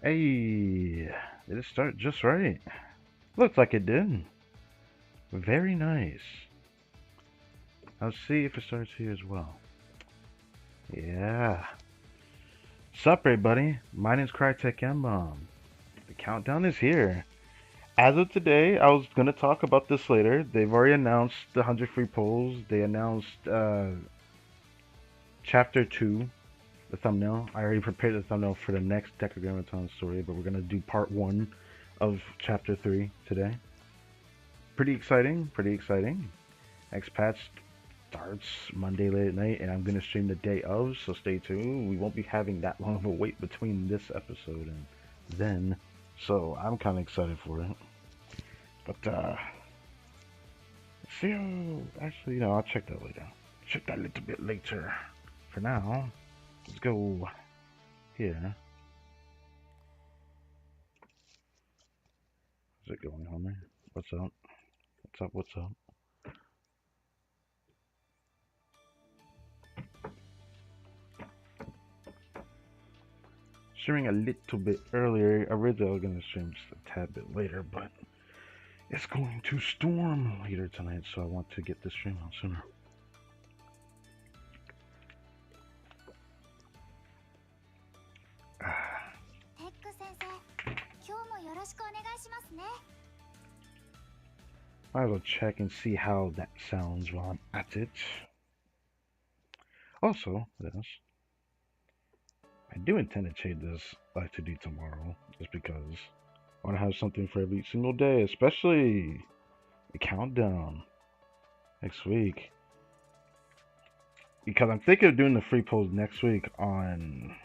Hey, did it start just right? Looks like it did. Very nice. Let's see if it starts here as well. Yeah. Sup, everybody? My name's Crytek M. The countdown is here. As of today, I was gonna talk about this later. They've already announced the 100 free polls. They announced Chapter 2, the thumbnail. I already prepared the thumbnail for the next Decagrammaton story, but we're gonna do part 1 of Chapter 3 today. Pretty exciting, pretty exciting. Next patch starts Monday late at night, and I'm gonna stream the day of, so stay tuned. We won't be having that long of a wait between this episode and then, so I'm kind of excited for it. But see how, actually, I'll check that later. Check that a little bit later. For now, let's go here. Is it going on there? What's up? What's up? What's up? Streaming a little bit earlier. Originally, I was gonna stream just a tad bit later, but it's going to storm later tonight, so I want to get this stream out sooner. Might as well check and see how that sounds while I'm at it. Also, this. I do intend to change this live to do tomorrow, just because I want to have something for every single day, especially the countdown next week. Because I'm thinking of doing the free polls next week on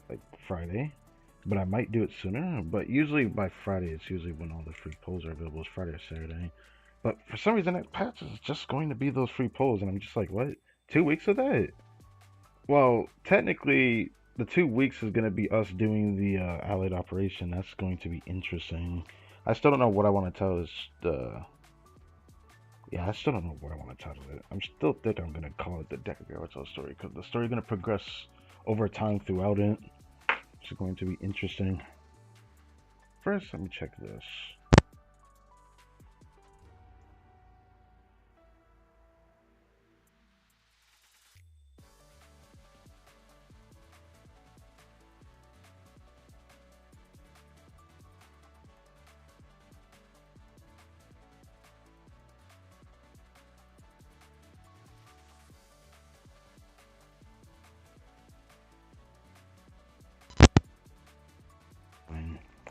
like Friday, but I might do it sooner. But usually by Friday, it's usually when all the free polls are available. It's Friday or Saturday. But for some reason, that patch is just going to be those free polls, and I'm just like, what? 2 weeks of that? Well, technically, the 2 weeks is going to be us doing the allied operation. That's going to be interesting. I still don't know what I want to tell this. Yeah, I still don't know what I want to title it. I'm still think I'm going to call it the Decagrammaton story, because the story is going to progress over time throughout it. It's going to be interesting. First, let me check this.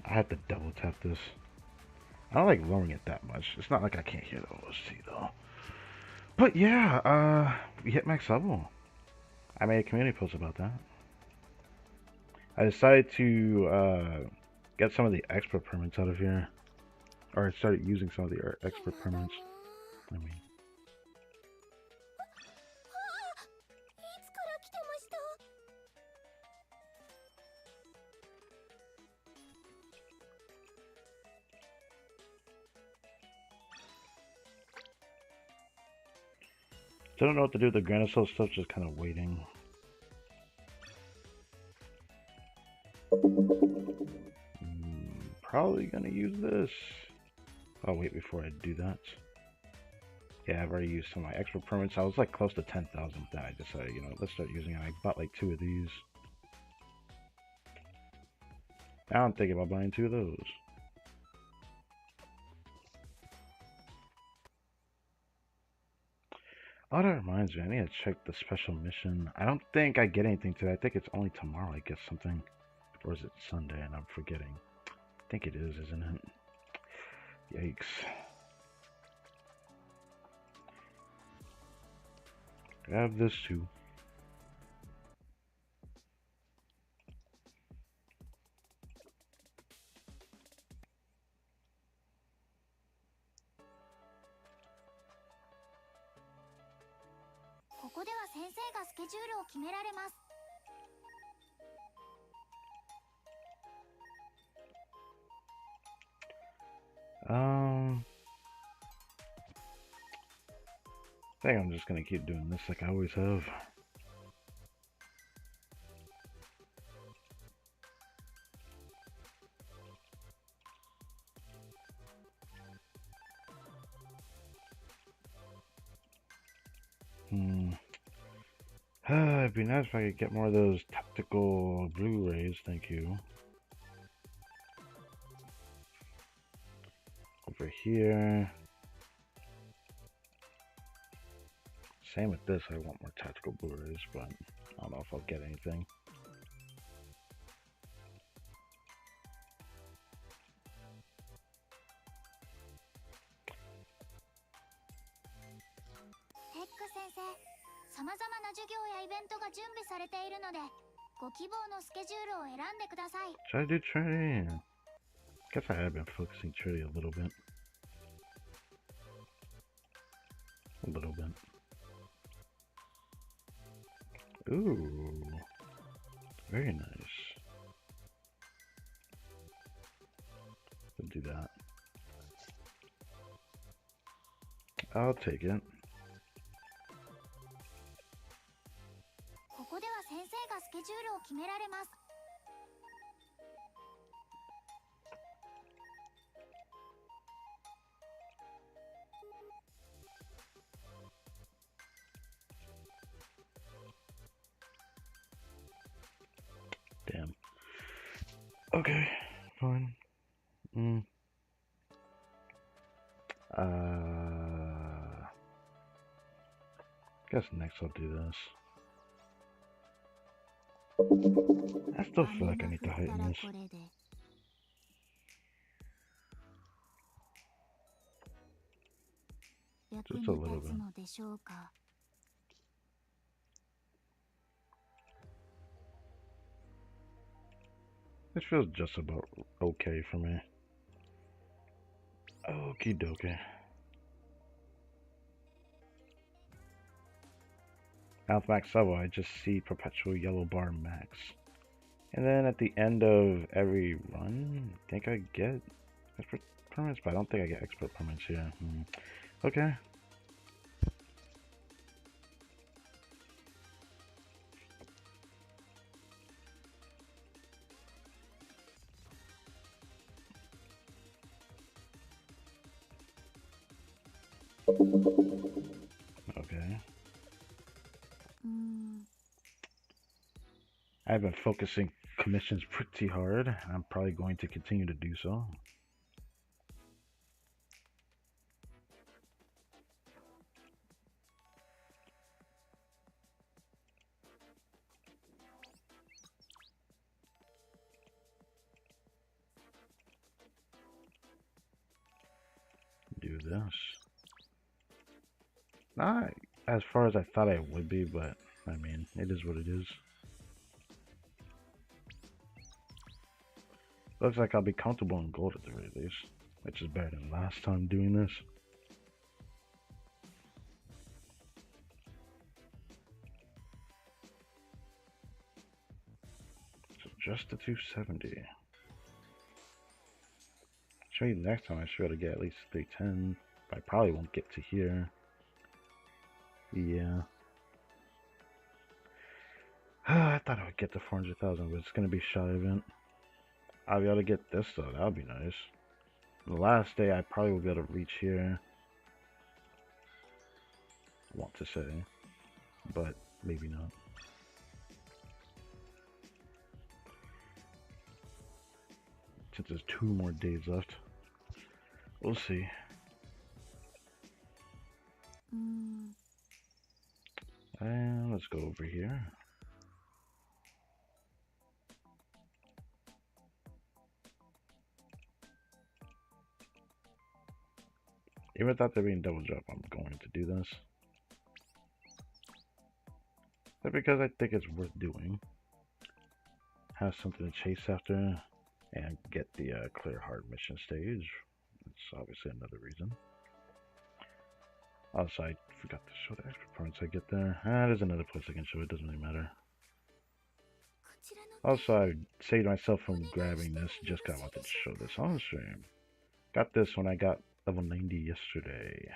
I have to double tap this. I don't like lowering it that much. It's not like I can't hear the OST though. But yeah, we hit max level. I made a community post about that. I decided to get some of the expert permits out of here. Or I started using some of the expert permits. I mean, don't know what to do with the Grand Assault stuff, just kind of waiting. Probably gonna use this. I'll wait before I do that. Yeah, I've already used some of my expert permits. I was like close to 10,000 then I decided, let's start using it. I bought like 2 of these. Now I'm thinking about buying 2 of those. Oh, that reminds me, I need to check the special mission. I don't think I get anything today. I think it's only tomorrow I get something. Or is it Sunday and I'm forgetting? I think it is, isn't it? Yikes. Grab this too. I think I'm just gonna keep doing this like I always have. It'd be nice if I could get more of those tactical Blu-rays, thank you. Over here. Same with this, I want more tactical Blu-rays, but I don't know if I'll get anything. Should I do Trinity? Guess I have been focusing Trinity a little bit. A little bit. Ooh. Very nice. We'll do that. I'll take it. Damn. Okay, fine. Guess next I'll do this. I still feel like I need to heighten this. Just a little bit. This feels just about okay for me. Okie dokie. Now with max level, I just see perpetual yellow bar max. And then at the end of every run, I think I get expert permanents, but I don't think I get expert permanents here. Okay. Okay. I've been focusing commissions pretty hard. I'm probably going to continue to do so. Do this. Not as far as I thought I would be, but I mean, it is what it is. Looks like I'll be comfortable in gold at the very least, which is better than last time doing this. So just the 270. Show you next time I should be able to get at least 310, but I probably won't get to here. Yeah. I thought I would get to 400,000, but it's going to be shy event. I'll be able to get this though, that would be nice. The last day I probably will be able to reach here. I want to say, but maybe not. Since there's 2 more days left. We'll see. And let's go over here. Even without there being double drop, I'm going to do this. But because I think it's worth doing. Have something to chase after and get the clear hard mission stage. That's obviously another reason. Also, I forgot to show the extra points I get there. There's another place I can show it, doesn't really matter. Also, I saved myself from grabbing this just because I wanted to show this on stream. Got this when I got level 90 yesterday.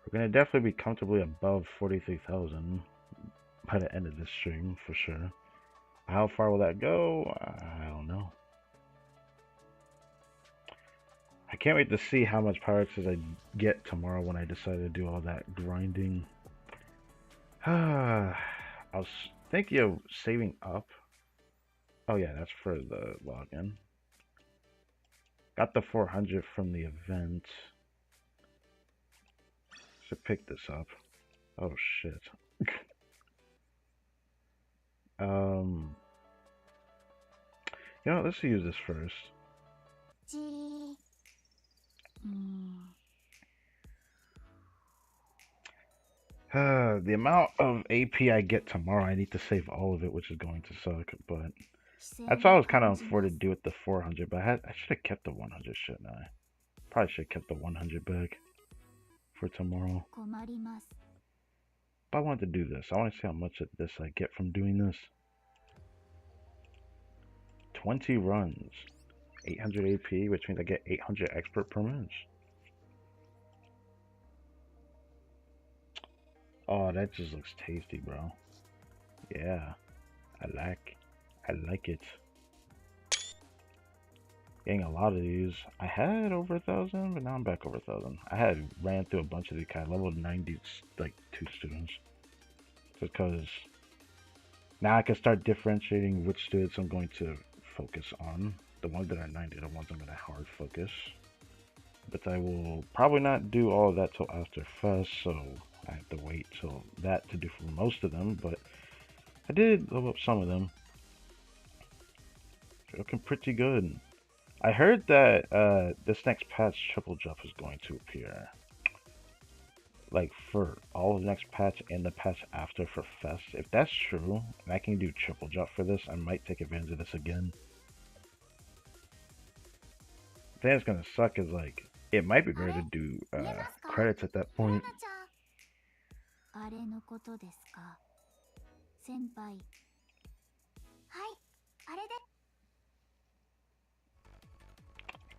We're going to definitely be comfortably above 43,000 by the end of this stream, for sure. How far will that go? I don't know. I can't wait to see how much power access I get tomorrow when I decide to do all that grinding. I was thinking of saving up. Oh yeah, that's for the login. Got the 400 from the event. Should pick this up. Oh shit. You know, let's use this first. The amount of AP I get tomorrow, I need to save all of it, which is going to suck, but that's why I was kind of afforded to do it the 400, but I should have kept the 100, shouldn't I? Probably should have kept the 100 back for tomorrow. But I wanted to do this. I want to see how much of this I get from doing this. 20 runs, 800 AP, which means I get 800 expert permits. Oh, that just looks tasty, bro. Yeah, I like it. Getting a lot of these. I had over 1,000, but now I'm back over 1,000. I had ran through a bunch of these guys, leveled 90, like 2 students. Just because now I can start differentiating which students I'm going to focus on. The ones that are 90 are the ones I'm going to hard focus. But I will probably not do all of that till after Fest, so I have to wait till that to do for most of them. But I did level up some of them. They're looking pretty good. I heard that this next patch, triple jump is going to appear. Like for all of the next patch and the patch after for Fest. If that's true, and I can do triple jump for this, I might take advantage of this again. The thing that's gonna suck is like, it might be better to do credits at that point.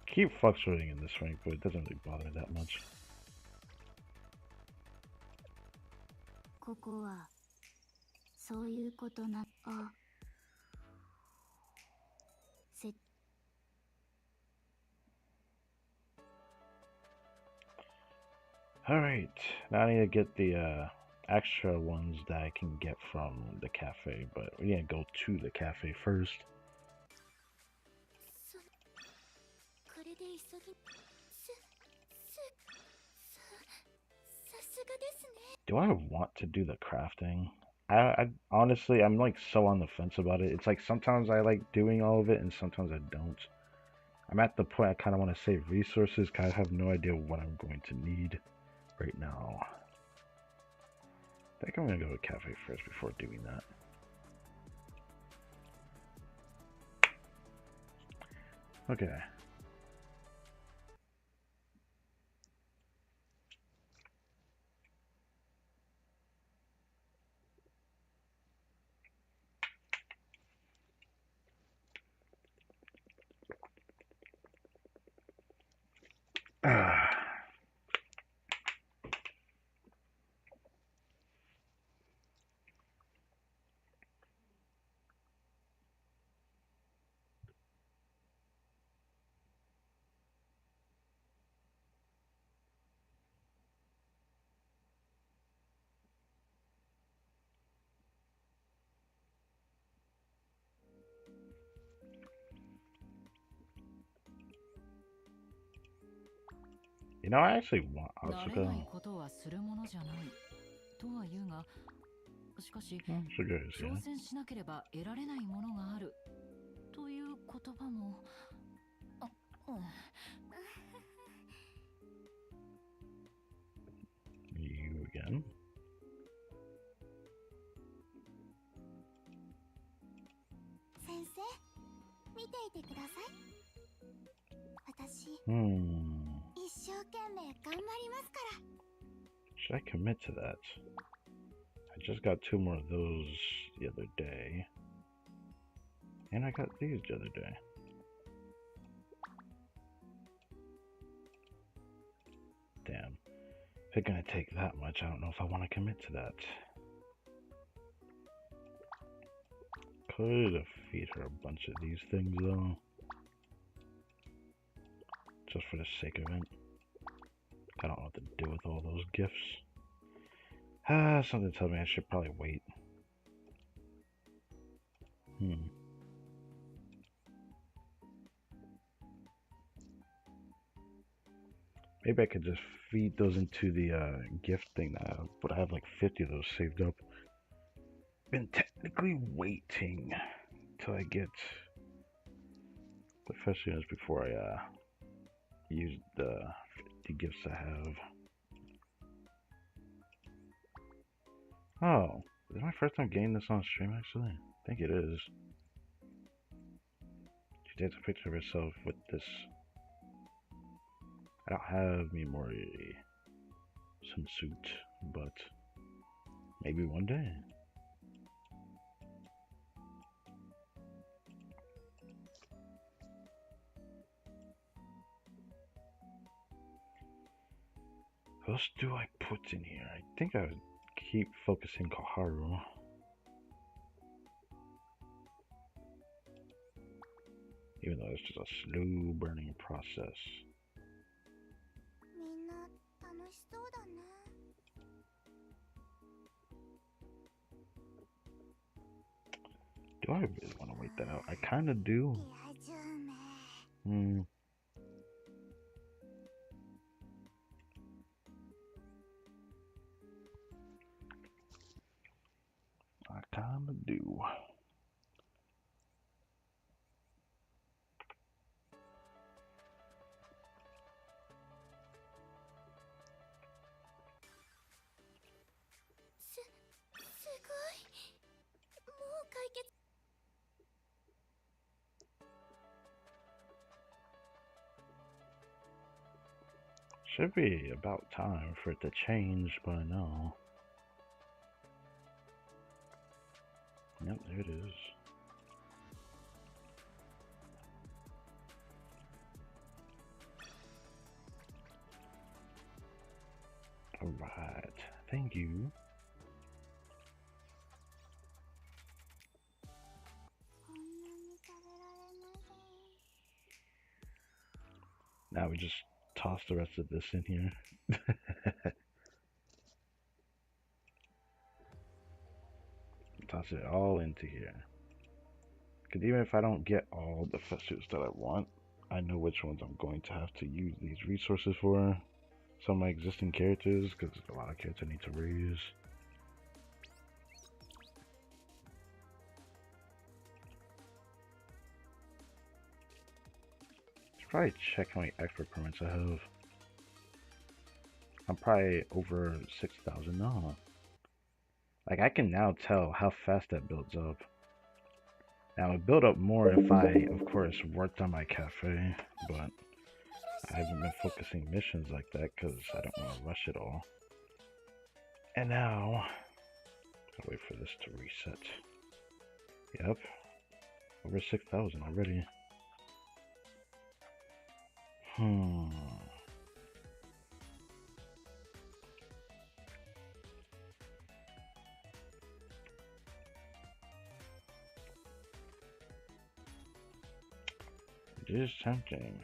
Keep fluctuating in this rank, but it doesn't really bother me that much. Alright, now I need to get the extra ones that I can get from the cafe, but we need to go to the cafe first. Do I want to do the crafting? I honestly, I'm like so on the fence about it. It's like sometimes I like doing all of it and sometimes I don't. I'm at the point I kind of want to save resources because I have no idea what I'm going to need right now. I think I'm going to go to cafe first before doing that. Okay. You know, I actually want Asuka. Sugar is here. You again? Should I commit to that? I just got 2 more of those the other day. And I got these the other day. Damn. If it's gonna take that much, I don't know if I want to commit to that. could feed her a bunch of these things though, just for the sake of it. I don't know what to do with all those gifts. Something tells me I should probably wait. Maybe I could just feed those into the gift thing now, but I have like 50 of those saved up. Been technically waiting till I get the first units before I use the gifts I have. Oh, is this my first time getting this on stream actually? I think it is. She takes a picture of herself with this. I don't have Mimori swimsuit, but maybe one day. What else do I put in here? I think I would keep focusing Koharu. Even though it's just a slow burning process. Do I really want to wait that out? I kind of do. I kind of do. Should be about time for it to change by now. Yep, there it is. Alright, thank you. Now we just toss the rest of this in here. Toss it all into here. Because even if I don't get all the features that I want, I know which ones I'm going to have to use these resources for. Some of my existing characters, because there's a lot of characters I need to raise. Should probably check how many expert permits I have. I'm probably over 6,000 now. Like, I can now tell how fast that builds up. Now, it build up more if I, of course, worked on my cafe, but I haven't been focusing missions like that because I don't want to rush it all. And now, I'll wait for this to reset. Yep, over 6,000 already. It is tempting.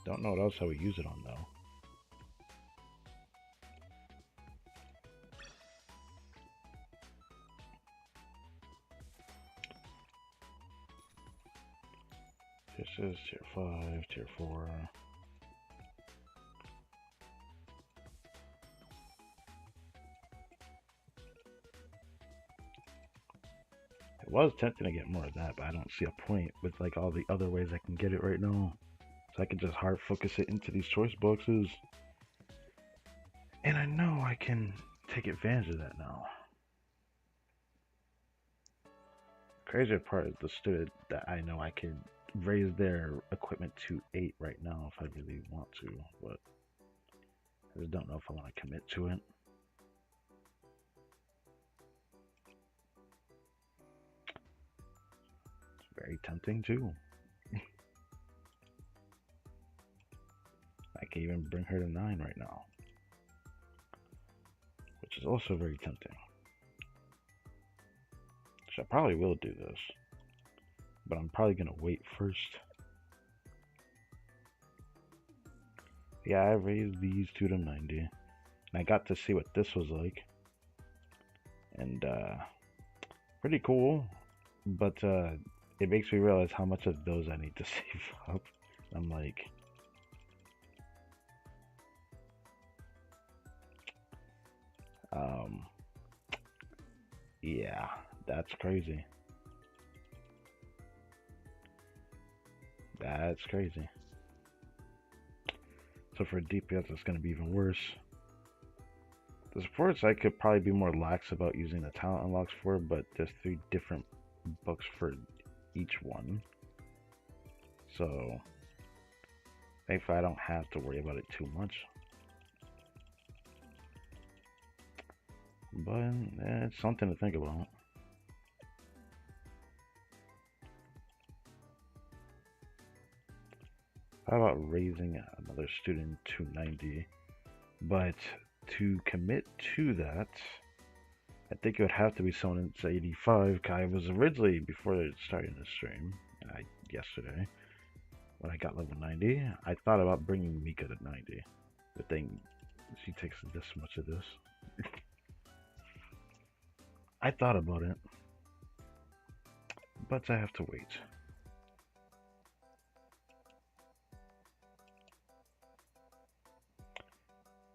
Don't know what else I would use it on though. This is tier 5, tier 4. It was tempting to get more of that, but I don't see a point with like all the other ways I can get it right now. So I can just hard focus it into these choice boxes. And I know I can take advantage of that now. Crazier part is the student that I know I can raise their equipment to 8 right now if I really want to, but I just don't know if I want to commit to it. It's very tempting too. I can even bring her to 9 right now, which is also very tempting. So I probably will do this, but I'm probably gonna wait first. Yeah, I raised these two to 90, and I got to see what this was like, and pretty cool. But it makes me realize how much of those I need to save up. I'm like, yeah, that's crazy. That's crazy. So for DPS, it's going to be even worse. The supports I could probably be more lax about using the talent unlocks for, but there's 3 different books for each one. So thankfully I don't have to worry about it too much. But it's something to think about. How about raising another student to 90? But to commit to that, I think it would have to be someone that's 85. I was originally, before starting the stream, yesterday, when I got level 90, I thought about bringing Mika to 90. The thing, she takes this much of this. I thought about it, but I have to wait.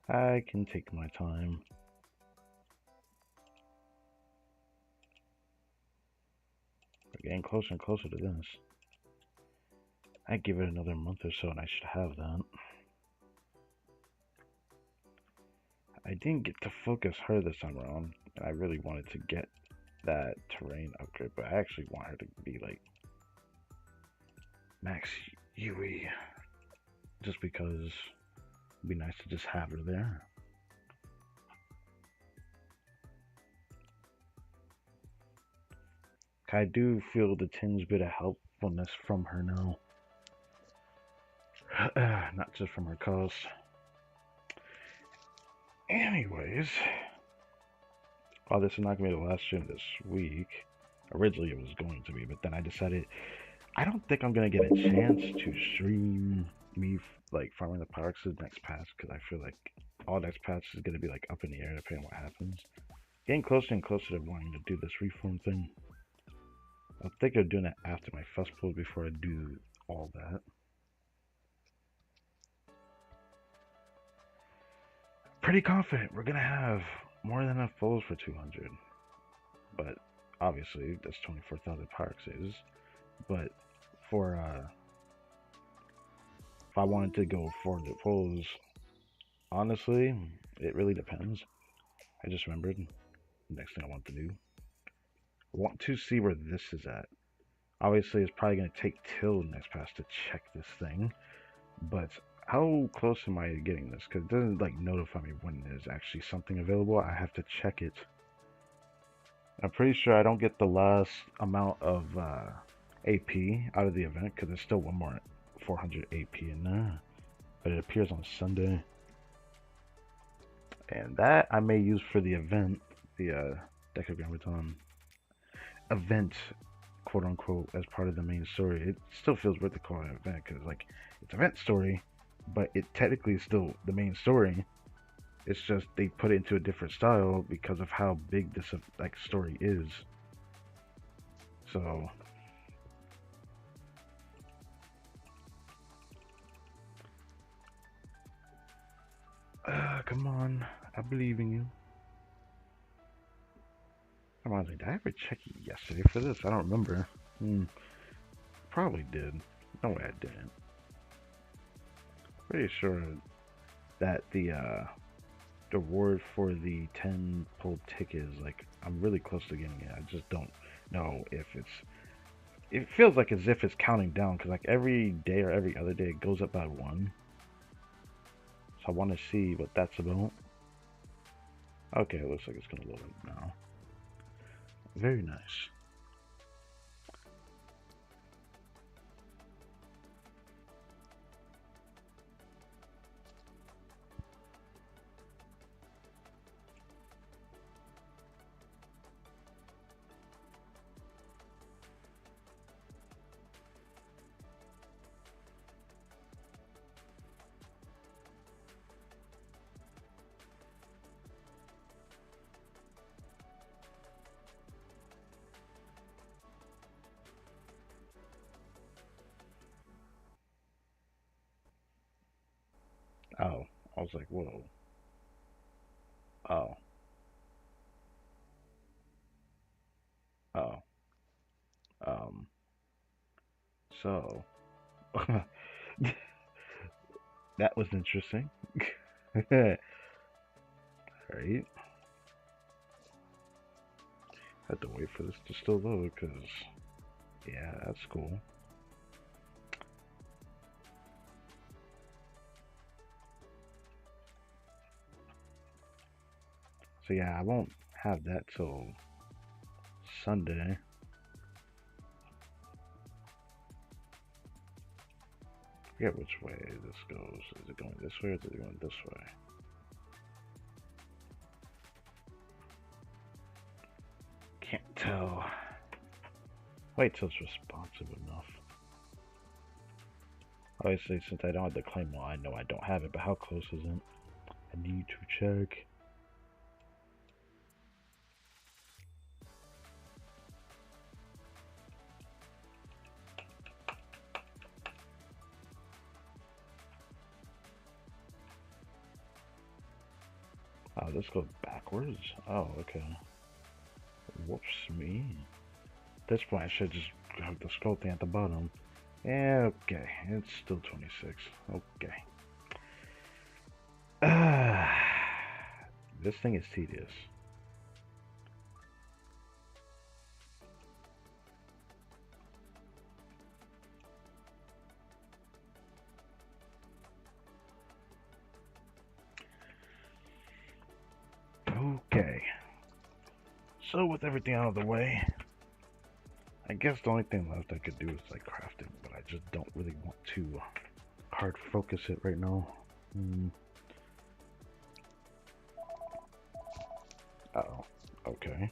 I can take my time. We're getting closer and closer to this. I give it another month or so and I should have that. I didn't get to focus her this time around, and I really wanted to get that terrain upgrade, but I actually want her to be like max UE, just because it'd be nice to just have her there. I do feel the tinge bit of helpfulness from her now. Not just from her cost. Anyways, while this is not going to be the last stream this week, originally it was going to be, but then I decided I don't think I'm going to get a chance to stream me like farming the Pyroxes next patch, because I feel like all next patch is going to be like up in the air depending on what happens. Getting closer and closer to wanting to do this reform thing. I'm thinking of doing it after my first pull before I do all that. Pretty confident we're gonna have more than enough pulls for 200, but obviously that's 24,000 Pyroxes. But for if I wanted to go 400 pulls, honestly, it really depends. I just remembered the next thing I want to do. I want to see where this is at. Obviously, it's probably going to take till next pass to check this thing, but how close am I to getting this? Because it doesn't like notify me when there's actually something available. I have to check it. I'm pretty sure I don't get the last amount of AP out of the event, because there's still one more 400 AP in there, but it appears on Sunday, and that I may use for the event, the Decagrammaton event, quote unquote, as part of the main story. It still feels weird to call it an event, because like it's event story, but it technically is still the main story. It's just they put it into a different style because of how big this like story is. So come on, I believe in you. Come on, did I ever check it yesterday for this? I don't remember. Probably did. No way I didn't. Pretty sure that the reward for the 10 pulled ticket is like, I'm really close to getting it. I just don't know if it feels like as if it's counting down, because like every day or every other day it goes up by 1. So I want to see what that's about. Okay, it looks like it's gonna load up now. Very nice. Oh, I was like, whoa. Oh, oh, um, so that was interesting. Right? Had to wait for this to still load, because, yeah, that's cool. So, yeah, I won't have that till Sunday. I forget which way this goes. Is it going this way or is it going this way? Can't tell. Wait till it's responsive enough. Obviously, since I don't have the claim law, I know I don't have it, but how close is it? I need to check. Oh, this goes backwards? Oh, okay. Whoops me. At this point, I should just have the scroll thing at the bottom. Yeah, okay. It's still 26. Okay. This thing is tedious. Okay. So with everything out of the way, I guess the only thing left I could do is like crafting, but I just don't really want to hard focus it right now. Uh-oh. Okay.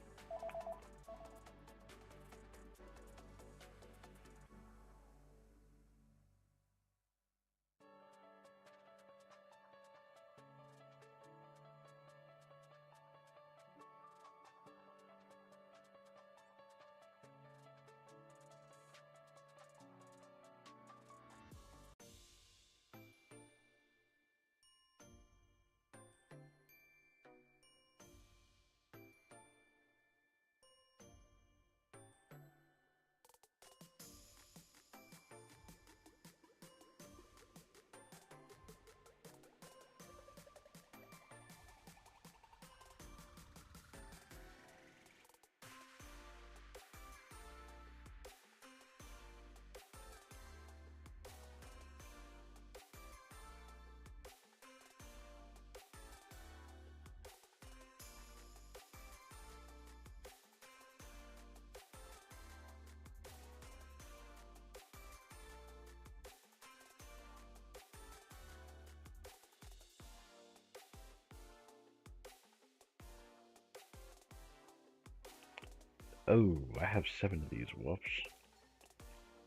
Oh, I have 7 of these. Whoops.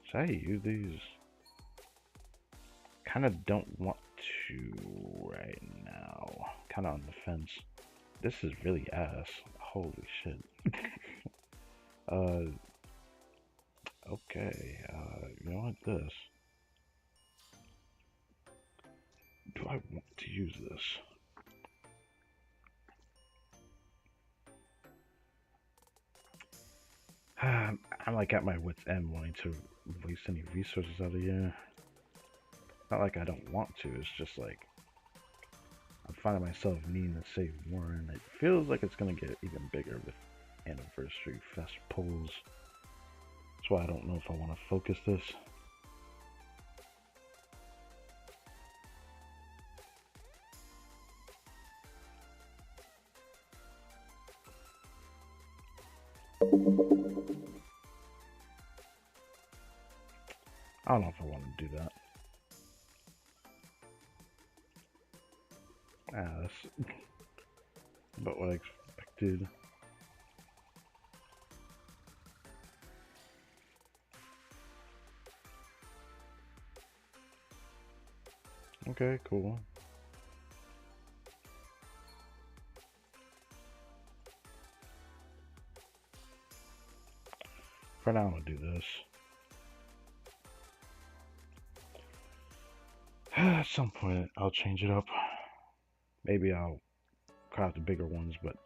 Should I use these? Kind of don't want to right now. Kind of on the fence. This is really ass. Holy shit. uh, okay. You know what? This. Do I want to use this? I'm like at my wit's end wanting to waste any resources out of here. Not like I don't want to, it's just like I'm finding myself needing to save more, and it feels like it's gonna get even bigger with anniversary fest pulls. That's why I don't know if I want to focus this. I don't know if I want to do that. That's about what I expected. Okay, cool. For now, I'm gonna do this. At some point, I'll change it up. Maybe I'll craft the bigger ones, but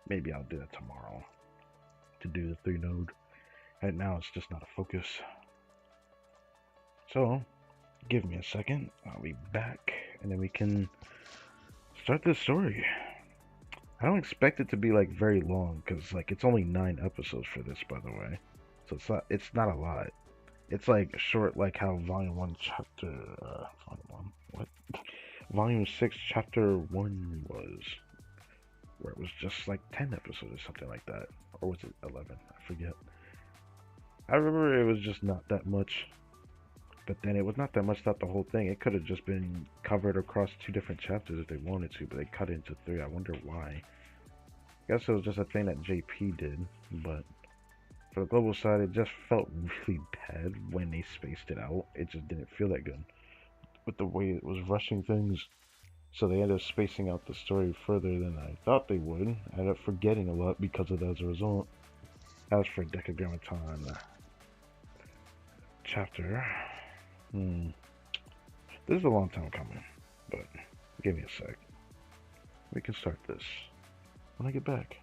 maybe I'll do that tomorrow to do the 3 node. Right now, it's just not a focus. So, give me a second. I'll be back, and then we can start this story. I don't expect it to be like very long, because like it's only 9 episodes for this, by the way. So it's not a lot. It's like short, like how Volume 1 Chapter Volume 1 what? Volume 6 Chapter 1 was, where it was just like 10 episodes or something like that, or was it 11? I forget. I remember it was just not that much, but then it was not that much throughout the whole thing. It could have just been covered across 2 different chapters if they wanted to, but they cut it into 3. I wonder why. I guess it was just a thing that JP did, but for the global side, it just felt really bad when they spaced it out. It just didn't feel that good with the way it was rushing things. So they ended up spacing out the story further than I thought they would. I ended up forgetting a lot because of that as a result. As for Decagrammaton chapter, this is a long time coming, but give me a sec. We can start this when I get back.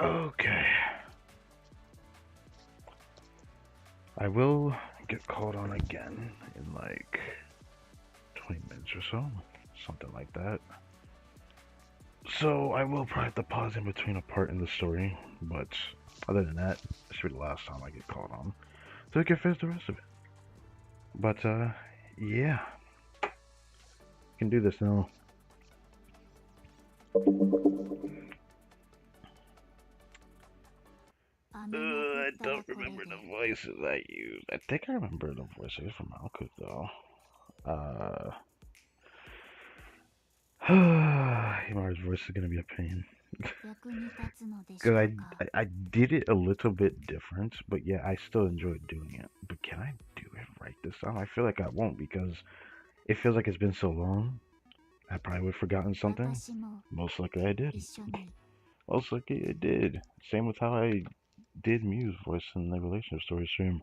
Okay. I will get called on again in like 20 minutes or so. Something like that. So I will probably have to pause in between a part in the story, but other than that, this should be the last time I get called on. So we can finish the rest of it. But yeah. Can do this now. I don't remember the voices I used. I think I remember the voices from Malkuth though. Himaru's voice is gonna be a pain. Cause I did it a little bit different, but yeah, I still enjoyed doing it. But can I do it right this time? I feel like I won't because it feels like it's been so long. I probably would have forgotten something. Most likely I did. Most likely I did. Same with how I did Mew's voice in the relationship story stream.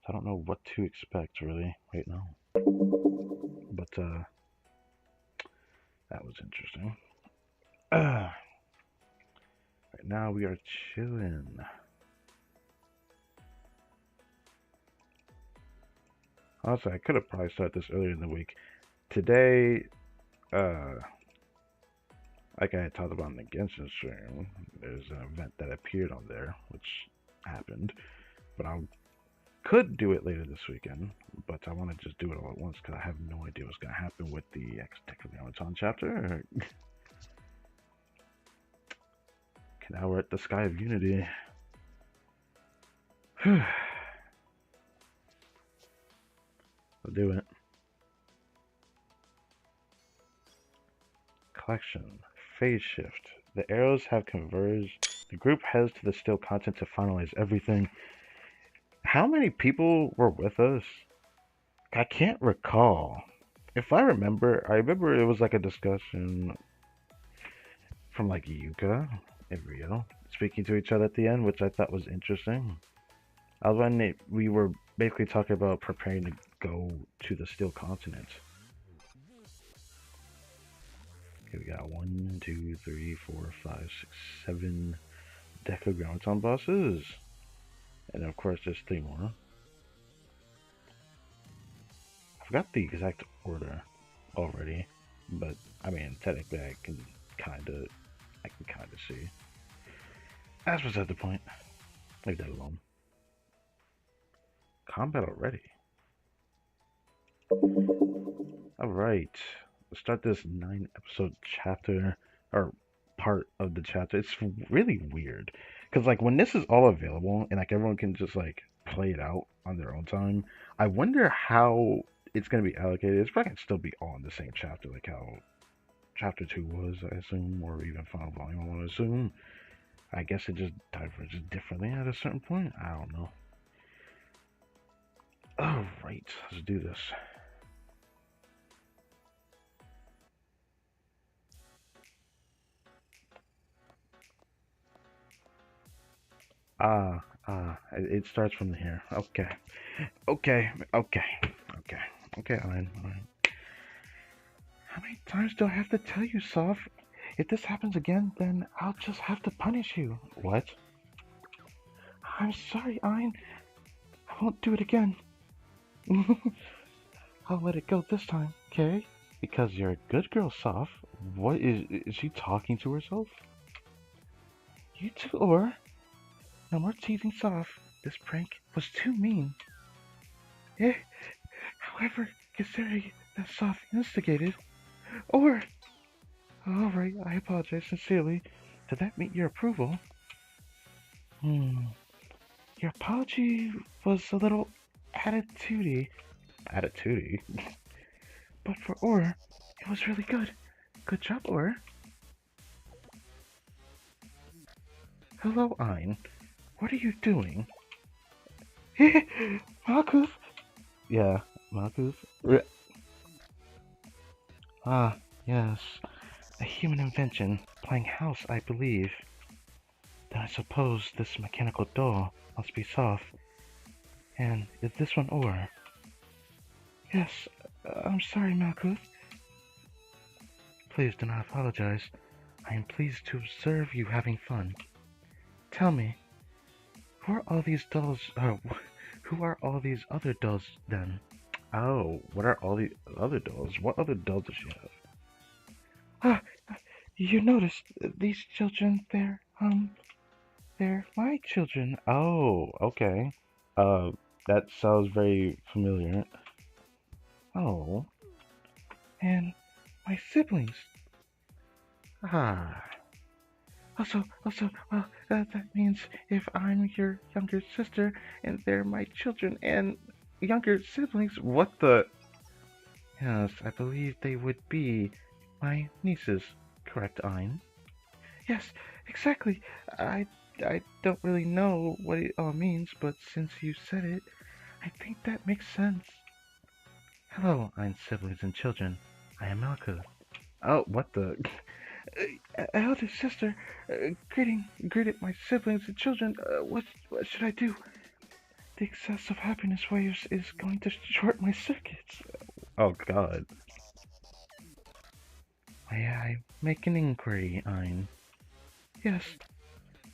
I don't know what to expect really right now. But that was interesting. Right now we are chilling. Honestly, I could have probably started this earlier in the week. Today, like I had talked about in the Genshin stream, there's an event that appeared on there, which happened. But I could do it later this weekend, but I want to just do it all at once because I have no idea what's going to happen with the Decagrammaton chapter. Okay, now we're at the Sky of Unity. I'll do it. Collection. Phase shift. The arrows have converged. The group heads to the still content to finalize everything. How many people were with us? I can't recall. If I remember it was like a discussion from like Yuka and Rio speaking to each other at the end, which I thought was interesting. I was when we were basically talking about preparing to go to the Steel Continent. Okay, we got 1, 2, 3, 4, 5, 6, 7 Decagrammaton bosses. And of course there's 3 more. I forgot the exact order already, but I mean technically I can kinda see. That's beside the point. Leave that alone. Combat already. Alright. Let's start this 9-episode chapter, or part of the chapter. It's really weird. Because, like, when this is all available, and, like, everyone can just, like, play it out on their own time, I wonder how it's going to be allocated. It's probably going to still be all in the same chapter, like how Chapter 2 was, I assume, or even Final Volume, I want to assume. I guess it just diverges differently at a certain point. I don't know. Alright, let's do this. It starts from here. Okay. Okay, Alan. How many times do I have to tell you, Soph? If this happens again, then I'll just have to punish you. What? I'm sorry, Ayn. I won't do it again. I'll let it go this time, okay? Because you're a good girl, Soph. What is she talking to herself? You too, or? No more teasing Soph. This prank was too mean. However, considering that Soph instigated, or... Alright, I apologize sincerely. Did that meet your approval? Your apology was a little attitudey. Attitudey? But for Or, it was really good. Good job, Or. Hello, Ayn. What are you doing? Malkuth? Yeah, Malkuth. Ah, yes. A human invention, playing house, I believe. Then I suppose this mechanical doll must be Soph. And is this one Or? Yes, I'm sorry, Malkuth. Please do not apologize. I am pleased to observe you having fun. Tell me, who are all these dolls? Who are all these other dolls then? Oh, what are all the other dolls? What other dolls does she have? Ah, you noticed these children? They're my children. Oh, okay. Uh, that sounds very familiar. Oh, and my siblings. Ah. Well, that means if I'm your younger sister and they're my children and younger siblings, what the? Yes, I believe they would be my nieces, correct, Ein? Yes, exactly. I, I don't really know what it all means, but since you said it, I think that makes sense. Hello, Ein's siblings and children. I am Malka. Oh, what the? Elder sister, greeted my siblings and children. What should I do? The excess of happiness waves is going to short my circuits. Oh God. May I make an inquiry, Ein? Yes.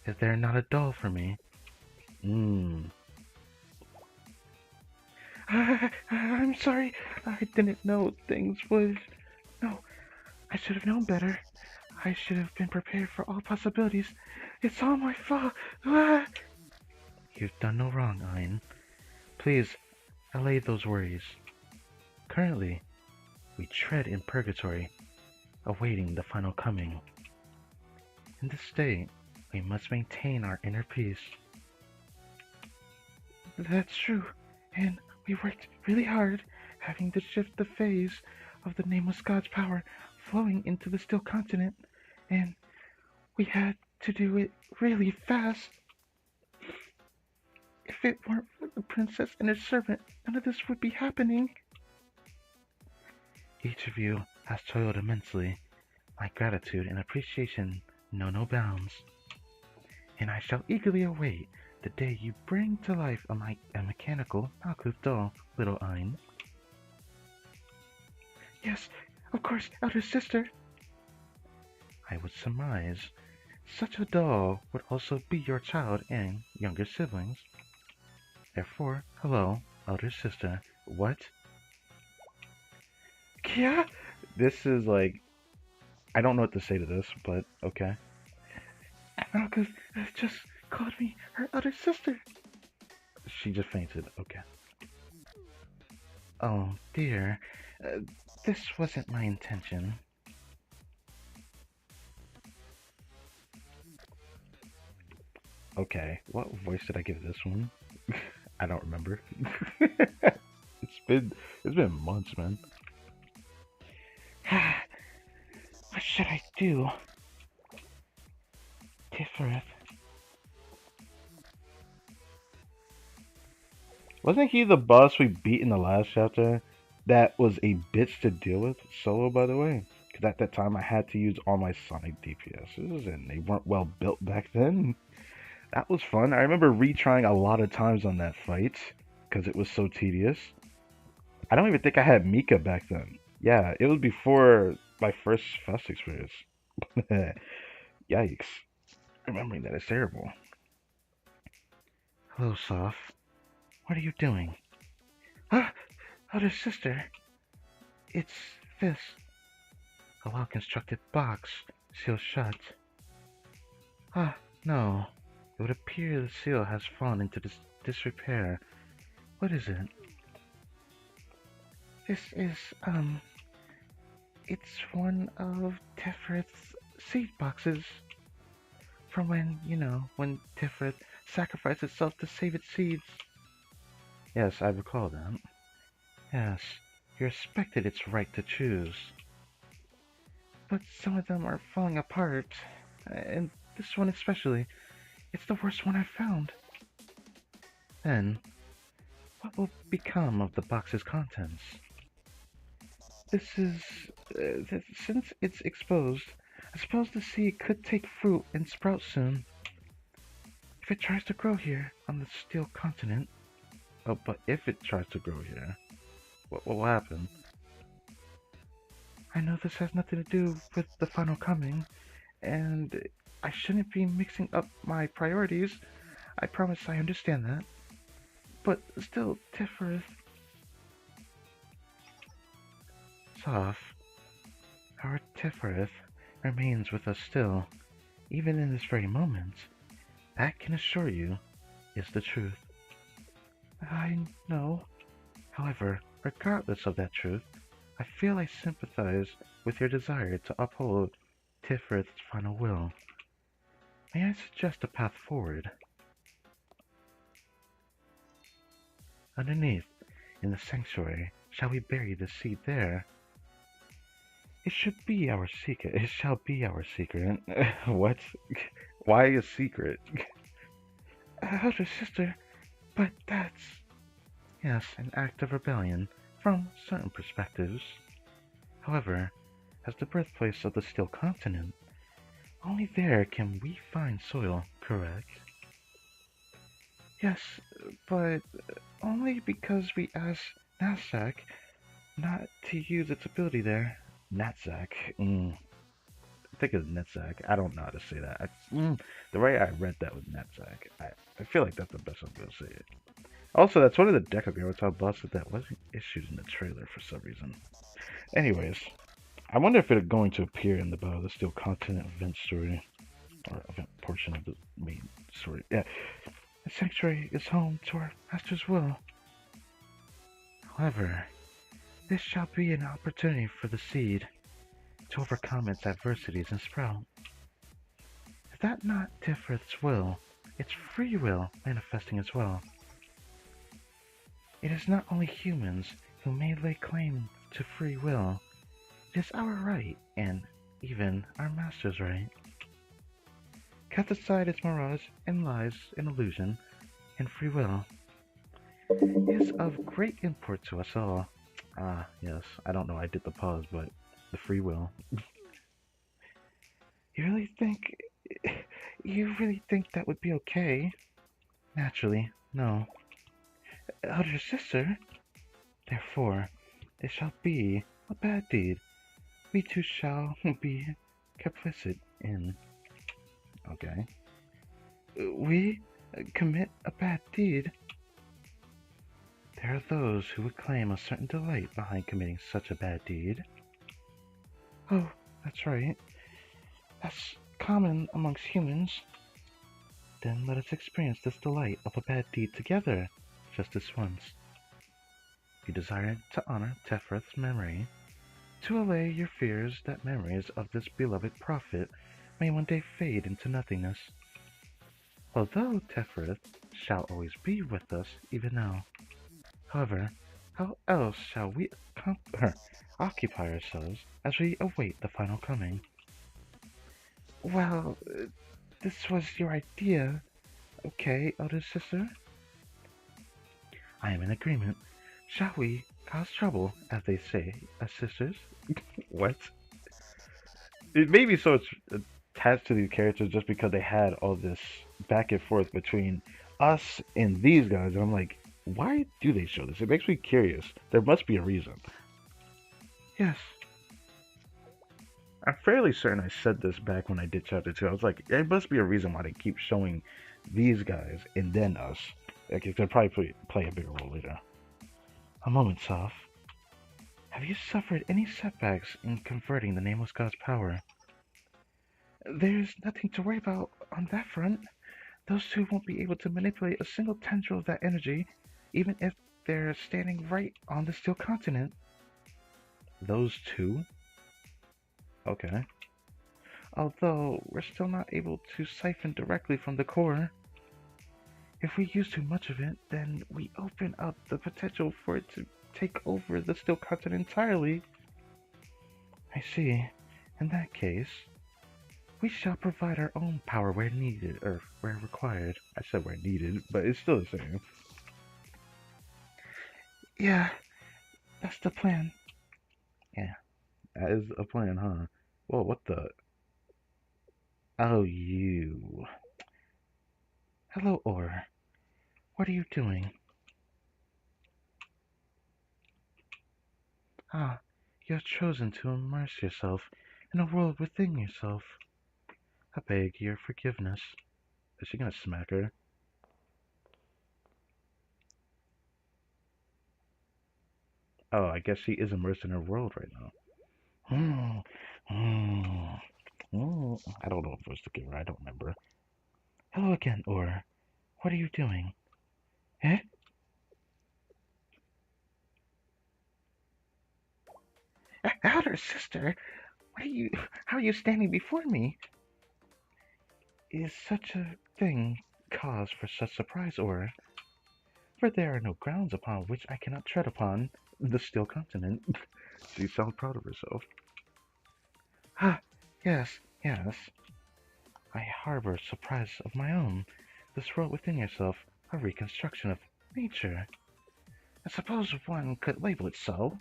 Is there not a doll for me? Hmm. I'm sorry. I didn't know things would. No, I should have known better. I should have been prepared for all possibilities. It's all my fault. Ah! You've done no wrong, Ein. Please, allay those worries. Currently, we tread in purgatory, awaiting the final coming. In this state, we must maintain our inner peace. That's true, and we worked really hard, having to shift the phase of the nameless god's power flowing into the still continent, and we had to do it really fast. If it weren't for the princess and her servant, none of this would be happening. Each of you has toiled immensely. My gratitude and appreciation know no bounds, and I shall eagerly await the day you bring to life a mechanical Malkuth doll, little Ein. Yes, of course, elder sister. I would surmise such a doll would also be your child and younger siblings. Therefore, hello, elder sister. What? Yeah? This is like, I don't know what to say to this, but okay. Malkuth just called me her elder sister. She just fainted. Okay. Oh dear. Uh, this wasn't my intention. Okay, what voice did I give this one? I don't remember. it's been it's been months, man. What should I do? Tiferet. Wasn't he the boss we beat in the last chapter? That was a bitch to deal with solo, by the way. Because at that time I had to use all my Sonic DPSs, and they weren't well built back then. That was fun. I remember retrying a lot of times on that fight because it was so tedious. I don't even think I had Mika back then. Yeah, it was before my first Fest experience. Yikes. Remembering that is terrible. Hello, Soph. What are you doing? Ah, other sister. It's this. A well-constructed box, sealed shut. Ah, no. It would appear the seal has fallen into disrepair. What is it? This is, it's one of Tefret's seed boxes. From when Tiferet sacrificed itself to save its seeds. Yes, I recall that. Yes, you respected its right to choose. But some of them are falling apart, and this one especially. It's the worst one I've found. Then, what will become of the box's contents? This is... since it's exposed, I suppose the seed could take fruit and sprout soon. If it tries to grow here, on the steel continent... Oh, but if it tries to grow here, what will happen? I know this has nothing to do with the final coming, and I shouldn't be mixing up my priorities. I promise I understand that. But still, Tifereth, Soph, our Tifereth remains with us still, even in this very moment. That can assure you is the truth. I know. However, regardless of that truth, I feel I sympathize with your desire to uphold Tifereth's final will. May I suggest a path forward? Underneath, in the sanctuary, shall we bury the seed there? It should be our secret. It shall be our secret. What? Why a secret? Elder sister, but that's... Yes, an act of rebellion, from certain perspectives. However, as the birthplace of the Steel Continent, only there can we find soil, correct? Yes, but only because we asked Nasak not to use its ability there. Natsak. I think it's Netsak. I don't know how to say that. The way I read that was Netsak. I feel like that's the best I'm going to say it. Also, that's one of the Decagrammaton bosses that wasn't issued in the trailer for some reason. Anyways, I wonder if it's going to appear in the Battle of the Steel Continent event story. Or event portion of the main story. Yeah. The sanctuary is home to our master's will. However, this shall be an opportunity for the seed to overcome its adversities and sprout. Is that not Tifereth's will? It's free will manifesting as well. It is not only humans who may lay claim to free will. It is our right, and even our master's right. Cast aside its mirage and lies and illusion, and free will is of great import to us all. Ah, yes, I don't know, I did the pause, but the free will. You really think... You really think that would be okay? Naturally, no. Elder sister? Therefore, it shall be a bad deed. We too shall be complicit in. Okay. We commit a bad deed. There are those who would claim a certain delight behind committing such a bad deed. Oh, that's right. That's common amongst humans. Then let us experience this delight of a bad deed together, just this once. You desire to honor Tefreth's memory, to allay your fears that memories of this beloved prophet may one day fade into nothingness. Although Tefreth shall always be with us even now. However, how else shall we occupy ourselves as we await the final coming? Well, this was your idea, okay, elder sister? I am in agreement. Shall we cause trouble, as they say, as sisters? What? It may be so it's attached to these characters just because they had all this back and forth between us and these guys, and I'm like, why do they show this? It makes me curious. There must be a reason. Yes. I'm fairly certain I said this back when I did chapter 2. I was like, there must be a reason why they keep showing these guys and then us. Like, it could probably play a bigger role later. A moment, Soph. Have you suffered any setbacks in converting the Nameless God's power? There's nothing to worry about on that front. Those two won't be able to manipulate a single tendril of that energy, even if they're standing right on the Steel Continent. Those two? Okay. Although, we're still not able to siphon directly from the core. If we use too much of it, then we open up the potential for it to take over the Steel Continent entirely. I see. In that case, we shall provide our own power where needed, or where required. I said where needed, but it's still the same. Yeah, that's the plan. Yeah, that is a plan, huh? Whoa, what the? Oh, you. Hello, Or. What are you doing? Ah, you have chosen to immerse yourself in a world within yourself. I beg your forgiveness. Is she gonna smack her? Oh, I guess she is immersed in her world right now. Hmm. Hmm. I don't know if it was to give her. I don't remember. Hello again, Or. What are you doing? Eh? Elder sister, what are you? How are you standing before me? Is such a thing cause for such surprise, Or? For there are no grounds upon which I cannot tread upon the still continent. She sounds proud of herself. Ah, yes, yes. I harbor surprise of my own. This world within yourself, a reconstruction of nature. I suppose one could label it so.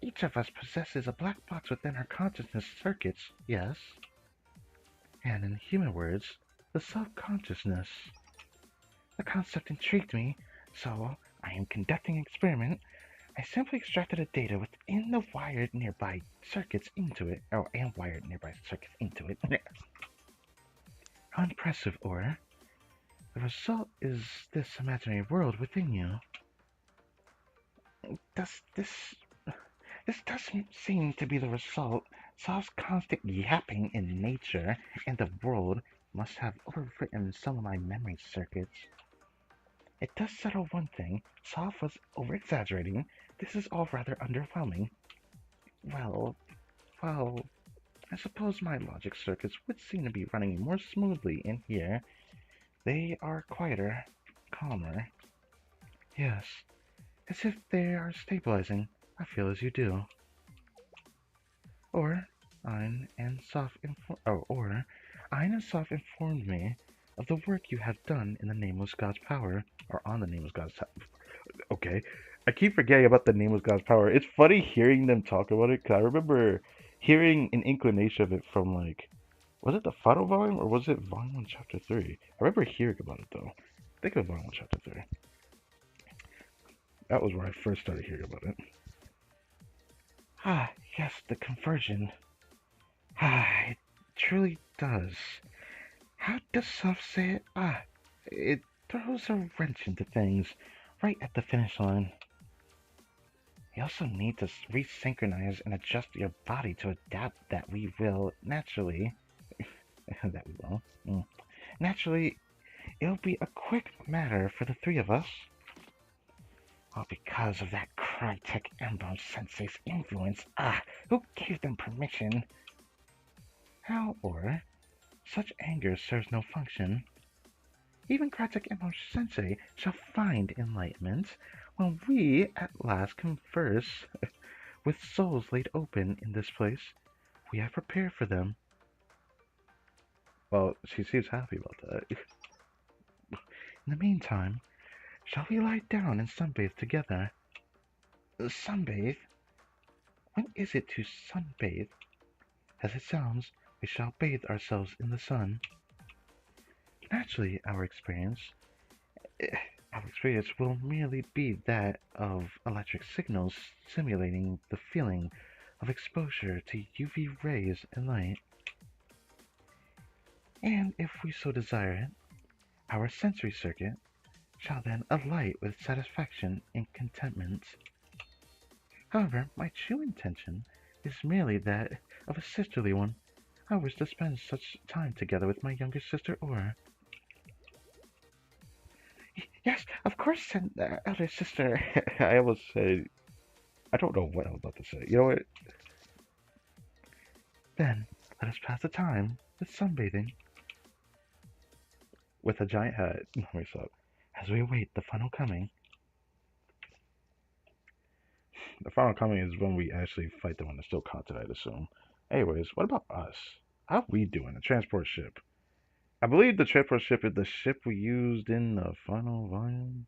Each of us possesses a black box within our consciousness circuits, yes. And in human words, the self-consciousness. The concept intrigued me, so I am conducting an experiment. I simply extracted the data within the wired nearby circuits into it, and wired nearby circuits into it. How impressive, Or. The result is this imaginary world within you. Does this doesn't seem to be the result. Saul's constant yapping in nature and the world must have overwritten some of my memory circuits. It does settle one thing. Saul was over-exaggerating. This is all rather underwhelming. Well, well, I suppose my logic circuits would seem to be running more smoothly in here. They are quieter, calmer. Yes, as if they are stabilizing. I feel as you do. Or Ein and Soph informed me of the work you have done in the nameless God's power, or on the nameless God's okay. I keep forgetting about the nameless God's power. It's funny hearing them talk about it, because I remember hearing an inclination of it from, like, was it the final volume, or was it volume 1, chapter 3? I remember hearing about it, though. I think it was volume 1, chapter 3. That was where I first started hearing about it. Ah, yes, the conversion. Ah, it truly does. How does Soph say it? Ah, it throws a wrench into things right at the finish line. You also need to resynchronize and adjust your body to adapt that we will naturally. that we will. Naturally, it'll be a quick matter for the three of us. All because of that Crytek Emblem Sensei's influence. Ah, who gave them permission? How, or such anger serves no function. Even Crytek Emblem Sensei shall find enlightenment when we at last converse with souls laid open in this place. We have prepared for them. Well, she seems happy about that. In the meantime, shall we lie down and sunbathe together? Sunbathe? When is it to sunbathe? As it sounds, we shall bathe ourselves in the sun. Naturally, our experience will merely be that of electric signals simulating the feeling of exposure to UV rays and light. And if we so desire it, our sensory circuit shall then alight with satisfaction and contentment. However, my true intention is merely that of a sisterly one. I wish to spend such time together with my younger sister Aura. Yes, of course, elder sister. I almost said, I don't know what I was about to say. You know what? Then, let us pass the time with sunbathing. With a giant hat. Let me stop. As we await the final coming. The final coming is when we actually fight them on the still continent, I'd assume. Anyways, what about us? How we doing? The transport ship. I believe the transport ship is the ship we used in the final volume.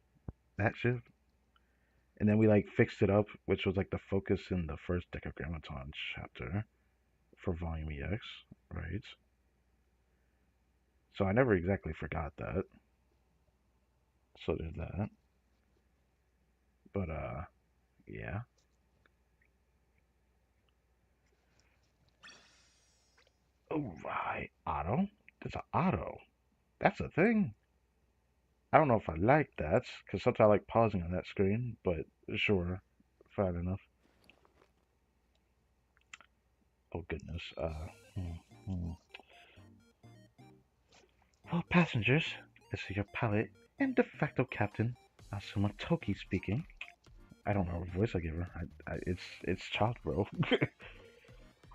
That ship. And then we like fixed it up, which was like the focus in the first Decagrammaton chapter for volume EX, right? So I never exactly forgot that. So there's that. But yeah. Oh, right. Auto? There's an auto. That's a thing. I don't know if I like that, because sometimes I like pausing on that screen, but sure. Fine enough. Oh, goodness. Hmm, hmm. Well, passengers, this is your pilot and de facto captain, Asuma Toki speaking. I don't know what voice I give her. It's child, bro.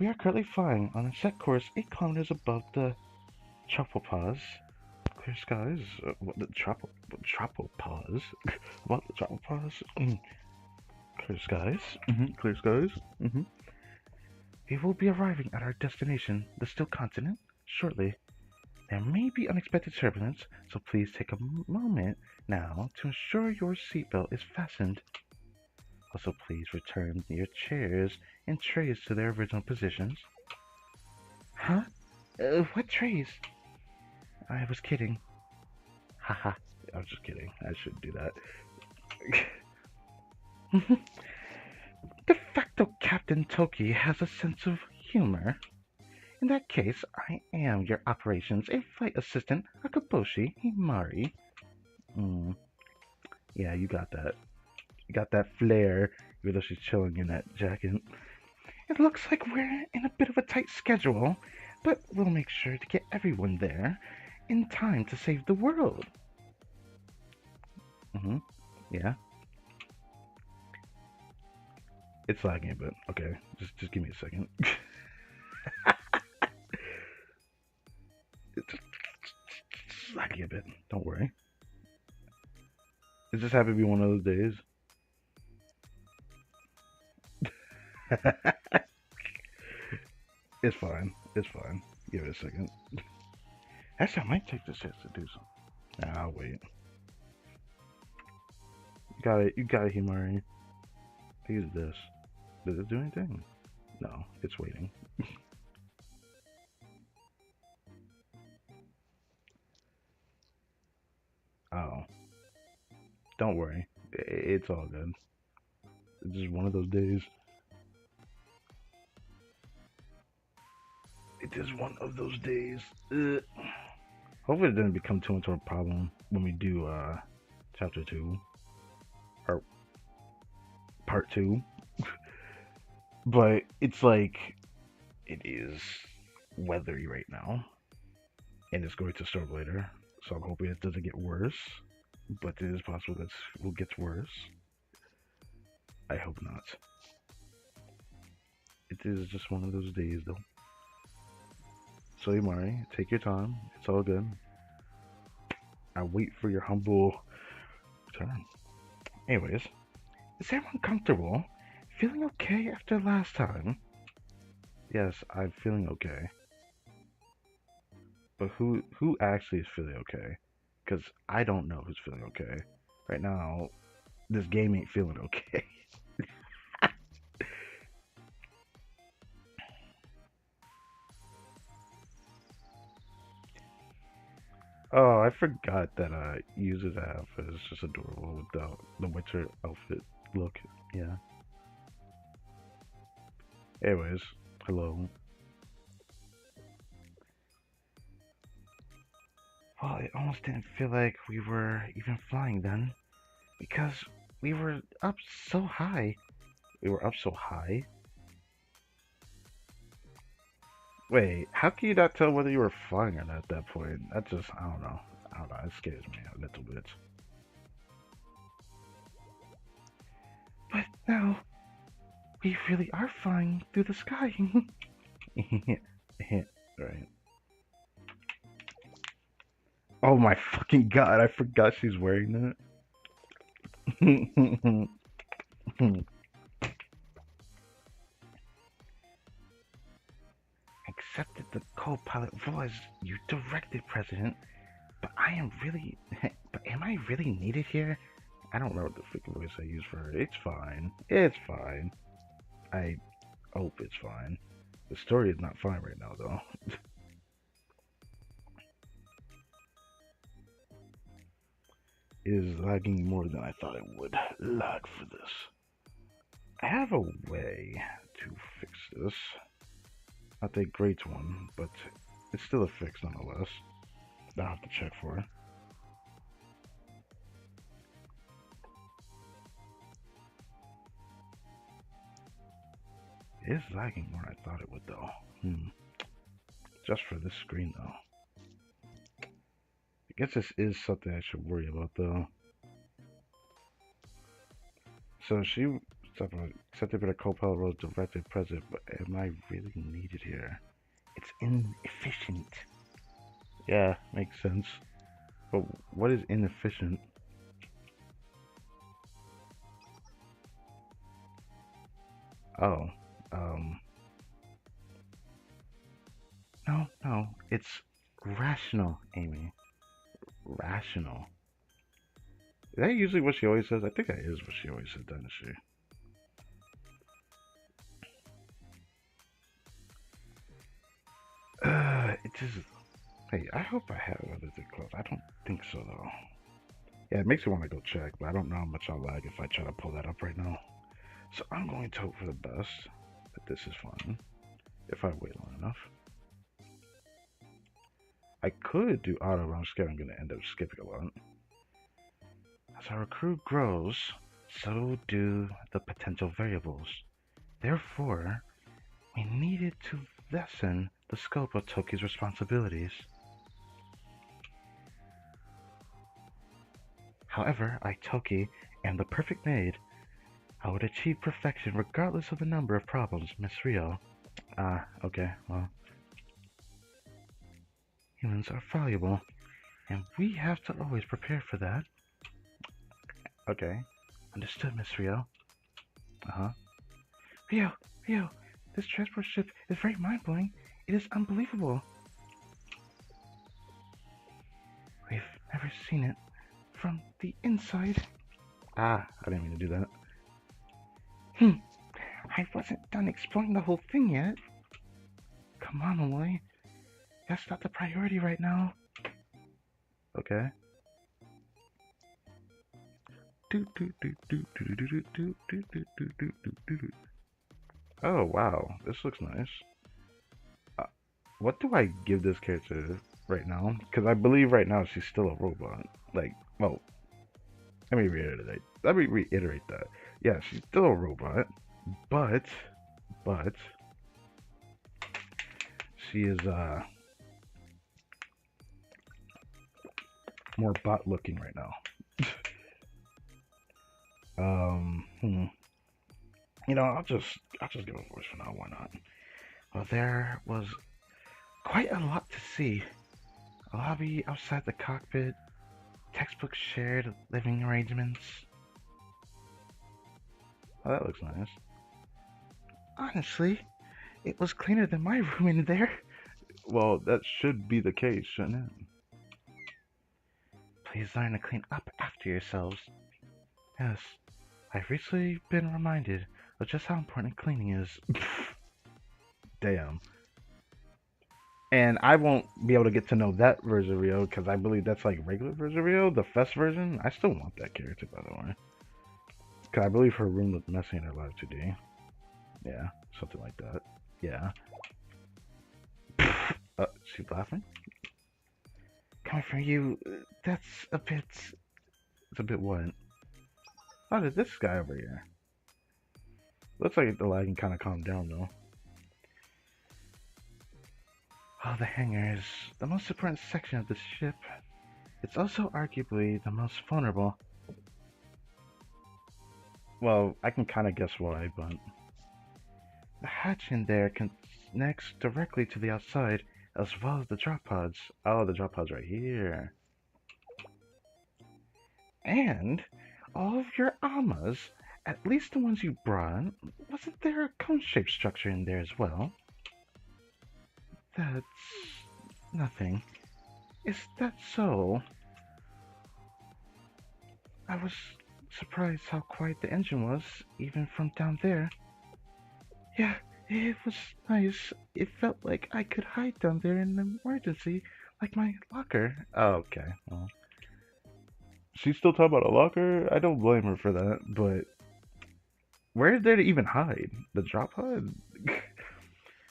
We are currently flying on a set course 8 kilometers above the tropopause. Clear skies. What the tropopause? What the tropopause? Clear skies. Clear skies. We will be arriving at our destination, the still continent, shortly. There may be unexpected turbulence, so please take a moment now to ensure your seatbelt is fastened. Also, please return your chairs and trays to their original positions. Huh? What trays? I was kidding. Haha. I was just kidding. I shouldn't do that. De facto Captain Toki has a sense of humor. In that case, I am your operations and flight assistant, Akaboshi Himari. Mm, yeah, you got that. You got that flair, even though she's chilling in that jacket. It looks like we're in a bit of a tight schedule, but we'll make sure to get everyone there in time to save the world. Yeah. It's lagging a bit. Okay, just give me a second. It's lagging a bit. Don't worry. It just happened to be one of those days. It's fine. It's fine. Give it a second. Actually, I might take this chance to do something. Nah, I'll wait. You got it. You got it, Himari. Use this. Does it do anything? No, it's waiting. Oh, don't worry. It's all good. It's just one of those days. It is one of those days. Ugh. Hopefully it doesn't become too much of a problem when we do chapter 2 or part 2. But it's like it is weathery right now, and it's going to storm later. So I'm hoping it doesn't get worse, but it is possible that it will get worse. I hope not. It is just one of those days, though. So, Imari, take your time. It's all good. I wait for your humble return. Anyways, is everyone comfortable? Feeling okay after last time? Yes, I'm feeling okay. But who actually is feeling okay? Because I don't know who's feeling okay. Right now, this game ain't feeling okay. Oh, I forgot that uses outfit is just adorable with the winter outfit look. Yeah. Anyways, hello. Well, it almost didn't feel like we were even flying then, because we were up so high. We were up so high. Wait, how can you not tell whether you were flying or not at that point? That just, I don't know. I don't know. It scares me a little bit. But now, we really are flying through the sky. Right. Oh my fucking god, I forgot she's wearing that. Accepted the co-pilot role as you directed, President, but I am really, but am I really needed here? I don't know what the freaking voice I use for her. It's fine. It's fine. I hope it's fine. The story is not fine right now, though. It is lagging more than I thought it would lag for this. I have a way to fix this. not the great one, but it's still a fix nonetheless. I'll have to check for. It is lagging more than I thought it would, though. Just for this screen, though. I guess this is something I should worry about, though. So she accepted by the co-pilot role directed president, but am I really needed here? It's inefficient. Yeah, makes sense. But what is inefficient? Oh, no, it's rational, Amy. Rational. Is that usually what she always says? I think that is what she always said, doesn't she? It just. Hey, I hope I have everything close. I don't think so, though. Yeah, it makes me want to go check, but I don't know how much I'll lag if I try to pull that up right now. So I'm going to hope for the best that this is fine. If I wait long enough. I could do auto, but I'm scared I'm going to end up skipping a lot. As our crew grows, so do the potential variables. Therefore, we needed to lessen the scope of Toki's responsibilities. However, I, Toki, am the perfect maid. I would achieve perfection regardless of the number of problems, Miss Rio. Okay, well. Humans are fallible, and we have to always prepare for that. Okay, understood, Miss Rio. Rio, this transport ship is very mind-blowing. It is unbelievable. We've never seen it from the inside. I didn't mean to do that. I wasn't done exploring the whole thing yet. Come on, Aloy. That's not the priority right now. Okay. Oh, wow. This looks nice. What do I give this character right now? Because I believe right now she's still a robot. Like, well, let me reiterate that. Yeah, she's still a robot, but she is more bot looking right now. You know, I'll just give a voice for now. Why not? Well, there was quite a lot to see. A lobby outside the cockpit, textbook shared living arrangements. Oh, that looks nice. Honestly, it was cleaner than my room in there. Well, that should be the case, shouldn't it? Please learn to clean up after yourselves. Yes, I've recently been reminded of just how important cleaning is. Damn. And I won't be able to get to know that version of Rio because I believe that's like regular version of Rio, the Fest version. I still want that character, by the way. Because I believe her room looked messy in her live 2D. Yeah, something like that. Yeah. She's laughing? Coming from you, that's a bit... It's a bit what? Oh, there's this guy over here. Looks like the lagging kind of calmed down, though. Oh, the hangar is the most important section of this ship. It's also arguably the most vulnerable. Well, I can kind of guess why, but... The hatch in there connects directly to the outside, as well as the drop pods. Oh, the drop pods right here. And all of your amas, at least the ones you brought, wasn't there a cone-shaped structure in there as well? That's nothing. Is that so? I was surprised how quiet the engine was, even from down there. Yeah, it was nice. It felt like I could hide down there in an emergency, like my locker. Oh, okay. Well, she's still talking about a locker? I don't blame her for that, but where is there to even hide? The drop pod?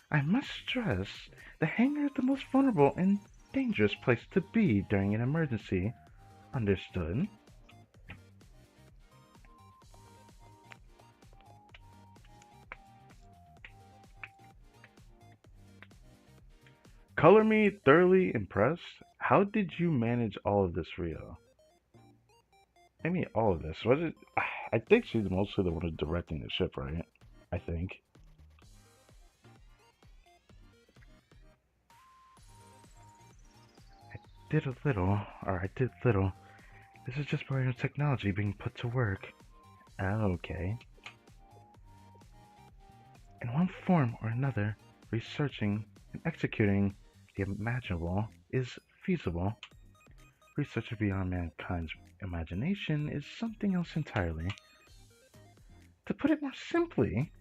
I must stress, the hangar is the most vulnerable and dangerous place to be during an emergency. Understood? Color me thoroughly impressed. How did you manage all of this, Rio? I mean, all of this. Was it? I think she's mostly the one who's directing the ship, right? I think. Did a little, or I did little. This is just my own technology being put to work. Okay. In one form or another, researching and executing the imaginable is feasible. Research beyond mankind's imagination is something else entirely. To put it more simply,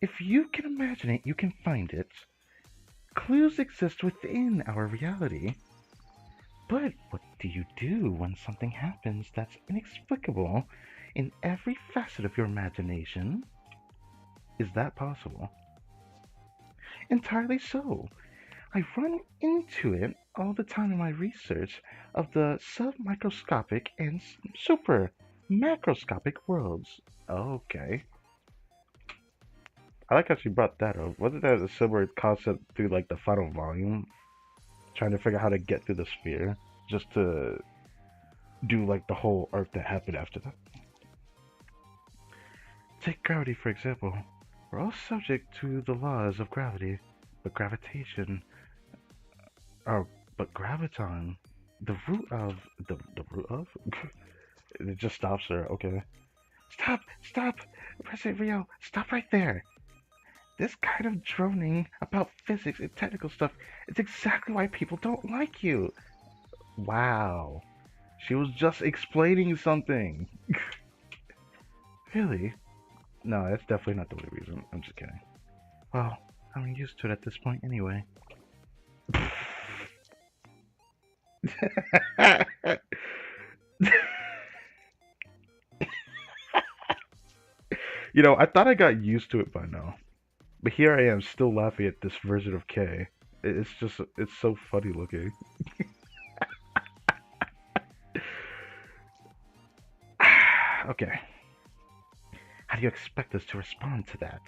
if you can imagine it, you can find it. Clues exist within our reality. But what do you do when something happens that's inexplicable in every facet of your imagination? Is that possible? Entirely so. I run into it all the time in my research of the submicroscopic and super macroscopic worlds. Okay. I like how she brought that up. Wasn't that a similar concept through like the final volume? Trying to figure out how to get through the sphere just to do like the whole arc that happened after that. Take gravity for example. We're all subject to the laws of gravity, but gravitation, or but graviton, the root of the root of. It just stops her. Okay. Stop! Stop! President Rio, stop right there! This kind of droning about physics and technical stuff is exactly why people don't like you. Wow. She was just explaining something. Really? No, that's definitely not the only reason. I'm just kidding. Well, I'm used to it at this point anyway. I thought I got used to it by now. But here I am still laughing at this version of K. It's so funny looking. Okay. How do you expect us to respond to that?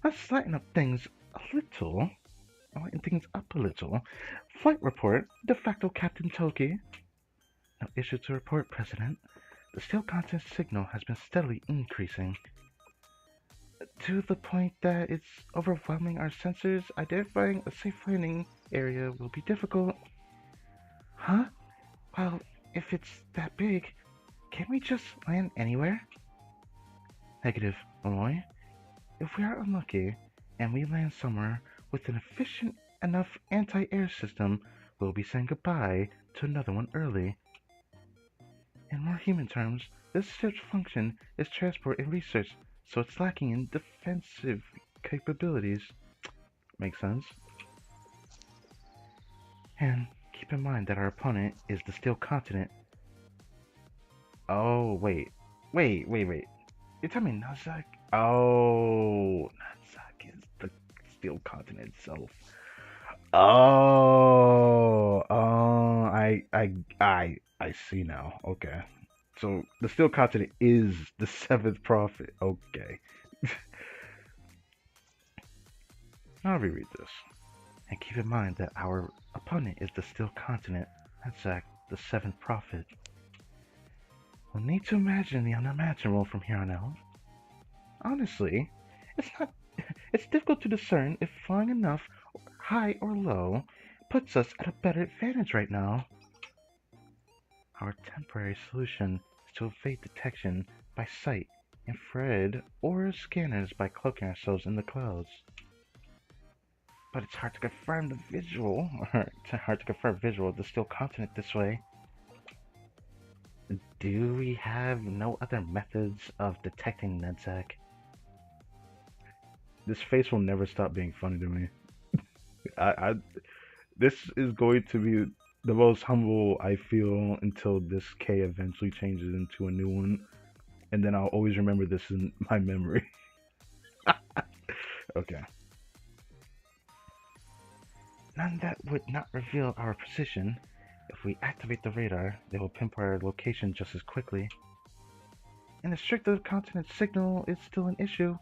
Let's lighten up things a little. Lighten things up a little. Flight report, de facto Captain Toki. No issue to report, President. The steel content signal has been steadily increasing. To the point that it's overwhelming our sensors. Identifying a safe landing area will be difficult. Huh? Well, if it's that big, can't we just land anywhere? Negative, Malloy. If we are unlucky, and we land somewhere with an efficient enough anti-air system, we'll be saying goodbye to another one early. In more human terms, this ship's function is transport and research, so it's lacking in defensive capabilities. Makes sense. And keep in mind that our opponent is the Steel Continent. Oh, wait. You're telling me Nazak? Oh, Nazak is the Steel Continent itself. I see now. Okay. So the Steel Continent is the seventh prophet. Okay. I'll reread this. And keep in mind that our opponent is the Steel Continent. Nazak, the seventh prophet. We'll need to imagine the unimaginable from here on out. Honestly, it's difficult to discern if flying enough, high or low, puts us at a better advantage right now. Our temporary solution is to evade detection by sight, infrared, or scanners by cloaking ourselves in the clouds. But it's hard to confirm the visual, or it's hard to confirm visual of the Steel Continent this way. Do we have no other methods of detecting Nedzak? This face will never stop being funny to me. This is going to be the most humble I feel until this K eventually changes into a new one, and then I'll always remember this in my memory. Okay. None that would not reveal our position. If we activate the radar, they will pinpoint our location just as quickly. And the restricted continent signal is still an issue.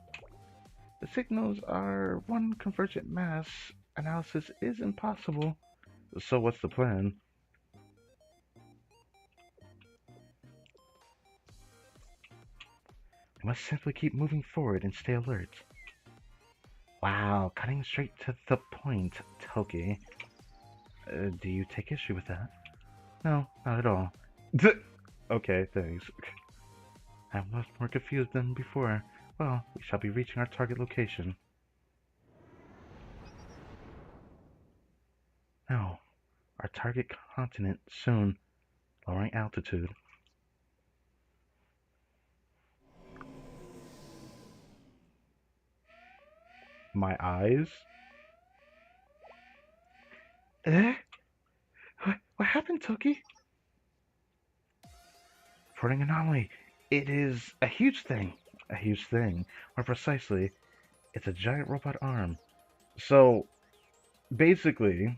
The signals are one convergent mass. Analysis is impossible. So what's the plan? We must simply keep moving forward and stay alert. Wow, cutting straight to the point, Toki. Do you take issue with that? No, not at all. Okay, thanks. I'm much more confused than before. Well, we shall be reaching our target location. No, our target continent soon. Lowering altitude. My eyes? Eh? What happened, Toki? Reporting anomaly. It is a huge thing. A huge thing. More precisely, it's a giant robot arm. So, basically,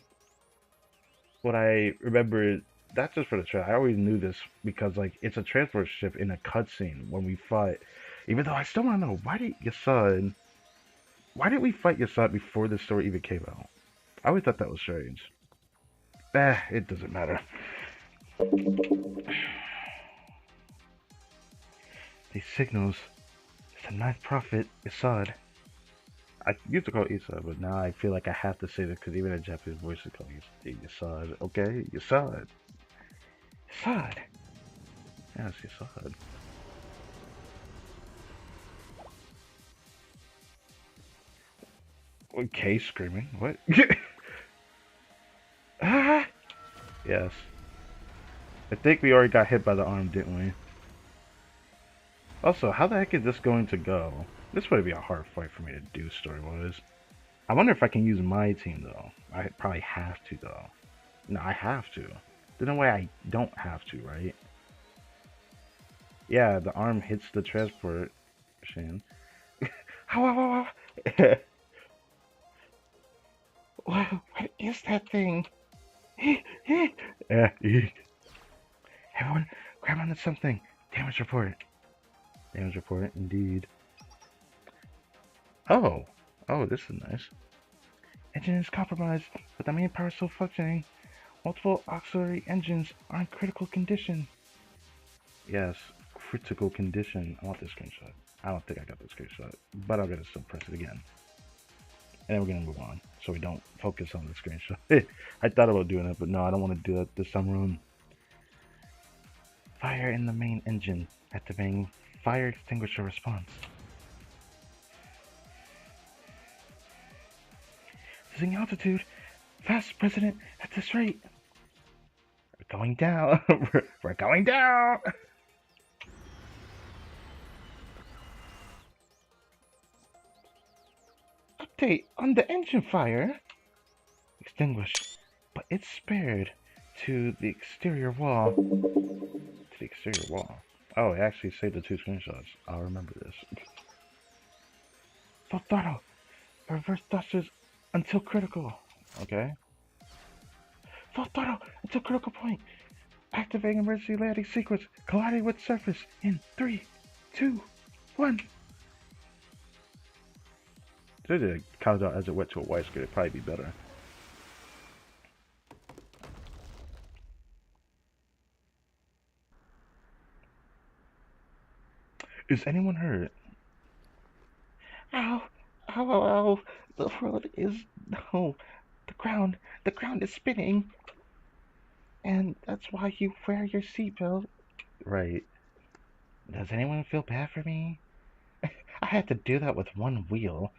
what I remember, that's just for the trailer. I always knew this because, like, it's a transport ship in a cutscene when we fought. Even though I still want to know, why did we fight Yasad before the story even came out? I always thought that was strange. It doesn't matter. These signals, it's a ninth prophet, Yasad. I used to call it Isad, but now I feel like I have to say this because even in Japanese voice is called Yasad. Okay, Yasad. Yasad. Yes, Yasad. Okay, screaming. What? Ah! Yes. I think we already got hit by the arm, didn't we? Also, how the heck is this going to go? This would be a hard fight for me to do story-wise. I wonder if I can use my team, though. I probably have to, though. No, I have to. There's no way I don't have to, right? Yeah, the arm hits the transport machine. What is that thing? Everyone, grab onto something. Damage report. Damage report, indeed. Oh, this is nice. Engine is compromised, but the main power is still functioning. Multiple auxiliary engines are in critical condition. Yes, critical condition. I want this screenshot. I don't think I got this screenshot, but I'm gonna still press it again. And then we're gonna move on, so we don't focus on the screenshot. I thought about doing it, but no, I don't want to do that this time around. Fire in the main engine. Activating fire extinguisher response. Losing altitude. Fast, President, at this rate. We're going down. We're going down. Update on the engine fire. Extinguished, but it's spared to the exterior wall. To the exterior wall. Oh, it actually saved the 2 screenshots. I'll remember this. Full throttle. Reverse thrusters until critical. Okay. Full throttle until critical point. Activating emergency landing sequence. Colliding with surface in 3, 2, 1. If I did a countdown as it went to a white screen, it'd probably be better. Is anyone hurt? Ow! Ow, ow, ow! The world is... No. The ground is spinning. And that's why you wear your seatbelt. Right. Does anyone feel bad for me? I had to do that with one wheel.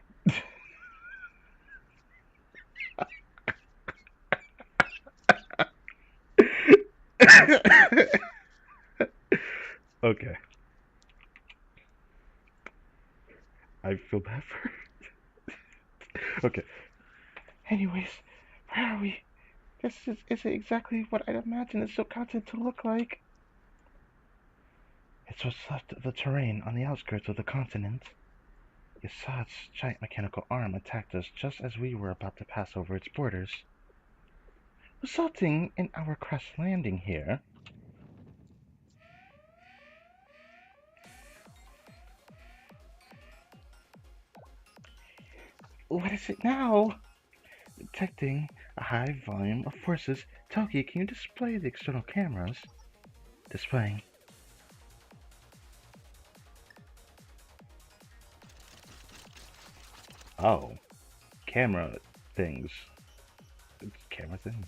Okay. I feel bad for her. Okay. Anyways, where are we? This isn't exactly what I'd imagined the subcontinent to look like. It's what's left of the terrain on the outskirts of the continent. You saw its giant mechanical arm attacked us just as we were about to pass over its borders, resulting in our crash landing here. What is it now? Detecting a high volume of forces. Toki, can you display the external cameras? Displaying. Oh, camera things. Camera things?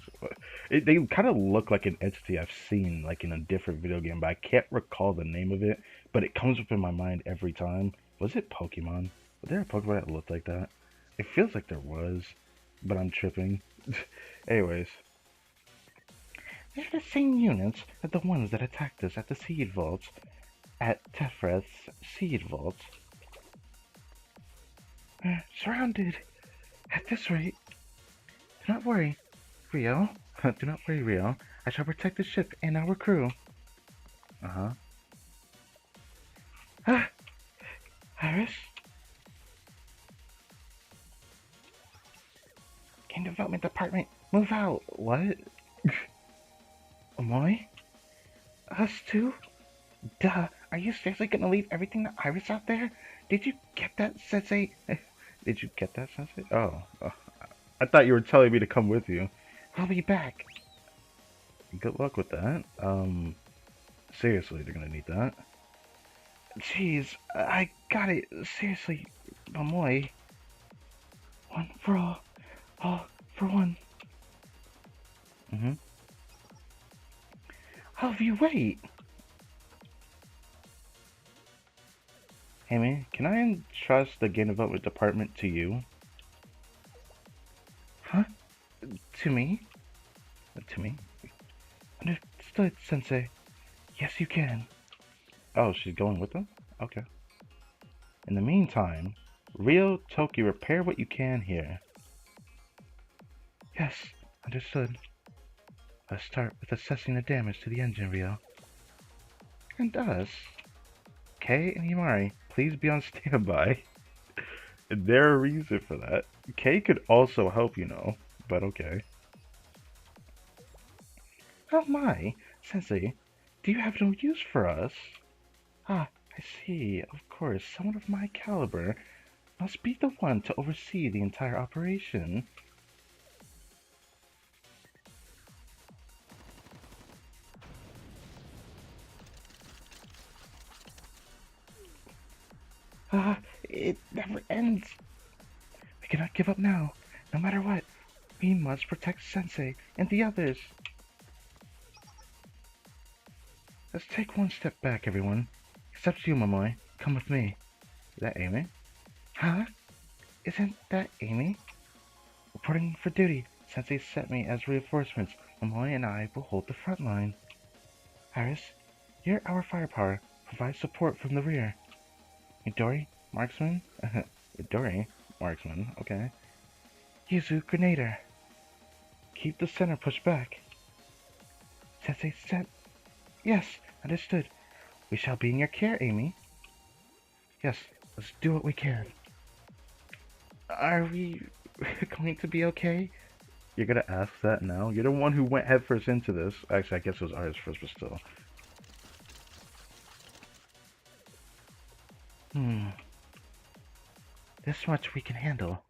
They kind of look like an entity I've seen like in a different video game, but I can't recall the name of it. But it comes up in my mind every time. Was it Pokemon? Was there a Pokemon that looked like that? It feels like there was, but I'm tripping. Anyways, they're the same units as the ones that attacked us at the seed vaults, at Tefreth's seed vault. Surrounded. At this rate, do not worry, Rio. Do not worry, Rio. I shall protect the ship and our crew. Uh-huh. Ah! Iris? Game Development Department, move out! What? Amoy? Us too? Duh, are you seriously gonna leave everything to Iris out there? Did you get that, Sensei? Did you get that, Sensei? Oh, I thought you were telling me to come with you. I'll be back. Good luck with that. Seriously, they're gonna need that. Jeez, I got it. Seriously, Amoy. One for all for one. Mm-hmm. How have you wait? Hey man, can I entrust the game development department to you? Huh? To me? To me? Understood, Sensei. Yes, you can. Oh, she's going with them? Okay. In the meantime, Rio, Toki, repair what you can here. Yes, understood. Let's start with assessing the damage to the engine, Rio. And us. Kei and Himari, please be on standby. There's a reason for that. Kei could also help, you know, but okay. Oh my, Sensei, do you have no use for us? Ah, I see. Of course, someone of my caliber must be the one to oversee the entire operation. Ah, it never ends. We cannot give up now. No matter what, we must protect Sensei and the others. Let's take one step back, everyone. Except you, Momoy. Come with me. Is that Amy? Huh? Isn't that Amy? Reporting for duty. Sensei sent me as reinforcements. Momoy and I will hold the front line. Iris, you're our firepower. Provide support from the rear. Midori, marksman? Midori, marksman, okay. Yuzu, grenader. Keep the center pushed back. Sensei sent... Yes, understood. We shall be in your care, Amy. Yes, let's do what we can. Are we going to be okay? You're gonna ask that now? You're the one who went headfirst into this. Actually, I guess it was ours first, but still. This much we can handle.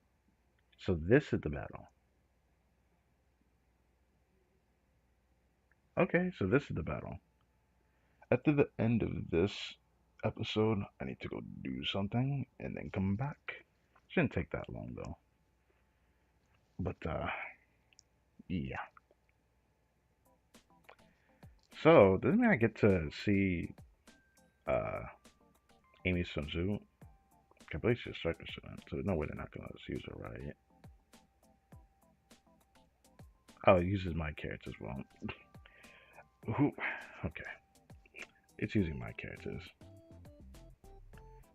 So this is the battle. Okay, so this is the battle. After the end of this episode, I need to go do something and then come back. Shouldn't take that long though. But yeah. So doesn't mean I get to see uh Amy Sun Tzu. I believe she's striker student, so no way they're not gonna let us use her, right? Oh, it uses my characters as well. Who? Okay, it's using my characters.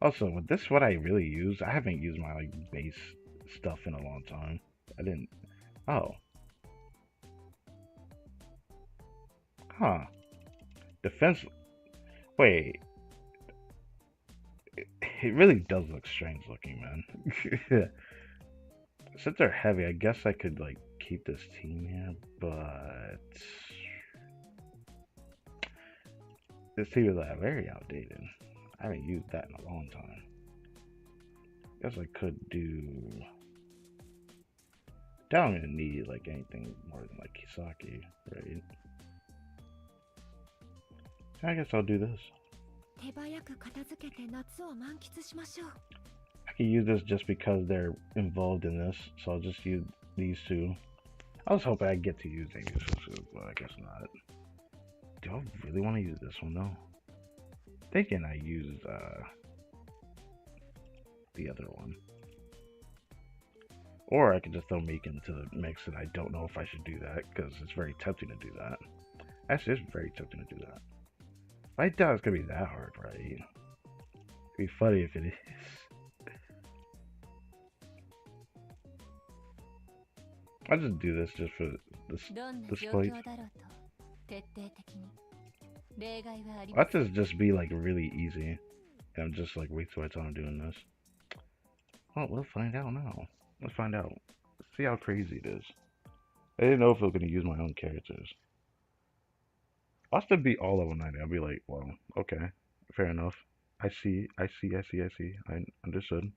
Also, with this, what I really use, I haven't used my like base stuff in a long time. I didn't. Oh, huh? Defense. Wait. It really does look strange looking, man. Since they're heavy, I guess I could like keep this team here, but this team is like very outdated. I haven't used that in a long time. Guess I could do. Don't even need like anything more than like Kisaki, right? I guess I'll do this. I can use this just because they're involved in this, so I'll just use these two. I was hoping I'd get to use Amy's food, but I guess not. Do I really want to use this one though? Thinking I used the other one. Or I could just throw Meek into the mix, and I don't know if I should do that, because it's very tempting to do that. Actually, it's very tempting to do that. I doubt it's going to be that hard, right? It'd be funny if it is. I'll just do this just for this plate. Let this just be like really easy. And I'm just like wait till I tell I'm doing this. Oh, we'll find out now. Let's find out. Let's see how crazy it is. I didn't know if I was going to use my own characters. Watch them be all level 90. I'll be like, well, okay, fair enough. I see. I understood.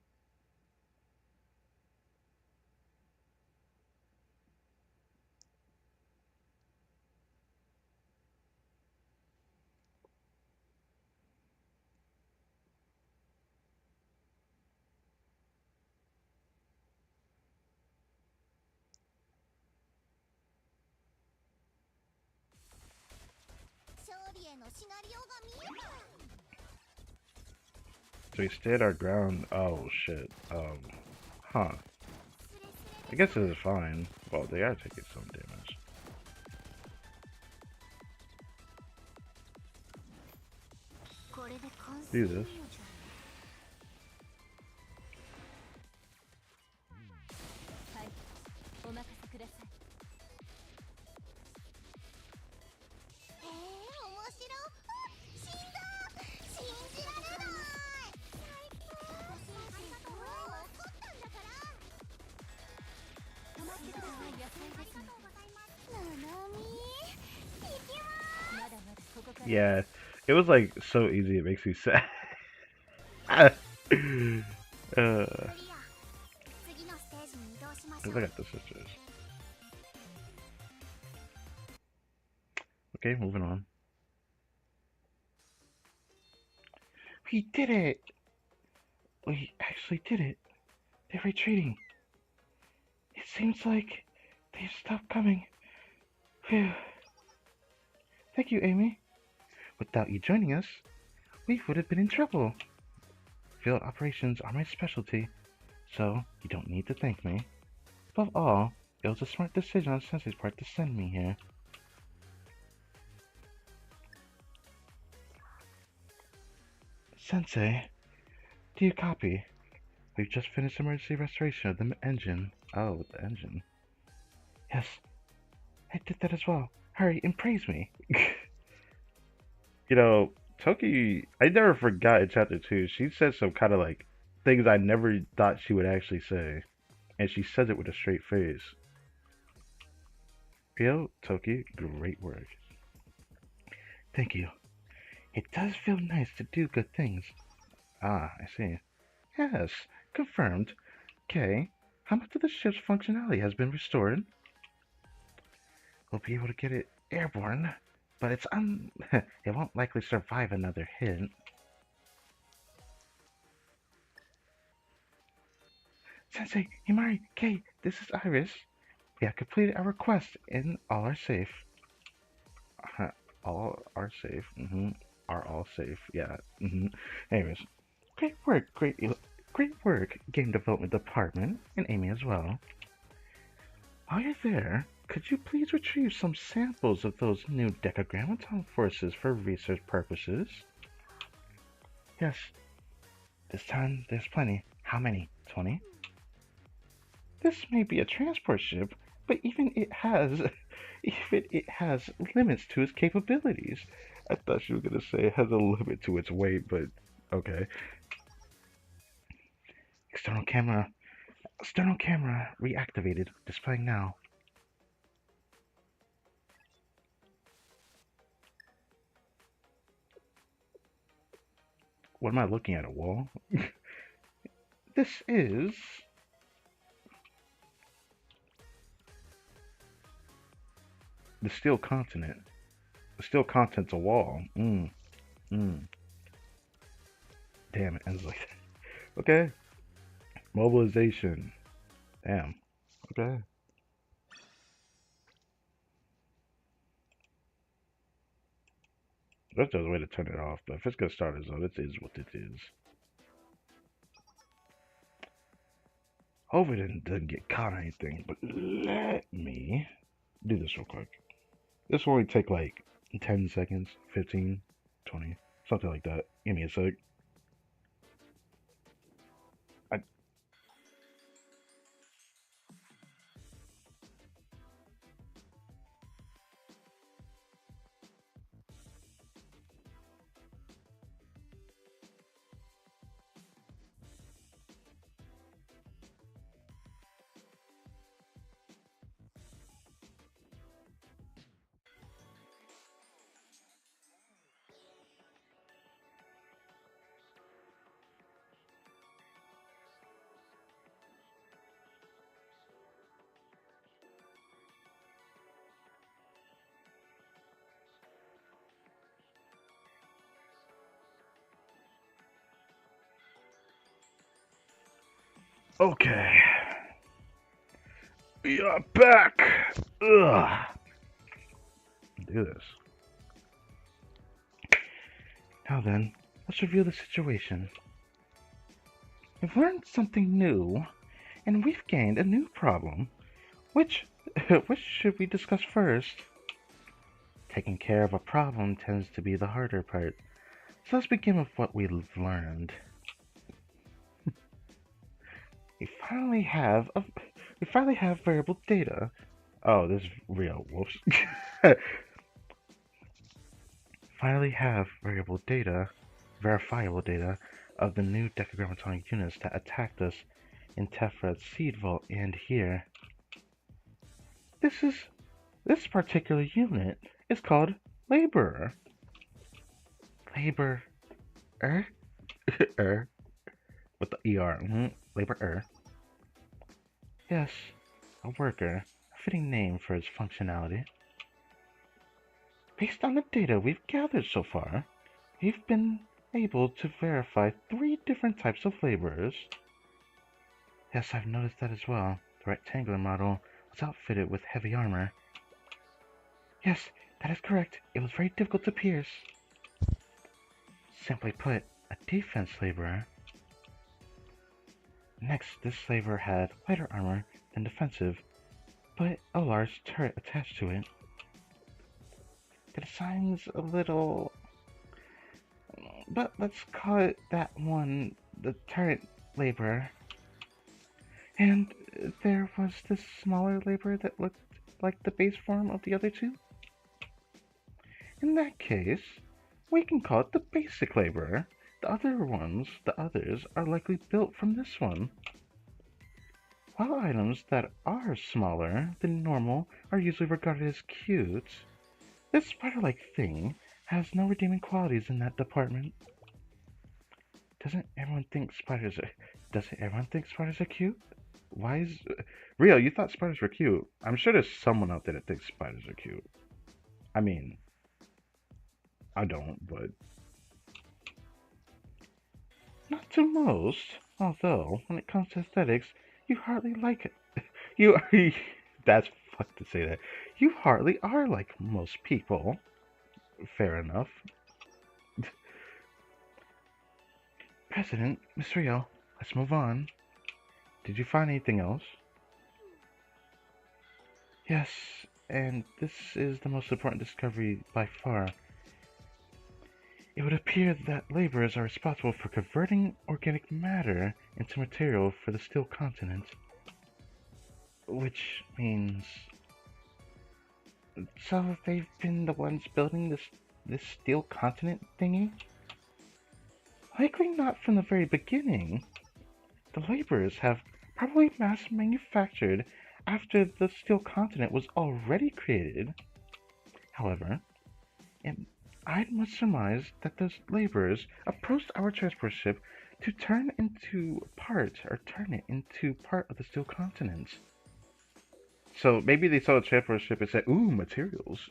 So we stayed our ground. Oh shit. Huh. I guess this is fine. Well, they are taking some damage. Do this. Yeah, it was like so easy. It makes me sad. Look at the sisters. Okay, moving on. We did it! We actually did it. They're retreating. It seems like they've stopped coming. Phew. Thank you, Amy. Without you joining us, we would have been in trouble. Field operations are my specialty, so you don't need to thank me. Above all, it was a smart decision on Sensei's part to send me here. Sensei, do you copy? We've just finished emergency restoration of the engine. Oh, the engine. Yes, I did that as well. Hurry and praise me. You know, Toki, I never forgot in chapter 2, she said some kind of like things I never thought she would actually say. And she says it with a straight face. Yo, Toki, great work. Thank you. It does feel nice to do good things. Ah, I see. Yes, confirmed. Okay, how much of the ship's functionality has been restored? We'll be able to get it airborne, but it won't likely survive another hit. Sensei, Himari, Kei, this is Iris. We have completed our request and all are safe. All are safe. Are all safe. Yeah. Anyways, great work, great work, Game Development Department, and Amy as well. While you're there, could you please retrieve some samples of those new Decagrammaton forces for research purposes? Yes. This time, there's plenty. How many? 20? This may be a transport ship, but even it has limits to its capabilities. I thought she was gonna say it has a limit to its weight, but okay. External camera. External camera reactivated. Displaying now. What am I looking at? A wall? This is... the steel continent. The steel continent's a wall. Damn, it ends like that. Okay. Mobilization. Damn. Okay. That's just a way to turn it off, but if it's gonna start us out, it is what it is. Hope it doesn't get caught or anything, but let me do this real quick. This will only take like 10 seconds, 15, 20, something like that. Give me a sec. I, okay. We are back. Ugh. Do this. Now then, let's review the situation. We've learned something new, and we've gained a new problem. Which should we discuss first? Taking care of a problem tends to be the harder part. So let's begin with what we've learned. We finally have variable data. Oh, this is real. Whoops. Finally have verifiable data of the new Decagrammaton units that attacked us in Tefred's seed vault and here. This particular unit is called Laborer. Laborer? With the ER. Laborer. Yes, a worker. A fitting name for its functionality. Based on the data we've gathered so far, we've been able to verify 3 different types of laborers. Yes, I've noticed that as well. The rectangular model was outfitted with heavy armor. Yes, that is correct. It was very difficult to pierce. Simply put, a defense laborer. Next, this laborer had lighter armor than defensive, but a large turret attached to it. The design's a little... but let's call it that one, the turret laborer. And there was this smaller laborer that looked like the base form of the other 2. In that case, we can call it the basic laborer. The others, are likely built from this one. While items that are smaller than normal are usually regarded as cute, this spider-like thing has no redeeming qualities in that department. Doesn't everyone think spiders are cute? Why is... Rio, you thought spiders were cute. I'm sure there's someone out there that thinks spiders are cute. I mean, I don't, but... Not to most, although, when it comes to aesthetics, you hardly like it. You are... That's fucked to say that. You hardly are like most people. Fair enough. President, Miss Rio, let's move on. Did you find anything else? Yes, and this is the most important discovery by far. It would appear that laborers are responsible for converting organic matter into material for the steel continent. Which means... So they've been the ones building this steel continent thingy? Likely not from the very beginning. the laborers have probably mass manufactured after the steel continent was already created. However, I must surmise that those laborers approached our transport ship to turn it into part of the steel continent. So maybe they saw the transport ship and said, "Ooh, materials."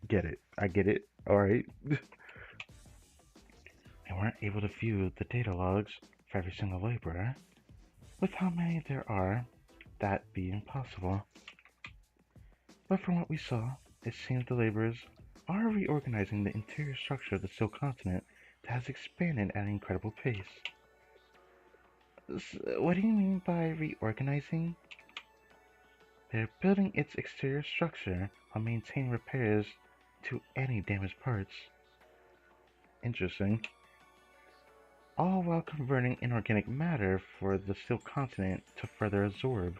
Get it? I get it. All right. They weren't able to view the data logs for every single laborer. With how many there are, that be impossible. But from what we saw, it seems the laborers are reorganizing the interior structure of the steel continent that has expanded at an incredible pace. What do you mean by reorganizing? They're building its exterior structure while maintaining repairs to any damaged parts. Interesting. All while converting inorganic matter for the steel continent to further absorb.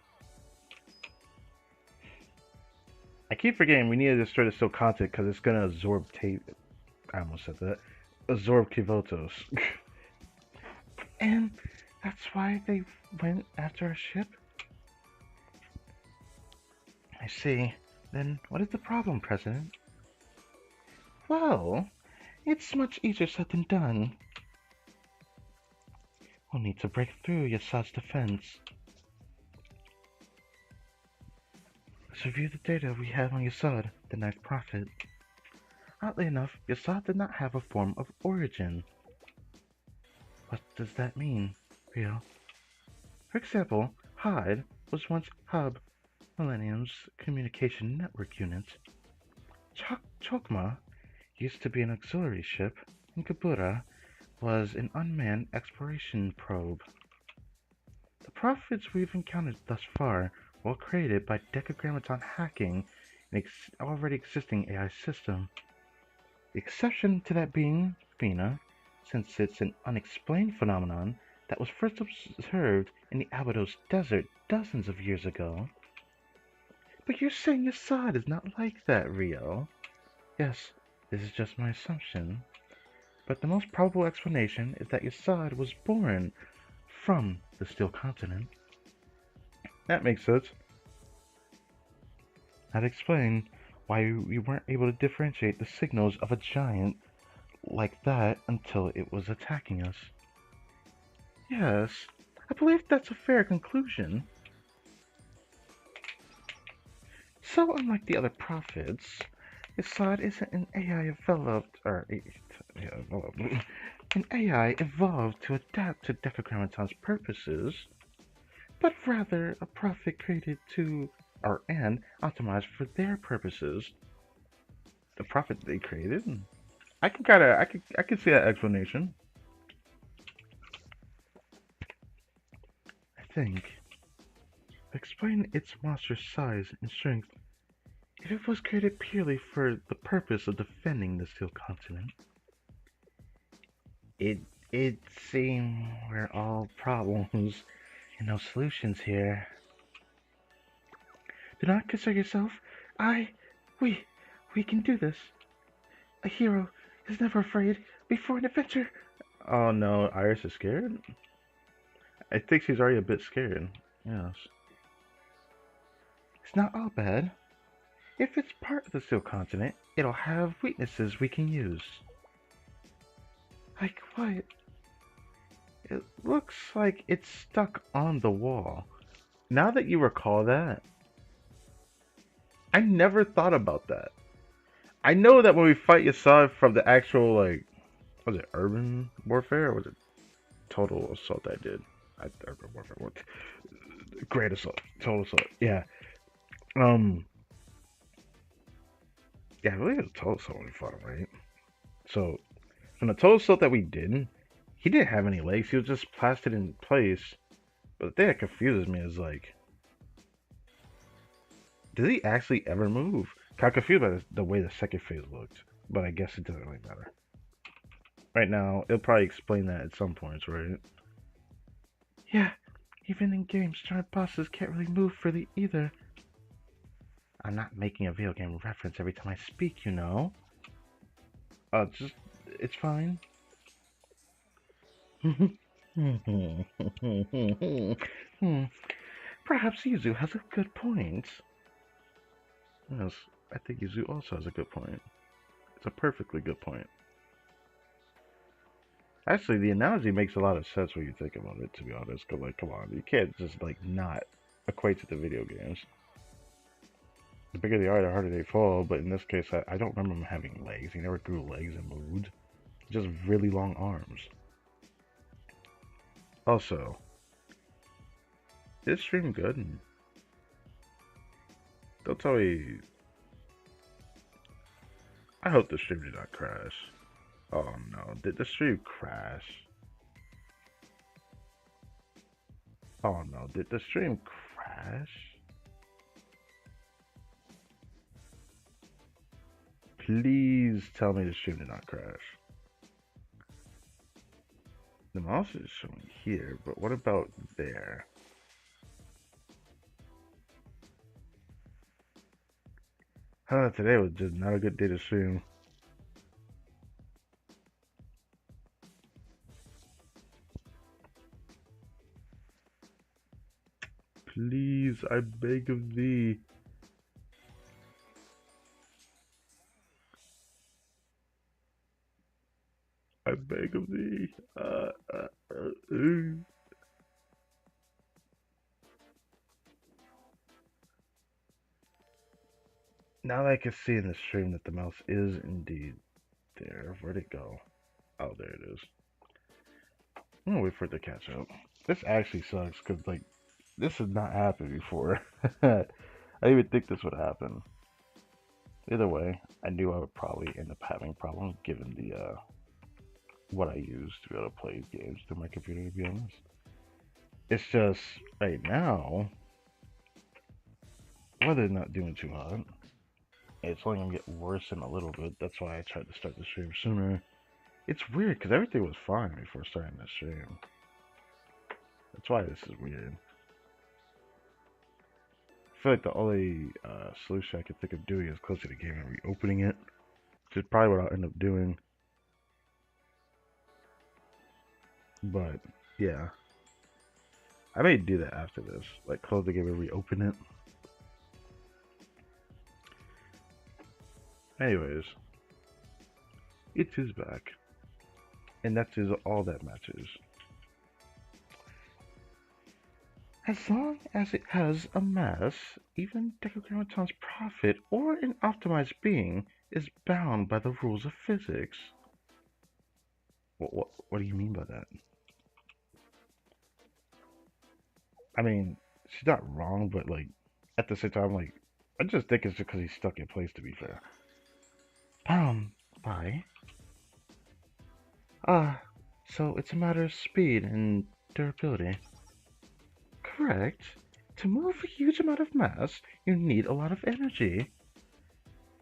I keep forgetting we need to destroy the steel continent because it's gonna absorb I almost said that. Absorb Kivotos. And that's why they went after our ship? I see. Then what is the problem, President? Well, it's much easier said than done. We'll need to break through Yassad's defense. Let's review the data we have on Yassad, the Ninth Prophet. Oddly enough, Yassad did not have a form of origin. What does that mean, Rio? For example, Hyde was once Hub, Millennium's communication network unit. Chokma used to be an auxiliary ship, and Kabura was an unmanned exploration probe. The prophets we've encountered thus far were created by Decagrammaton hacking an already existing AI system. The exception to that being Fina, since it's an unexplained phenomenon that was first observed in the Abydos Desert dozens of years ago. But you're saying Yassad is not like that, Rio? Yes, this is just my assumption. But the most probable explanation is that Yassad was born from the Steel Continent. That makes sense. That explains why we weren't able to differentiate the signals of a giant like that until it was attacking us. Yes, I believe that's a fair conclusion. So unlike the other prophets, Yassad isn't an AI an AI evolved to adapt to Decagrammaton's purposes, but rather a prophet created and optimized for their purposes. The prophet they created? I can see that explanation. I think. Explain its monstrous size and strength. If it was created purely for the purpose of defending the Steel Continent, it seemed we're all problems and no solutions here. Do not concern yourself. We can do this. A hero is never afraid before an adventure. Oh no, Iris is scared? I think she's already a bit scared. Yes. It's not all bad. If it's part of the Steel Continent, it'll have weaknesses we can use. Like what? It looks like it's stuck on the wall. Now that you recall that, I never thought about that. I know that when we fight Yassad from the actual, was it urban warfare or was it total assault I did? Urban warfare. What? Great assault. Total assault. Yeah. Yeah, I believe it was total assault when we fought him, right? So, from the total assault that we did, he didn't have any legs. He was just plastered in place. But the thing that confuses me is, did he actually ever move? I'm confused by the way the second phase looked. But I guess it doesn't really matter. Right now, it'll probably explain that at some points, right? Yeah, even in games, giant bosses can't really move freely either. I'm not making a video game reference every time I speak, you know. It's fine. Perhaps Yuzu has a good point. Yes, I think Yuzu also has a good point. It's a perfectly good point. Actually, the analogy makes a lot of sense when you think about it, to be honest. Cause, like, come on, you can't just, like, not equate it to video games. The bigger they are, the harder they fall, but in this case, I don't remember him having legs. He never grew legs and moved. Just really long arms. Also, is stream good? Don't tell me. I hope the stream did not crash. Oh no, did the stream crash? Oh no, did the stream crash? Please tell me the stream did not crash. The mouse is showing here, but what about there? Today was just not a good day to stream. Please, I beg of thee. I beg of thee. Now that I can see in the stream that the mouse is indeed there. Where'd it go? Oh, there it is. I'm gonna wait for it to catch up. This actually sucks because, like, this has not happened before. I didn't even think this would happen. Either way, I knew I would probably end up having problems given the what I use to be able to play games through my computer, to be honest. It's just right now, weather's not doing too hot. It's only gonna get worse in a little bit. That's why I tried to start the stream sooner. It's weird because everything was fine before starting the stream. That's why this is weird. I feel like the only solution I could think of doing is closing the game and reopening it, which is probably what I'll end up doing. But yeah, I may do that after this, like close the game and reopen it. Anyways, it is back, and that is all that matters. As long as it has a mass, even Decagrammaton's profit or an optimized being is bound by the rules of physics. What do you mean by that? I mean, she's not wrong, but like at the same time, like I just think it's because he's stuck in place. To be fair, by so it's a matter of speed and durability. Correct. To move a huge amount of mass, you need a lot of energy.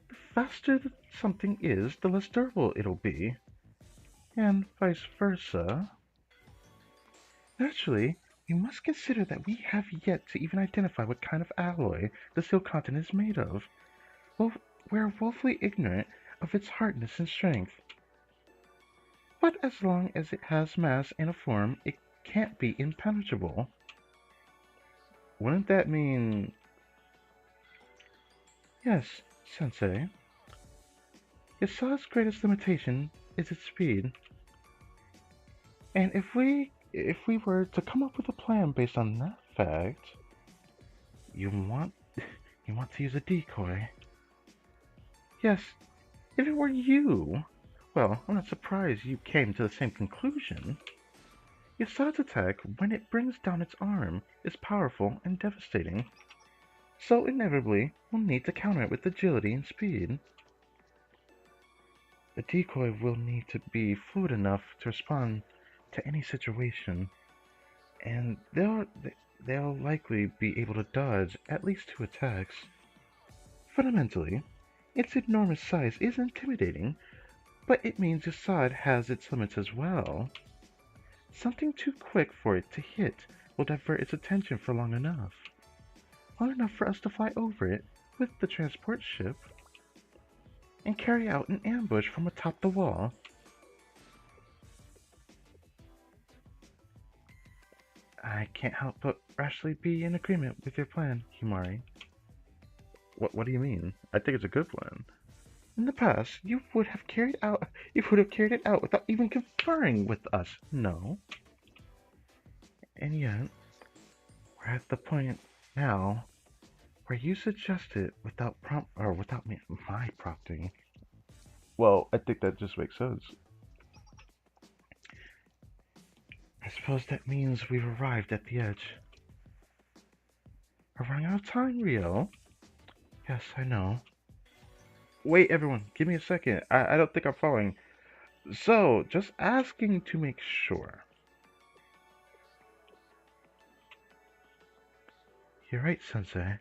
The faster that something is, the less durable it'll be. And vice versa. Naturally, we must consider that we have yet to even identify what kind of alloy the steel content is made of. Well, we're woefully ignorant of its hardness and strength. But as long as it has mass and a form, it can't be impenetrable. Wouldn't that mean... Yes, Sensei. Yasa's greatest limitation is its speed. And if we were to come up with a plan based on that fact, you want to use a decoy. Yes, if it were you, well, I'm not surprised you came to the same conclusion. Yasa's attack, when it brings down its arm, is powerful and devastating. So inevitably, we'll need to counter it with agility and speed. The decoy will need to be fluid enough to respond to any situation, and they'll likely be able to dodge at least 2 attacks. Fundamentally, its enormous size is intimidating, but it means Yasad has its limits as well. Something too quick for it to hit will divert its attention for long enough for us to fly over it with the transport ship and carry out an ambush from atop the wall. I can't help but rashly be in agreement with your plan, Himari. What do you mean? I think it's a good plan. In the past, you would have carried it out without even conferring with us. No. And yet, we're at the point now where you suggest it without my prompting. Well, I think that just makes sense. I suppose that means we've arrived at the edge. We're running out of time, Rio. Yes, I know. Wait, everyone, give me a second. I don't think I'm following. So, just asking to make sure. You're right, Sensei.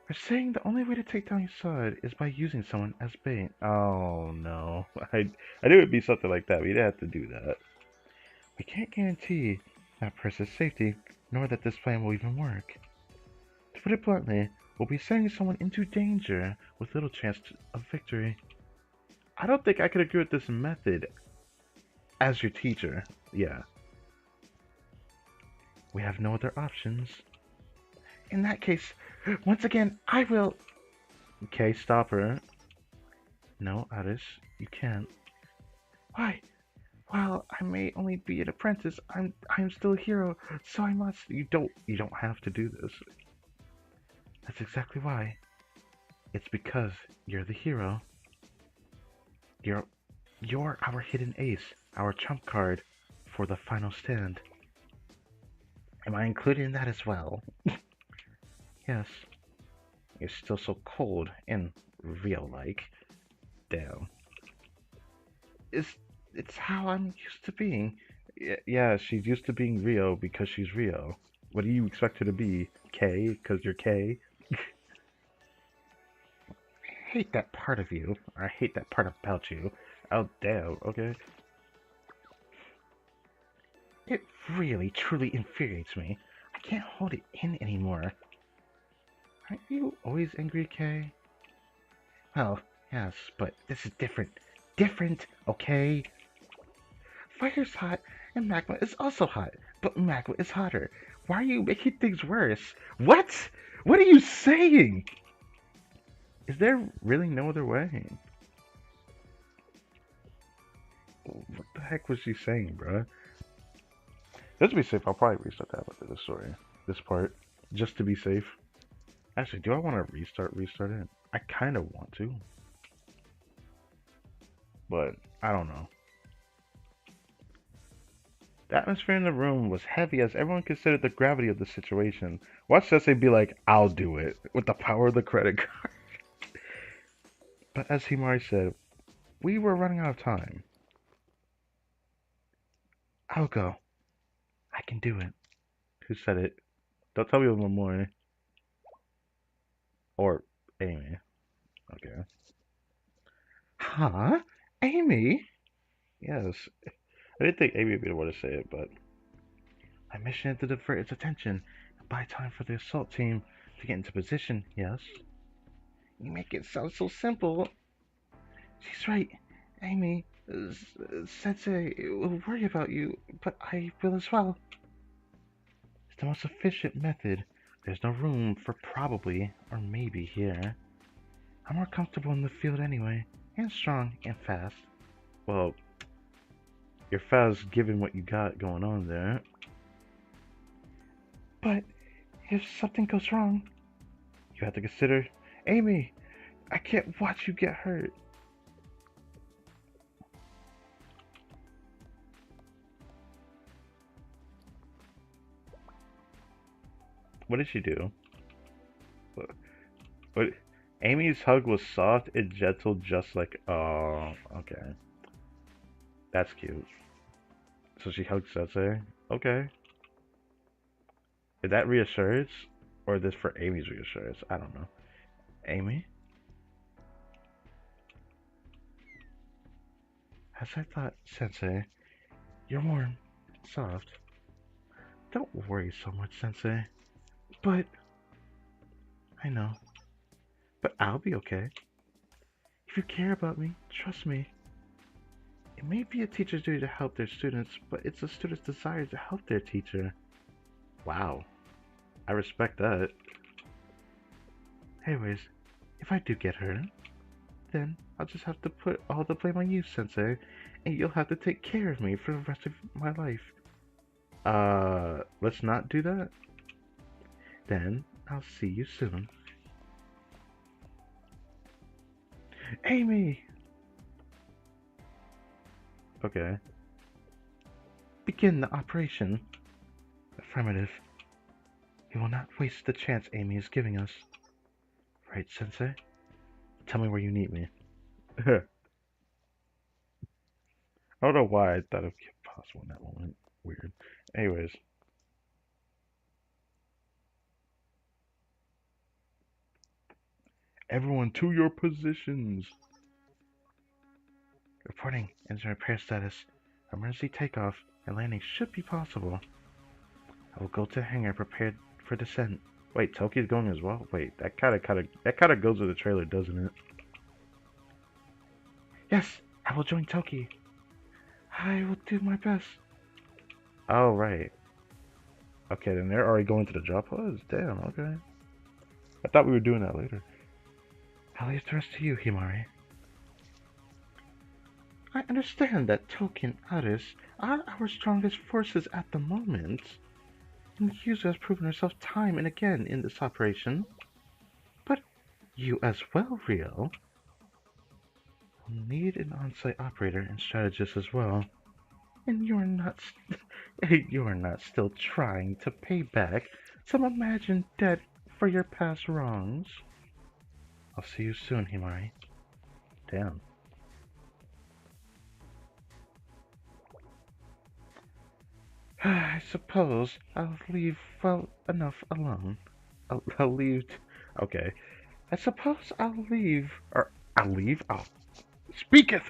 We're saying the only way to take down Yasud is by using someone as bait. Oh no. I knew it'd be something like that. We'd have to do that. We can't guarantee that person's safety, nor that this plan will even work. To put it bluntly, we'll be sending someone into danger with little chance of victory. I don't think I could agree with this method as your teacher. Yeah. We have no other options. In that case, once again, I will... Okay, stop her. No, Aris, you can't. Why? While I may only be an apprentice, I'm still a hero, so I must... You don't have to do this. That's exactly why. It's because you're the hero. You're our hidden ace, our trump card for the final stand. Am I including that as well? Yes. You're still so cold and real-like. Damn. It's how I'm used to being. Yeah, she's used to being Rio because she's Rio. What do you expect her to be? K? Because you're K? I hate that part of you. Or I hate that part about you. Oh, damn, okay. It really, truly infuriates me. I can't hold it in anymore. Aren't you always angry, Kay? Well, yes, but this is different. Different, okay? Fire's hot, and magma is also hot, but magma is hotter. Why are you making things worse? What? What are you saying? Is there really no other way? What the heck was she saying, bruh? Just to be safe, I'll probably restart that with this story. This part. Just to be safe. Actually, do I want to restart it? I kind of want to. But, I don't know. The atmosphere in the room was heavy as everyone considered the gravity of the situation. Watch Sensei be like, I'll do it, with the power of the credit card. But as Himari said, we were running out of time. I'll go. I can do it. Who said it? Don't tell me a little more. Or Amy. Okay. Huh? Amy? Yes. I didn't think Amy would be the one to say it, but... My mission is to divert its attention and buy time for the assault team to get into position, yes? You make it sound so simple. She's right. Amy, Sensei will worry about you, but I will as well. It's the most efficient method. There's no room for probably or maybe here. I'm more comfortable in the field anyway, and strong and fast. Well, you're fast given what you got going on there. But if something goes wrong, you have to consider, Amy, I can't watch you get hurt. What did she do? What? Amy's hug was soft and gentle, just like, oh, okay. That's cute. So she hugged Sensei? Okay. Is that reassurance? Or is this for Amy's reassurance? I don't know. Amy? As I thought, Sensei, you're warm, soft. Don't worry so much, Sensei. But... I know. But I'll be okay. If you care about me, trust me. It may be a teacher's duty to help their students, but it's a student's desire to help their teacher. Wow, I respect that. Anyways, if I do get hurt, then I'll just have to put all the blame on you, Sensei, and you'll have to take care of me for the rest of my life. Let's not do that? Then I'll see you soon. Amy! Okay. Begin the operation. Affirmative. We will not waste the chance Amy is giving us. Right, Sensei? Tell me where you need me. I don't know why I thought it would be possible in that moment. Weird. Anyways. Everyone to your positions. Reporting engine repair status. Emergency takeoff and landing should be possible. I will go to the hangar prepared for descent. Wait, Toki's going as well? Wait, that kind of goes with the trailer, doesn't it? Yes, I will join Toki. I will do my best. Oh, right. Okay, then they're already going to the drop pods? Damn, okay. I thought we were doing that later. I'll leave the rest to you, Himari. I understand that Toki and Aris are our strongest forces at the moment, and Yuzu has proven herself time and again in this operation. But you as well, Rio. We'll need an on-site operator and strategist as well. And you're not still trying to pay back some imagined debt for your past wrongs. I'll see you soon, Himari. Damn. I suppose I'll leave well enough alone. I'll leave. Okay. I suppose I'll leave. Or I'll leave. Oh, speaketh.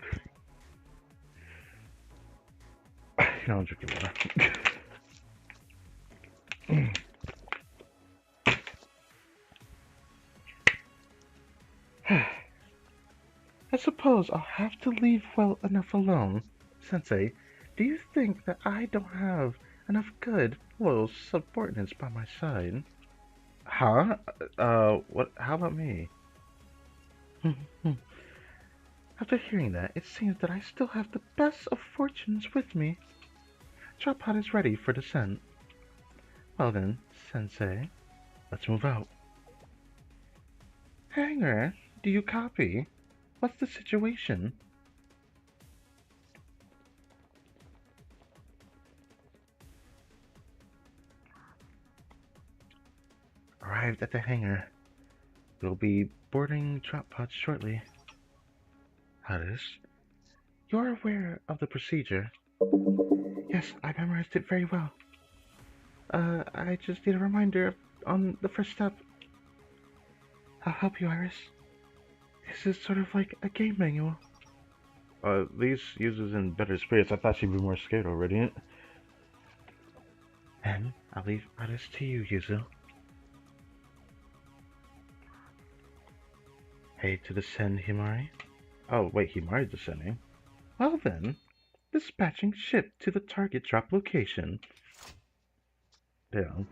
I'm drinking water. I suppose I'll have to leave well enough alone. Sensei, do you think that I don't have enough good, loyal subordinates by my side? Huh? What? How about me? After hearing that, it seems that I still have the best of fortunes with me. Drop pod is ready for descent. Well then, Sensei, let's move out. Hangar, do you copy? What's the situation? Arrived at the hangar. We'll be boarding drop pods shortly. Aris, you're aware of the procedure. Yes, I memorized it very well. I just need a reminder on the first step. I'll help you, Iris. This is sort of like a game manual. These users in better spirits. I thought she'd be more scared already. And I'll leave Iris to you, Yuzu. Hey, to descend, Himari. Oh, wait, Himari's descending. Well then, dispatching ship to the target drop location. Damn.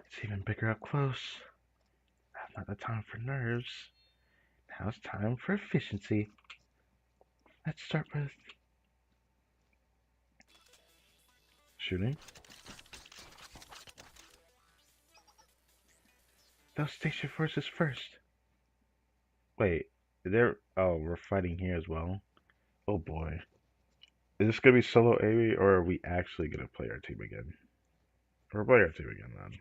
It's even bigger up close. That's not the time for nerves. Now it's time for efficiency. Let's start with shooting. Those station forces first. Wait, they're we're fighting here as well. Oh boy. Is this gonna be solo Amy or are we actually gonna play our team again? Or play our team again then.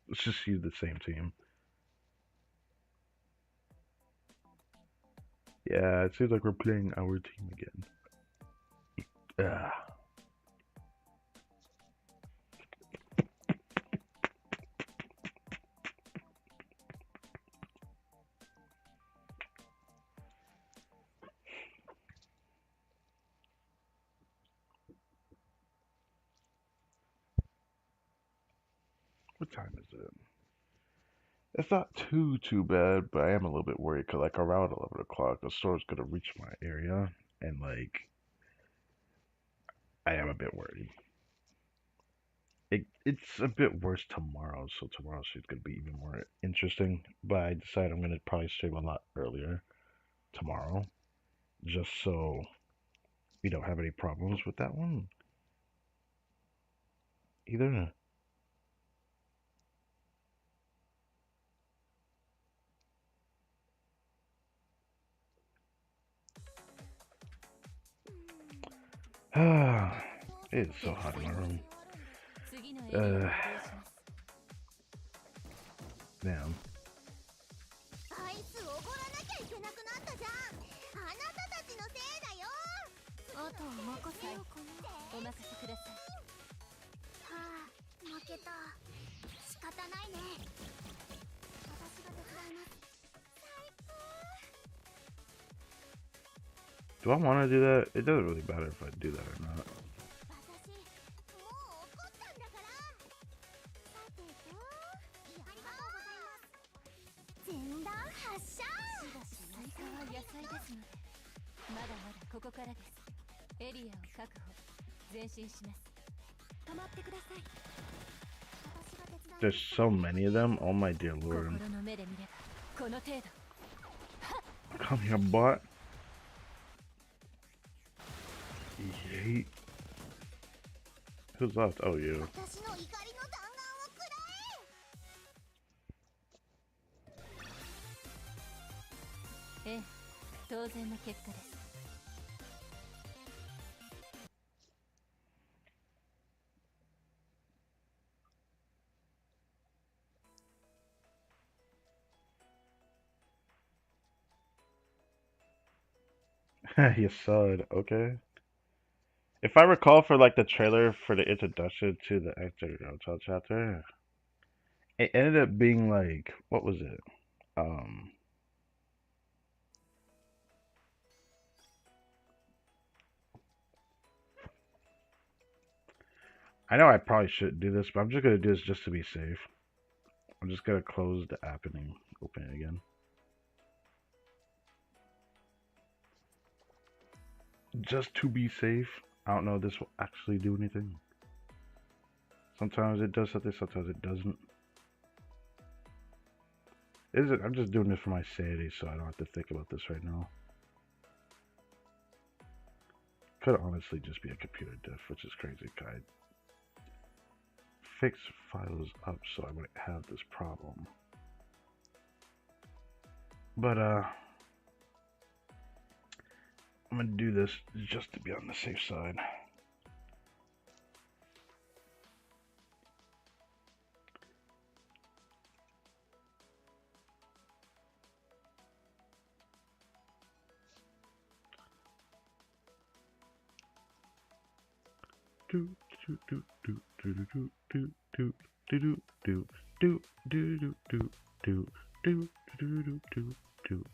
Let's just use the same team. Yeah, it seems like we're playing our team again. Ah. What time is it? It's not too bad, but I am a little bit worried because like around 11 o'clock, the store's gonna reach my area, and like I am a bit worried. It's a bit worse tomorrow, so tomorrow she's gonna be even more interesting. But I decided I'm gonna probably stream a lot earlier tomorrow, just so we don't have any problems with that one either. It's so hot in my room. Damn. Do I want to do that? It doesn't really matter if I do that or not. There's so many of them. Oh my dear lord. Come here, bot. Yeet. Who's left? Oh, you. You saw it. Okay. If I recall for like the trailer for the introduction to the Decagrammaton chapter, it ended up being like, what was it? Um, I know I probably shouldn't do this, but I'm just gonna do this just to be safe. I'm just gonna close the app and then open it again. Just to be safe. I don't know if this will actually do anything. Sometimes it does something, sometimes it doesn't. Is it? I'm just doing this for my sanity, so I don't have to think about this right now. Could honestly just be a computer diff, which is crazy. I fix files up so I wouldn't have this problem. But I'm gonna do this just to be on the safe side. Do do do do do do do do do do do do do do do do do do do do.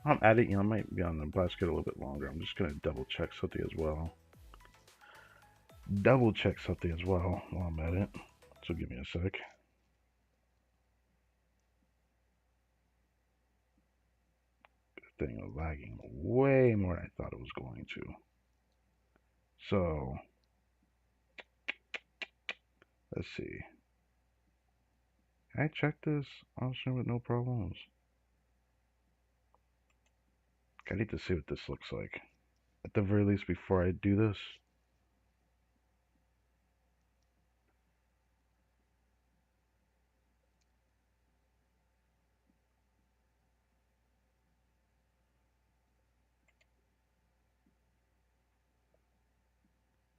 I'm editing. I might be on the basket a little bit longer. I'm just gonna double check something as well. Double check something as well while I'm at it. So give me a sec. This thing is lagging way more than I thought it was going to. So let's see. Can I check this on stream with no problems? I need to see what this looks like. At the very least before I do this.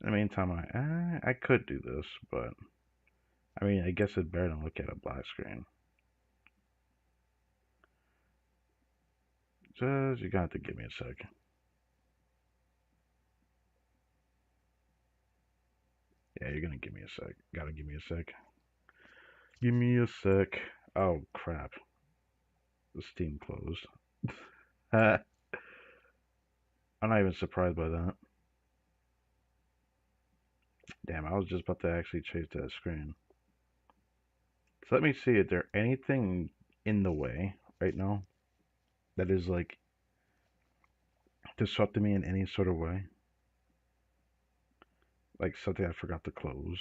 In the meantime, I could do this, but I mean, I guess it's better than look at a black screen. Just, you're gonna have to give me a sec. Yeah, you're gonna give me a sec. Gotta give me a sec. Give me a sec. Oh, crap. The Steam closed. I'm not even surprised by that. Damn, I was just about to actually change that screen. So let me see, is there anything in the way right now that is like disrupting me in any sort of way? Like something I forgot to close?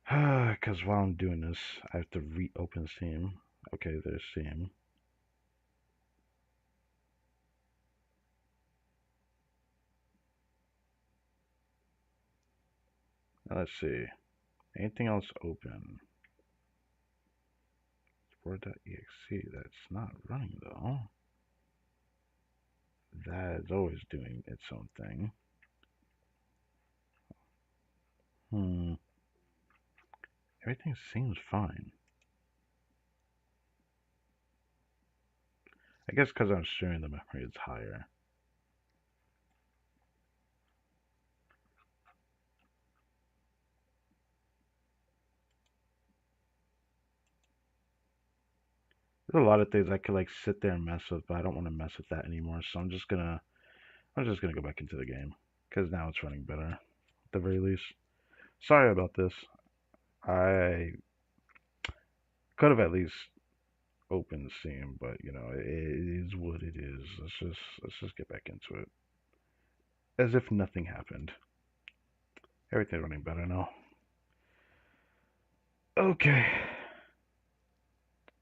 Because while I'm doing this, I have to reopen Steam. Okay, there's Steam. Now let's see. Anything else open? Word.exe, that's not running though. That is always doing its own thing. Hmm. Everything seems fine. I guess because I'm sharing the memory, it's higher. There's a lot of things I could like sit there and mess with, but I don't want to mess with that anymore. So I'm just gonna go back into the game because now it's running better, at the very least. Sorry about this. I could have at least opened Steam, but it is what it is. Let's just get back into it as if nothing happened. Everything's running better now. Okay.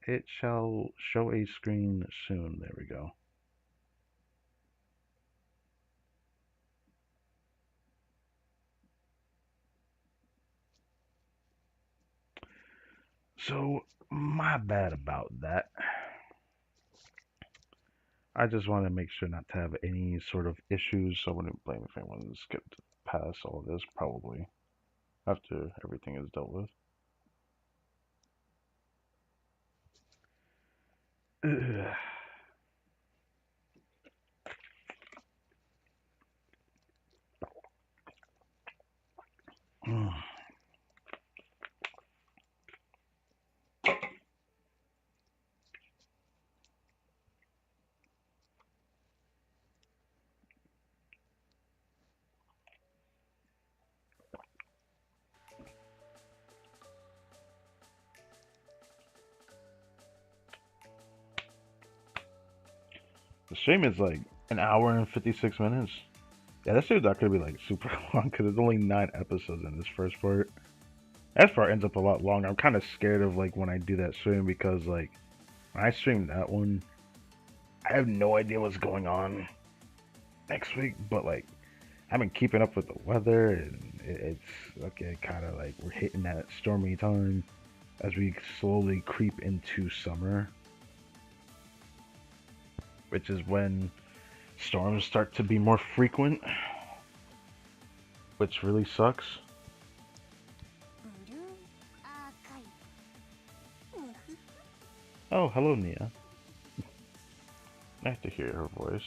It shall show a screen soon. There we go. So, my bad about that. I just want to make sure not to have any sort of issues, so I wouldn't blame if anyone skipped past all this, probably, after everything is dealt with. Ugh. The stream is like an hour and 56 minutes. Yeah, that shit's not gonna be like super long because there's only 9 episodes in this first part. That part ends up a lot longer. I'm kind of scared of like when I do that stream because like when I stream that one, I have no idea what's going on next week. But like I've been keeping up with the weather and it's okay. Kind of like we're hitting that stormy time as we slowly creep into summer, which is when storms start to be more frequent, which really sucks. Oh, hello, Nia. Nice to hear her voice.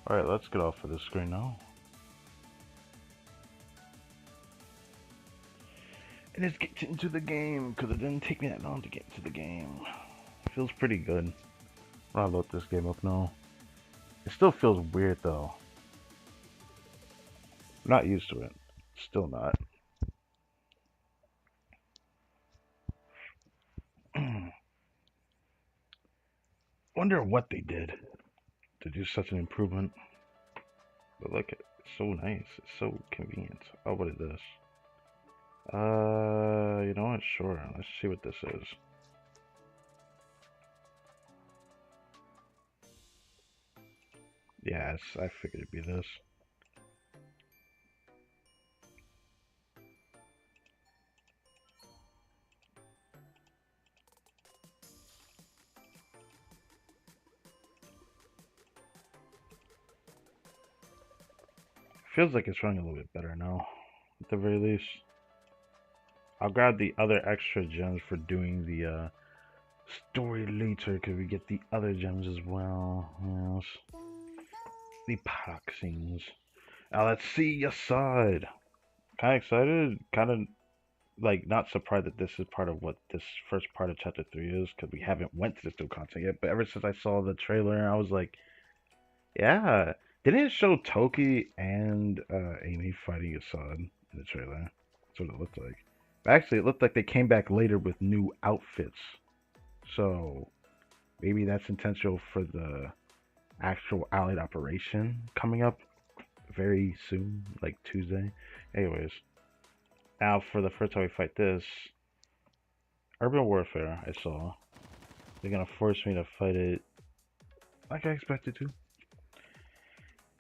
Alright, let's get off of this screen now. And let's get into the game, because it didn't take me that long to get into the game. It feels pretty good. I'll load this game up now. It still feels weird, though. I'm not used to it. Still not. Wonder what they did to do such an improvement. But look, it's so nice. It's so convenient. Oh, what is this? You know what? Sure. Let's see what this is. Yes, I figured it'd be this. Feels like it's running a little bit better now, at the very least. I'll grab the other extra gems for doing the story later, because we get the other gems as well. Yes. The park scenes. Now let's see your side. Kind of excited, kind of like not surprised that this is part of what this first part of chapter 3 is, because we haven't went to this new content yet. But ever since I saw the trailer, I was like, yeah, Didn't it show Toki and Amy fighting Assad in the trailer? That's what it looked like. Actually, it looked like they came back later with new outfits. So maybe that's intentional for the actual Allied operation coming up very soon, like Tuesday. Anyways, now for the first time we fight this Urban Warfare, I saw they're gonna force me to fight it like I expected to.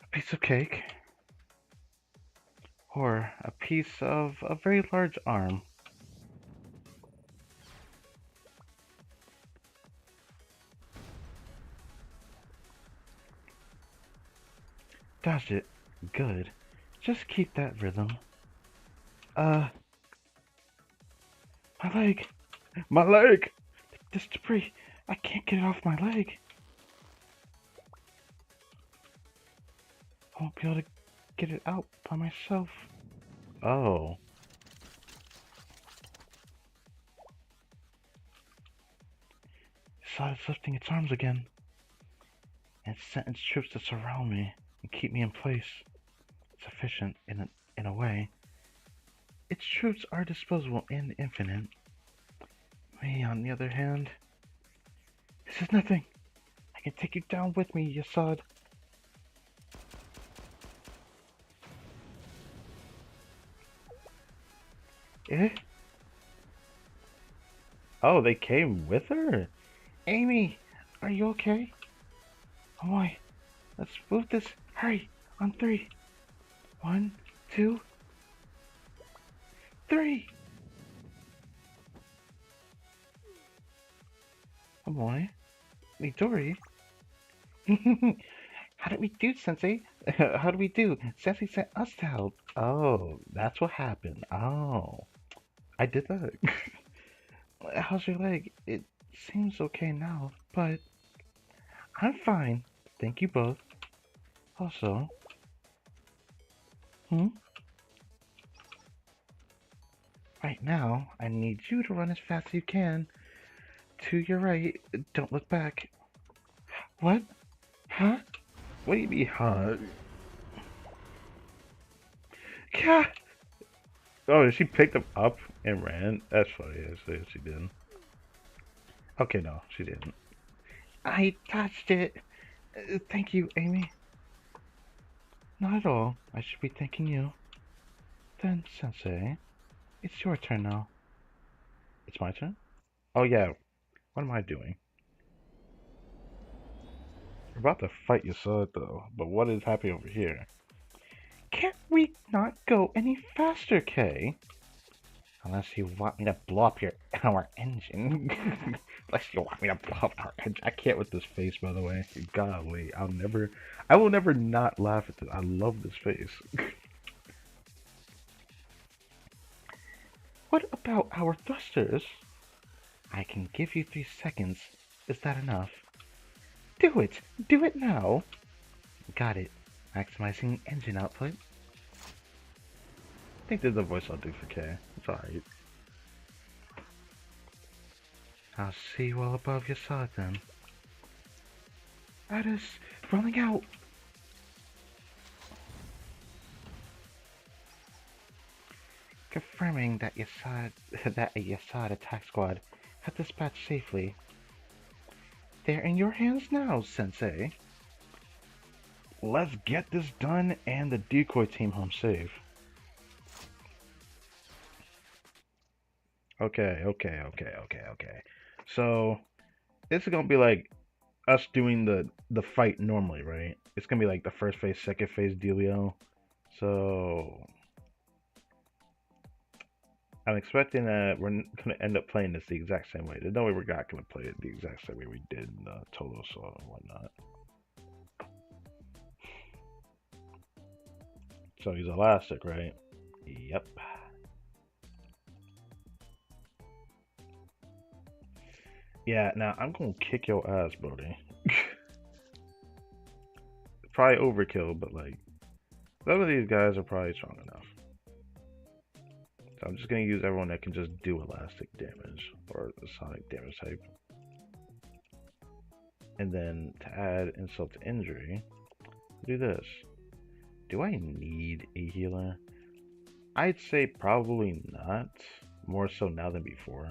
A piece of cake or a piece of a very large arm. Dodged it. Good. Just keep that rhythm. Uh, my leg! My leg! This debris! I can't get it off my leg! I won't be able to get it out by myself. Oh. Assad is lifting its arms again. And it's sent its troops to surround me and keep me in place. It's efficient in a way. Its troops are disposable and infinite. Me, on the other hand, this is nothing. I can take you down with me, Assad. Eh? Oh, they came with her? Amy, are you okay? Oh boy, let's move this. Hurry, on three. 1, 2, 3. Oh boy, Midori. How did we do, Sensei? How did we do? Sensei sent us to help. Oh, that's what happened. Oh, I did that. How's your leg? It seems okay now, but I'm fine. Thank you both. Also, right now, I need you to run as fast as you can. To your right. Don't look back. What? Huh? What do you mean, huh? Yeah. Oh, she picked him up and ran? That's funny. Yes, she did. Okay, no, she didn't. I touched it. Thank you, Amy. Not at all. I should be thanking you. Then, Sensei, it's your turn now. It's my turn? Oh, yeah. What am I doing? We're about to fight Yasud, though. But what is happening over here? Can't we not go any faster, Kay? Unless you want me to blow up our engine. Unless you want me to blow up our engine. I can't with this face, by the way. Golly, I will never not laugh at this. I love this face. What about our thrusters? I can give you 3 seconds. Is that enough? Do it! Do it now! Got it. Maximizing engine output. I think there's a voice I'll do for K. It's alright. I'll see you all above your side then. Addis, rolling out! Confirming that a Yasad attack squad have dispatched safely. They're in your hands now, Sensei. Let's get this done and the decoy team home safe. Okay. So this is gonna be like us doing the fight normally, right? It's gonna be like the first phase, second phase dealio. So I'm expecting that we're gonna end up playing this the exact same way. There's no way we're not gonna play it the exact same way we did in Total Assault and whatnot. So he's elastic, right? Yep. Yeah, now I'm gonna kick your ass, Brody. Probably overkill, but like, some of these guys are probably strong enough. So I'm just gonna use everyone that can just do elastic damage or the sonic damage type. And then to add insult to injury, Do this. Do I need a healer? I'd say probably not. More so now than before.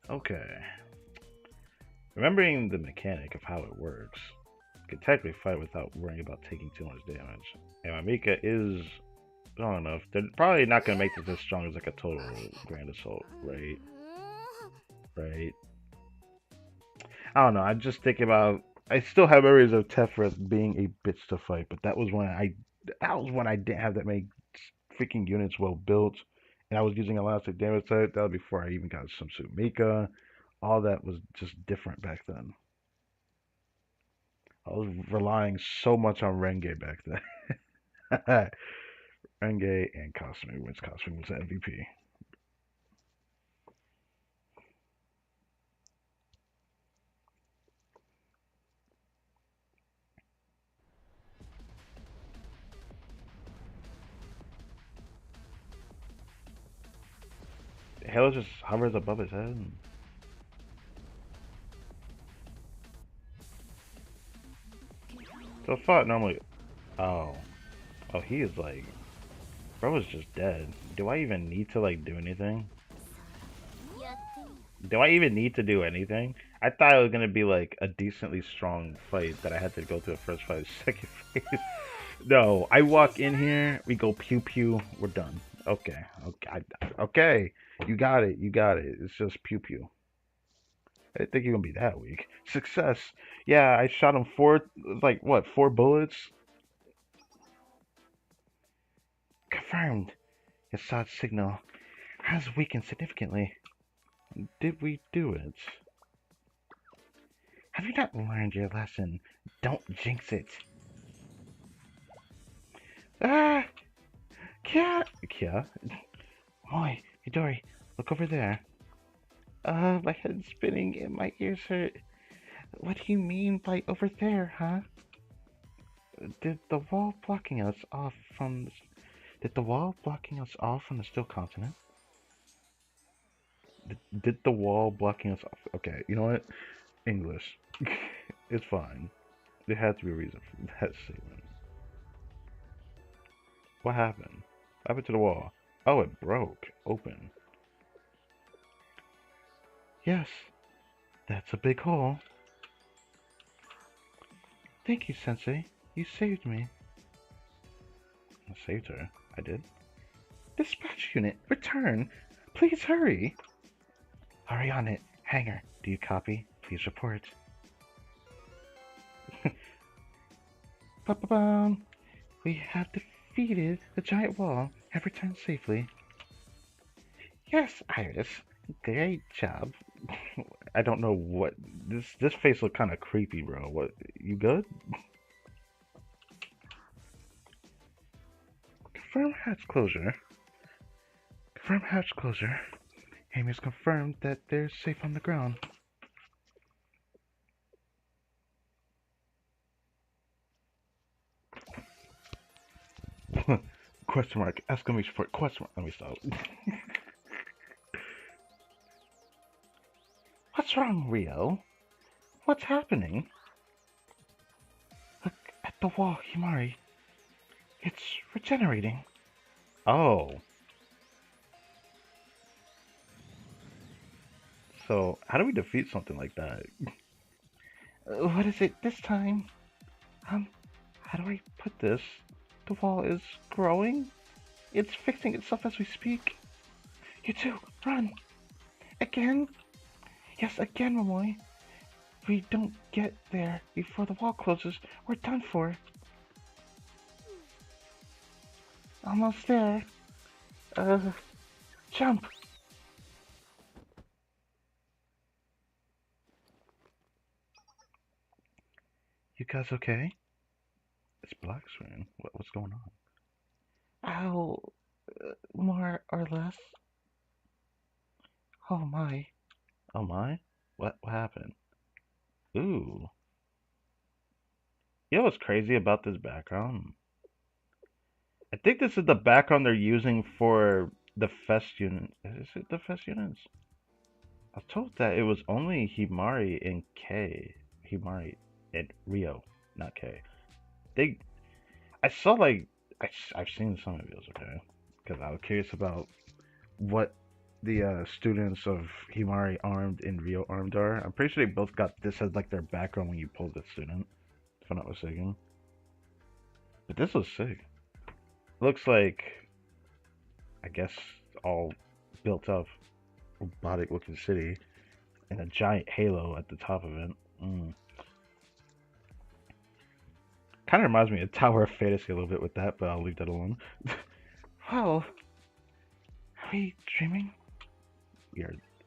Okay. Remembering the mechanic of how it works, you can technically fight without worrying about taking too much damage. And my Mika is strong enough. They're probably not gonna make this as strong as like a total Grand Assault, right? Right. I don't know. I just think about. I still have memories of Tefrith being a bitch to fight, but that was when I didn't have that many freaking units well built, and I was using elastic damage type. That was before I even got some Mika. All that was just different back then. I was relying so much on Renge back then. Renge and Cosme, which Cosme was the MVP. Halo just hovers above his head. So I thought normally, oh, oh, he is like, bro is just dead. Do I even need to like do anything? Do I even need to do anything? I thought it was gonna be like a decently strong fight that I had to go through the first fight, second phase. No, I walk in here, we go pew pew, we're done. Okay, okay, okay. You got it, you got it. It's just pew pew. I didn't think you're gonna be that weak. Success. Yeah, I shot him like what, 4 bullets? Confirmed. Your SOT signal has weakened significantly. Did we do it? Have you not learned your lesson? Don't jinx it. Ah! Kya! Kya? Moi, Midori, look over there. My head's spinning and my ears hurt. What do you mean by over there, huh? Did the wall blocking us off from... Did the wall blocking us off from the still continent? Did the wall blocking us off? Okay, you know what? English. It's fine. There had to be a reason for that statement. What happened? What happened to the wall? Oh, it broke. Open. Yes, that's a big hole. Thank you, Sensei. You saved me. I saved her. I did. Dispatch unit, return. Please hurry. Hurry on it. Hangar, do you copy? Please report. Ba-ba-bum. We have defeated the giant wall. Have returned safely. Yes, Iris. Great job. I don't know what this face look kind of creepy, bro. What? You good? Confirm hatch closure. Confirm hatch closure. Amy has confirmed that they're safe on the ground. Question mark. Exclamation point. Question mark. Let me stop. What's wrong, Rio? What's happening? Look at the wall, Himari. It's regenerating. Oh. So, how do we defeat something like that? What is it this time? How do I put this? The wall is growing? It's fixing itself as we speak. You two, run! Again? Yes, again, Momoy. If we don't get there before the wall closes, we're done for. Almost there. Jump! You guys okay? It's black screen. What's going on? Ow. More or less. Oh my. Oh my? What happened? Ooh. You know what's crazy about this background? I think this is the background they're using for the fest unit. Is it the fest units? I was told that it was only Himari and K. Himari and Rio, not K. They, I saw like, I've seen some videos, okay? Because I was curious about what the students of Himari armed and Rio armed are. I'm pretty sure they both got this as like their background when you pull the student, if I'm not mistaken. But this was sick. Looks like, I guess, all built up, robotic looking city and a giant halo at the top of it. Mm. Kind of reminds me of Tower of Fantasy a little bit with that, but I'll leave that alone. Well, are we dreaming?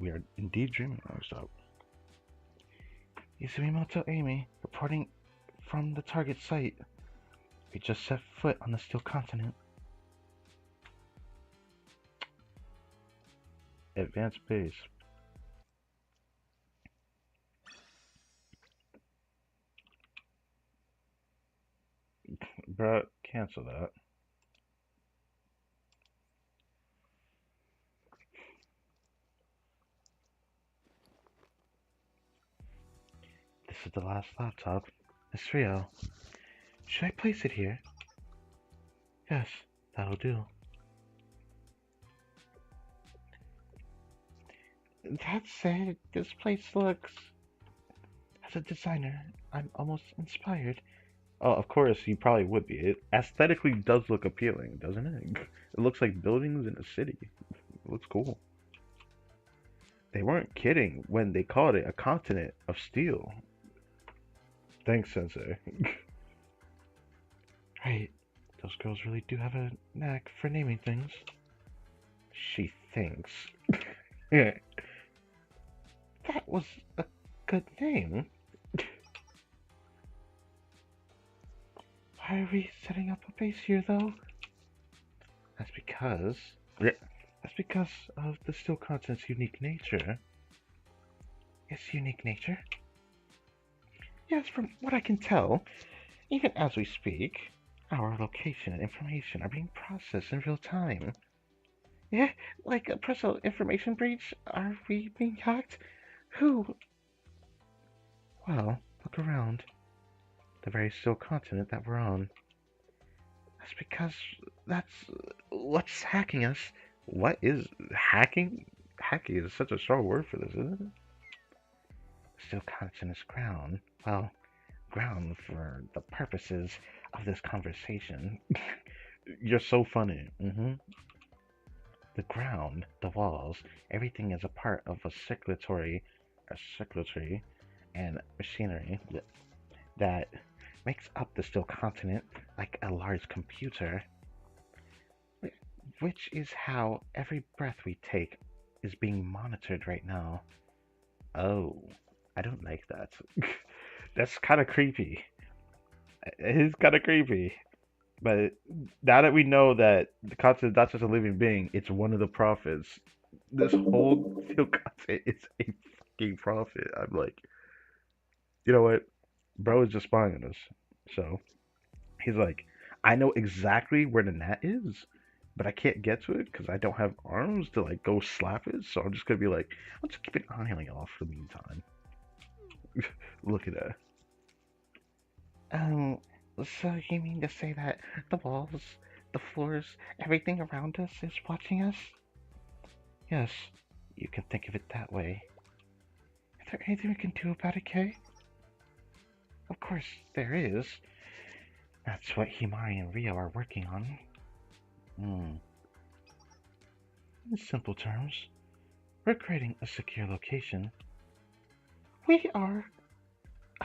We are indeed dreaming. Oh, stop. Yasuimoto Amy, reporting from the target site. We just set foot on the steel continent. Advanced base. Bruh, cancel that. This is the last laptop. It's real. Should I place it here? Yes, that'll do. That said, this place looks... As a designer, I'm almost inspired. Oh, of course, you probably would be. It aesthetically does look appealing, doesn't it? It looks like buildings in a city. It looks cool. They weren't kidding when they called it a continent of steel. Thanks, Sensei. Right. Those girls really do have a knack for naming things. She thinks. Yeah. That was a good name. Why are we setting up a base here, though? That's because... Yeah. That's because of the steel continent's unique nature. Its unique nature? Yes, from what I can tell, even as we speak, our location and information are being processed in real time. Yeah, like a personal information breach? Are we being hacked? Who? Well, look around. The very still continent that we're on. That's because that's what's hacking us. What is hacking? Hacking is such a strong word for this, isn't it? Still continent is ground. Well, ground for the purposes of this conversation. You're so funny. The ground, the walls, everything is a part of a circulatory and machinery that makes up the still continent like a large computer, which is how every breath we take is being monitored right now. Oh, I don't like that. That's kind of creepy. It is kind of creepy. But now that we know that the continent is not just a living being, it's one of the prophets. This whole still content is a fucking prophet. I'm like, you know what? Bro is just spying on us. So he's like, I know exactly where the net is, but I can't get to it because I don't have arms to like go slap it. So I'm just gonna be like, I'll just keep an eye on y'all for the meantime. Look at that. Um, so you mean to say that the walls, the floors, everything around us is watching us? Yes, you can think of it that way. Is there anything we can do about it, Kay? Of course, there is. That's what Himari and Rio are working on. Hmm. In simple terms, we're creating a secure location. We are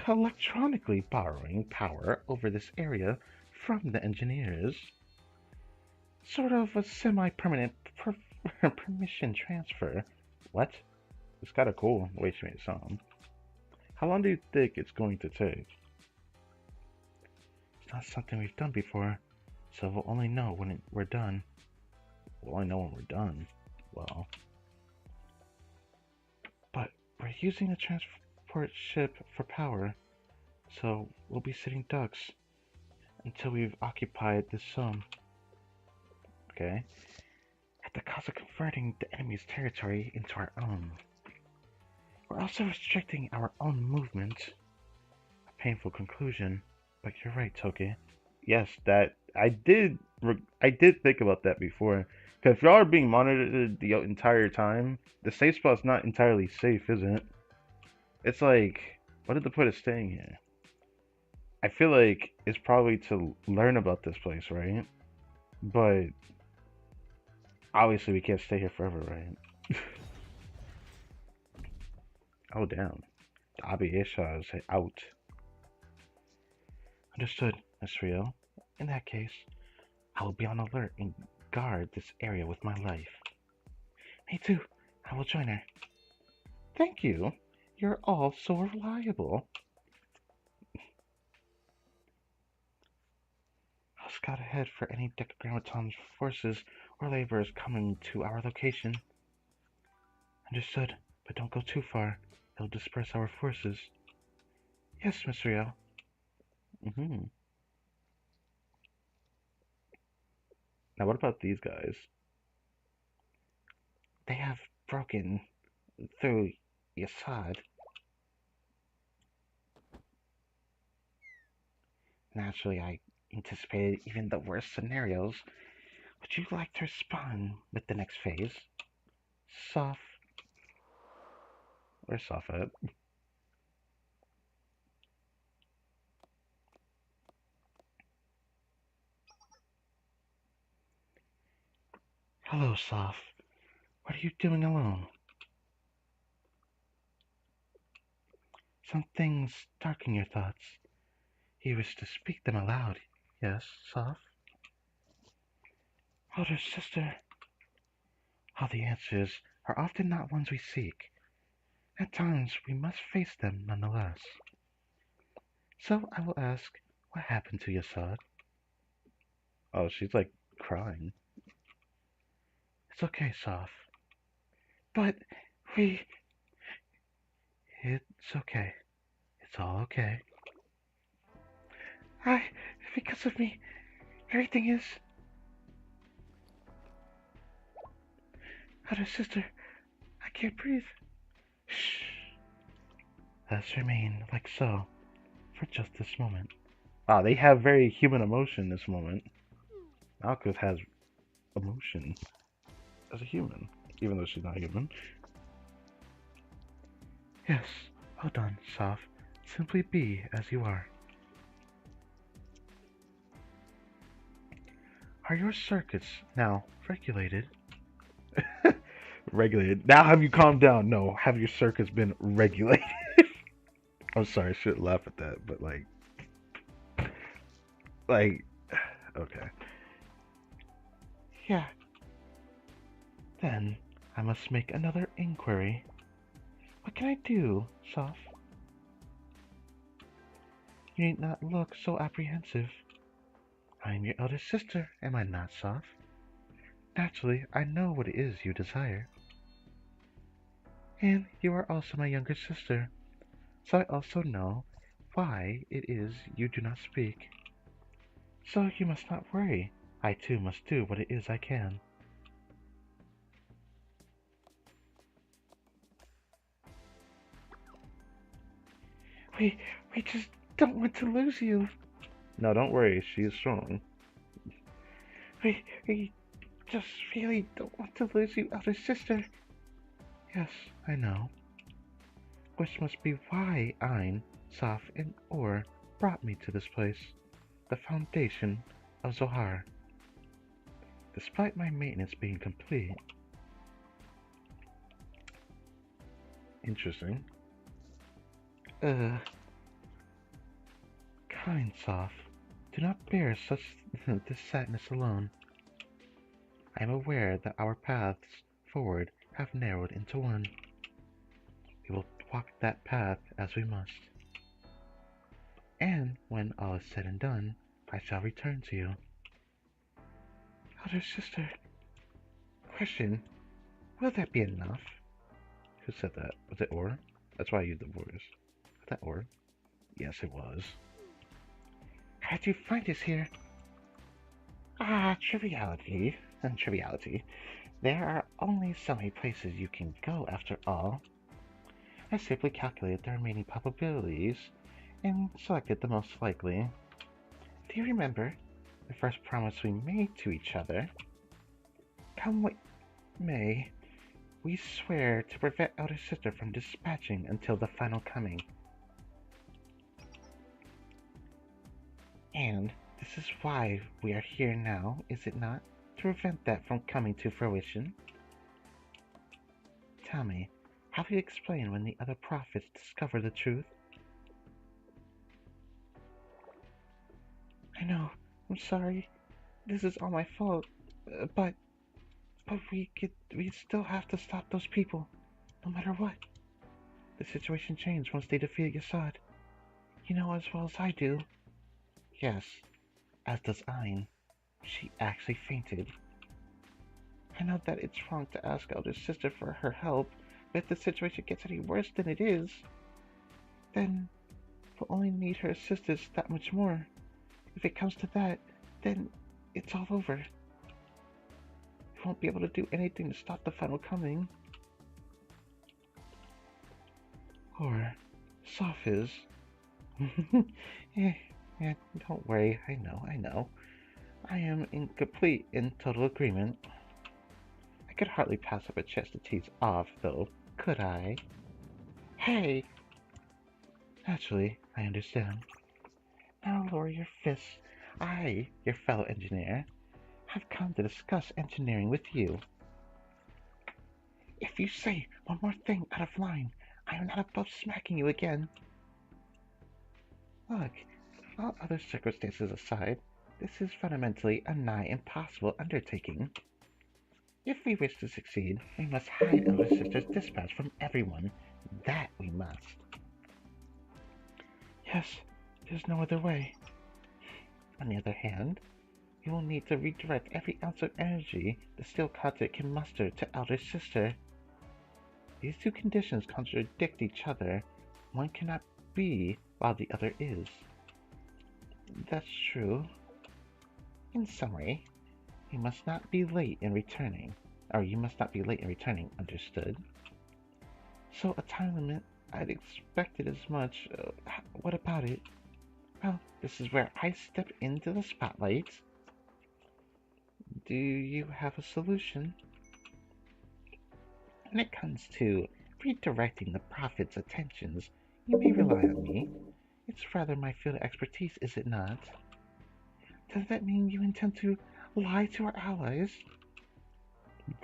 electronically borrowing power over this area from the engineers. Sort of a semi-permanent permission transfer. What? It's kind of cool the way she made it sound. How long do you think it's going to take? It's not something we've done before, so we'll only know when we're done. We'll only know when we're done. Well, We're using the transport ship for power, so we'll be sitting ducks until we've occupied this zone. Okay. At the cost of converting the enemy's territory into our own. We're also restricting our own movement. A painful conclusion, but you're right, Toki. Yes, that I did think about that before. Because if y'all are being monitored the entire time, the safe spot's not entirely safe, is it? It's like, what is the point of staying here? I feel like it's probably to learn about this place, right? But obviously we can't stay here forever, right? Oh damn. The Abiyesha is out. Understood, Miss Rio. In that case, I will be on alert and guard this area with my life. Me too. I will join her. Thank you. You're all so reliable. I'll scout ahead for any Decagrammaton forces or laborers coming to our location. Understood, but don't go too far. It'll disperse our forces. Yes, Miss Rio. Now what about these guys? They have broken through Yasad. Naturally, I anticipated even the worst scenarios. Would you like to respond with the next phase? Soft. Where's Soft at? Hello, Soft. What are you doing alone? Some things darken your thoughts. You wish to speak them aloud. Yes, Soft? Older sister. All the answers are often not ones we seek. At times, we must face them nonetheless. So I will ask, what happened to Yasad? Oh, she's like crying. It's okay, Soph. But we... It's okay. It's all okay. Because of me, everything is... Other sister, I can't breathe. Shh. Let's remain like so for just this moment. Ah, they have very human emotion this moment. Malkuth has emotion as a human, even though she's not human. Yes, well done, Soph. Simply be as you are. Are your circuits now regulated? Regulated. Now have you calmed down? No, have your circuits been regulated? I'm sorry, I shouldn't laugh at that, but okay. Yeah. Then I must make another inquiry. What can I do, Soph? You need not look so apprehensive. I am your elder sister, am I not, Soph? Naturally, I know what it is you desire. And you are also my younger sister, so I also know why it is you do not speak. So you must not worry. I too must do what it is I can. We just don't want to lose you. No, don't worry. She is strong. We just really don't want to lose you, elder sister. Yes, I know. Which must be why Ein, Soph, and Or brought me to this place, the foundation of Zohar. Despite my maintenance being complete. Interesting. Kind Soph, do not bear such this sadness alone. I am aware that our paths forward have narrowed into one. We will walk that path as we must. And when all is said and done, I shall return to you. Elder sister, question, will that be enough? Who said that? Was it Or? That's why I used the voice. That word. Yes, it was. How'd you find us here? Ah, triviality. And triviality. There are only so many places you can go after all. I simply calculated the remaining probabilities and selected the most likely. Do you remember the first promise we made to each other? Come what may, we swear to prevent Elder Sister from dispatching until the final coming. And this is why we are here now, is it not? To prevent that from coming to fruition. Tell me, how do you explain when the other prophets discover the truth? I know, I'm sorry. This is all my fault. But we still have to stop those people, no matter what. The situation changed once they defeated Yasad. You know as well as I do. Yes, as does Ayn. She actually fainted. I know that it's wrong to ask Elder Sister for her help, but if the situation gets any worse than it is, then we'll only need her assistance that much more. If it comes to that, then it's all over. We won't be able to do anything to stop the final coming. Or Soph is. Yeah, don't worry, I know. I am in complete and total agreement. I could hardly pass up a chance to tease off, though, could I? Hey! Naturally, I understand. Now lower your fists. I, your fellow engineer, have come to discuss engineering with you. If you say one more thing out of line, I am not above smacking you again. Look, all other circumstances aside, this is fundamentally a nigh impossible undertaking. If we wish to succeed, we must hide Elder Sister's dispatch from everyone. That we must. Yes, there's no other way. On the other hand, we will need to redirect every ounce of energy the steel content can muster to Elder Sister. These two conditions contradict each other. One cannot be while the other is. That's true. In summary, you must not be late in returning. Understood? So a time limit, I'd expected as much. What about it? Well, this is where I step into the spotlight. Do you have a solution? When it comes to redirecting the prophet's attentions, you may rely on me. It's rather my field of expertise, is it not? Does that mean you intend to lie to our allies?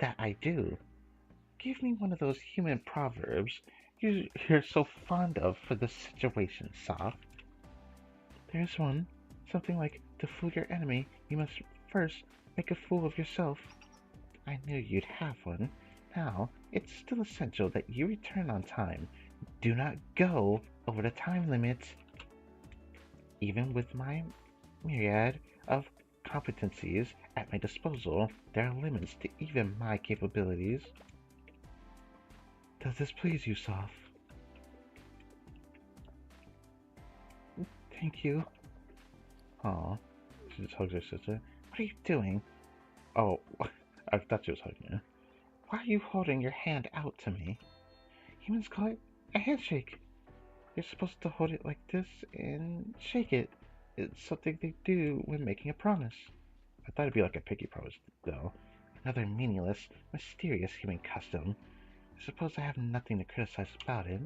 That I do. Give me one of those human proverbs you're so fond of for this situation, Soph. There's one. Something like, to fool your enemy, you must first make a fool of yourself. I knew you'd have one. Now, it's still essential that you return on time. Do not go over the time limit. Even with my myriad of competencies at my disposal, there are limits to even my capabilities. Does this please you, Soph? Thank you. Aw, she just hugs her sister. What are you doing? Oh, I thought she was hugging her. Why are you holding your hand out to me? Humans call it a handshake. You're supposed to hold it like this and shake it. It's something they do when making a promise. I thought it'd be like a pinky promise, though. Another meaningless, mysterious human custom. I suppose I have nothing to criticize about it.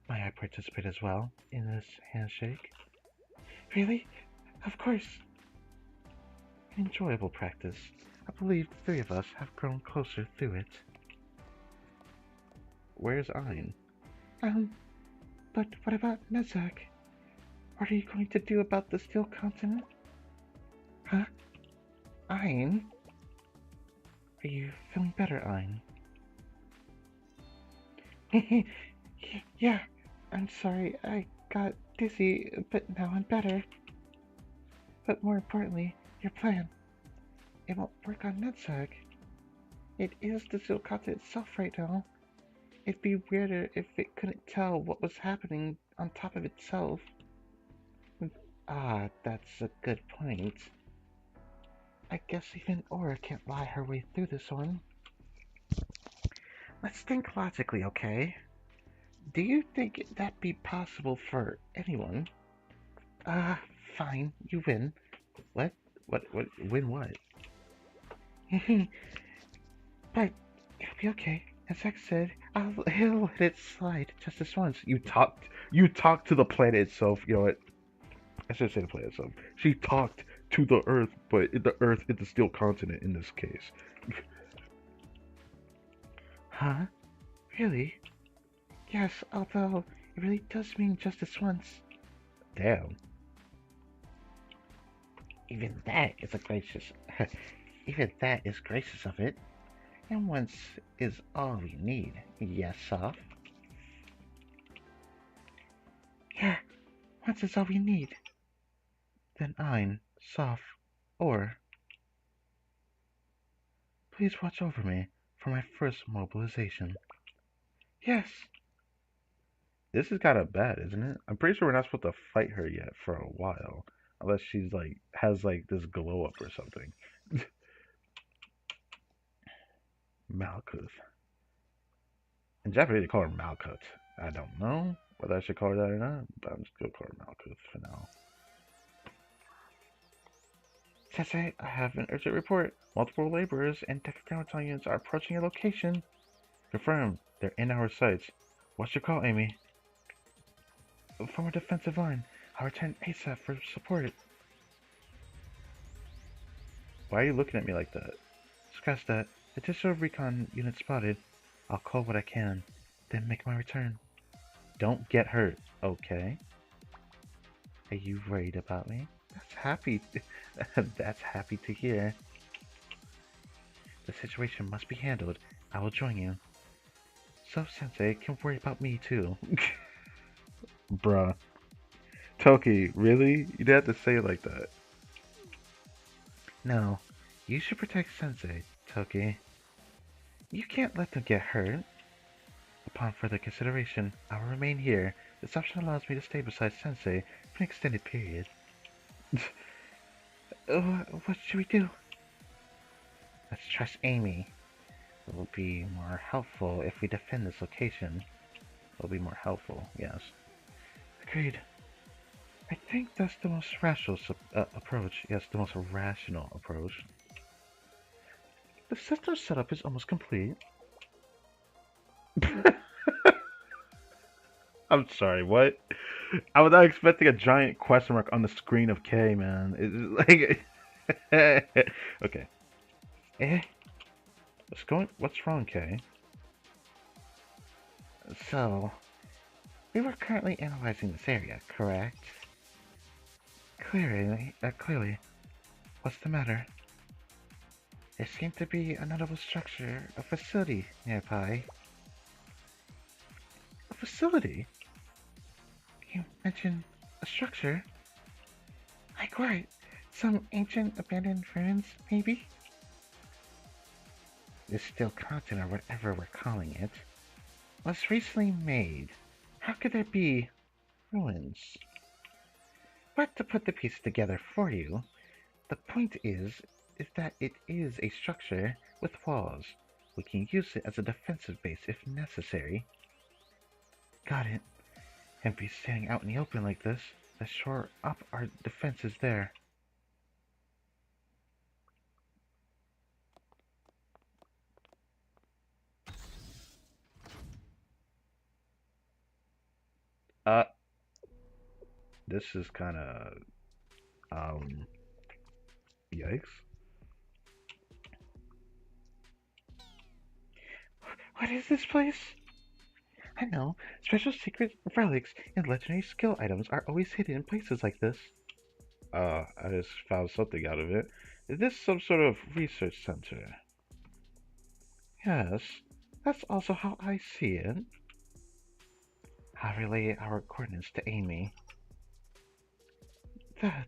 May I participate as well in this handshake? Really? Of course. An enjoyable practice. I believe the three of us have grown closer through it. Where's Ayn? But what about Nezak? What are you going to do about the steel continent? Huh? Ayn? Are you feeling better, Ayn? Yeah, I'm sorry, I got dizzy, but now I'm better. But more importantly, your plan. It won't work on Nezak. It is the steel continent itself right now. It'd be weirder if it couldn't tell what was happening on top of itself. Ah, that's a good point. I guess even Aura can't lie her way through this one. Let's think logically, okay? Do you think that'd be possible for anyone? Ah, fine, you win. What? What? Win what? But it'll be okay. As X said, he'll let it slide just this once. You talked to the planet itself. You know what? I should say the planet itself. She talked to the Earth, but the Earth is the steel continent in this case. Huh? Really? Yes, although it really does mean just this once. Damn. Even that is a gracious. Even that is gracious of it. And once is all we need. Yes, Soph? Yeah, once is all we need. Then I'm Soph. Or, please watch over me for my first mobilization. Yes. This is kind of bad, isn't it? I'm pretty sure we're not supposed to fight her yet for a while. Unless she's like, has like this glow up or something. Malkuth. In Japanese, they call her Malkuth. I don't know whether I should call her that or not, but I'm just going to call her Malkuth for now. Sensei, I have an urgent report. Multiple laborers and Decagrammaton units are approaching your location. Confirmed. They're in our sights. What's your call, Amy? From our defensive line. I'll return ASAP for support. Why are you looking at me like that? Scratch that. Additional recon unit spotted. I'll call what I can, then make my return. Don't get hurt, okay? Are you worried about me? That's happy. That's happy to hear. The situation must be handled. I will join you. So Sensei can worry about me too. Bruh. Toki, really? You'd have to say it like that. No, you should protect Sensei, Toki. You can't let them get hurt. Upon further consideration, I will remain here. This option allows me to stay beside Sensei for an extended period. What should we do? Let's trust Amy. It will be more helpful if we defend this location. It will be more helpful, yes. Agreed. I think that's the most rational approach. Yes, the most rational approach. The system setup is almost complete. I'm sorry, what? I was not expecting a giant question mark on the screen of K, man. It's like... okay. What's wrong, K? So, we were currently analyzing this area, correct? Clearly. What's the matter? There seemed to be a notable structure, a facility nearby. A facility? You mentioned a structure? Like what? Some ancient abandoned ruins, maybe? This steel continent, or whatever we're calling it, was recently made. How could there be ruins? But to put the pieces together for you, the point is that it is a structure with walls. We can use it as a defensive base if necessary. Got it. And be standing out in the open like this, let's shore up our defenses there. This is kind of, yikes. What is this place? I know, special secret relics and legendary skill items are always hidden in places like this. I just found something out of it. Is this some sort of research center? Yes, that's also how I see it. I'll relay our coordinates to Amy. That's...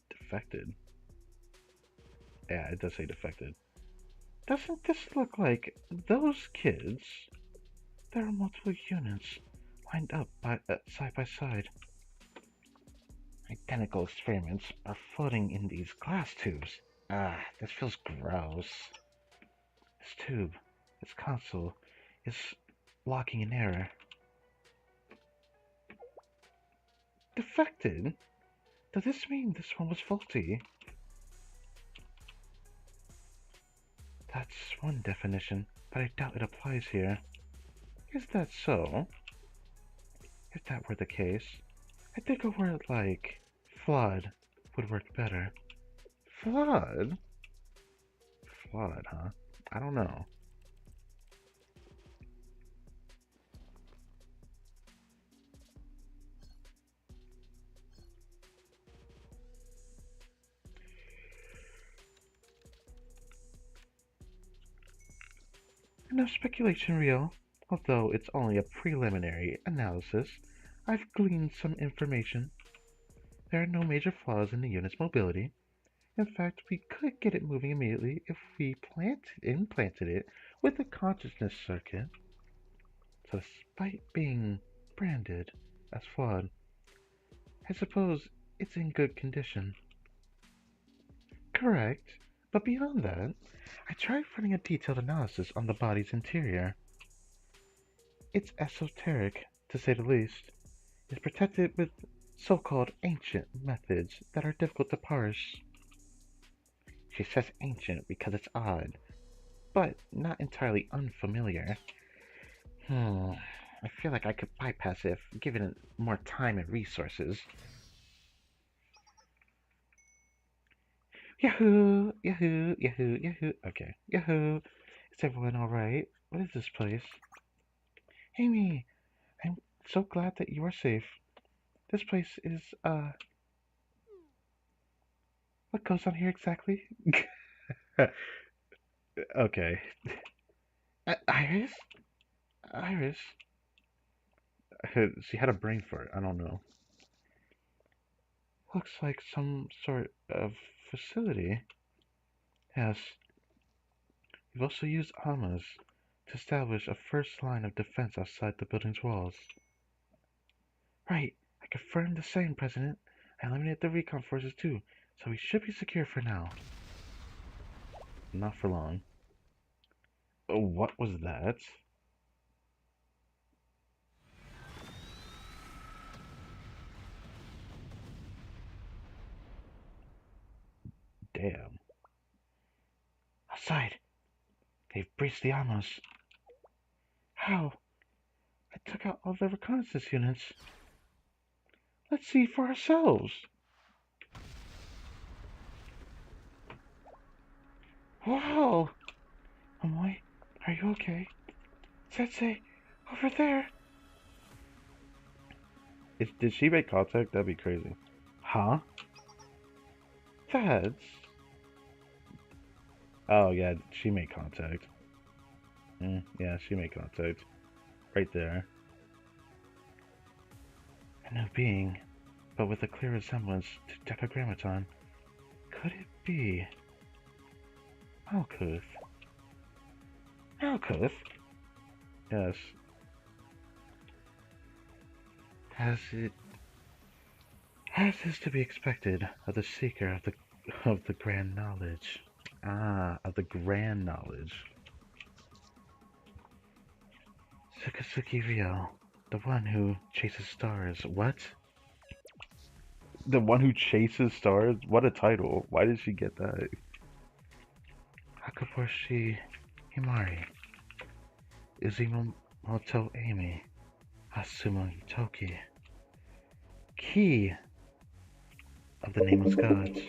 defected. Yeah, it does say defected. Doesn't this look like those kids? There are multiple units lined up side by side. Identical experiments are floating in these glass tubes. Ah, this feels gross. This tube, this console, is locking an error. Defected? Does this mean this one was faulty? That's one definition, but I doubt it applies here. Is that so? If that were the case, I think a word like flawed would work better. Flawed? Flawed, huh? I don't know. No speculation real, although it's only a preliminary analysis. I've gleaned some information. There are no major flaws in the unit's mobility. In fact, we could get it moving immediately if we implanted it with a consciousness circuit. So despite being branded as flawed, I suppose it's in good condition. Correct. But beyond that, I tried running a detailed analysis on the body's interior. It's esoteric, to say the least. It's protected with so-called ancient methods that are difficult to parse. She says ancient because it's odd, but not entirely unfamiliar. I feel like I could bypass it if given it more time and resources. Yahoo! Yahoo! Yahoo! Yahoo! Okay. Yahoo! Is everyone alright? What is this place? Amy! I'm so glad that you are safe. This place is, what goes on here exactly? Okay. Iris? Iris? She had a brain fart. I don't know. Looks like some sort of facility. Yes. We've also used AMAs to establish a first line of defense outside the building's walls. Right. I confirmed the same, President. I eliminated the recon forces too, so we should be secure for now. Not for long. Oh, what was that? Damn. Outside! They've breached the AMAs. How? I took out all the reconnaissance units. Let's see for ourselves. Wow! Amoy, are you okay? Sensei, over there! Did she make contact? That'd be crazy. Huh? That's... Oh, yeah, she made contact. Yeah, she made contact. Right there. A new being, but with a clear resemblance to Decagrammaton. Could it be... Malkuth? Malkuth? Yes. As is to be expected of the seeker of the grand knowledge. Ah, of the grand knowledge. Sukasuki Ryo, the one who chases stars. What? The one who chases stars? What a title. Why did she get that? Hakuboshi Himari. Uzumoto Amy. Asumo Hitoki. Key of the Nameless Gods.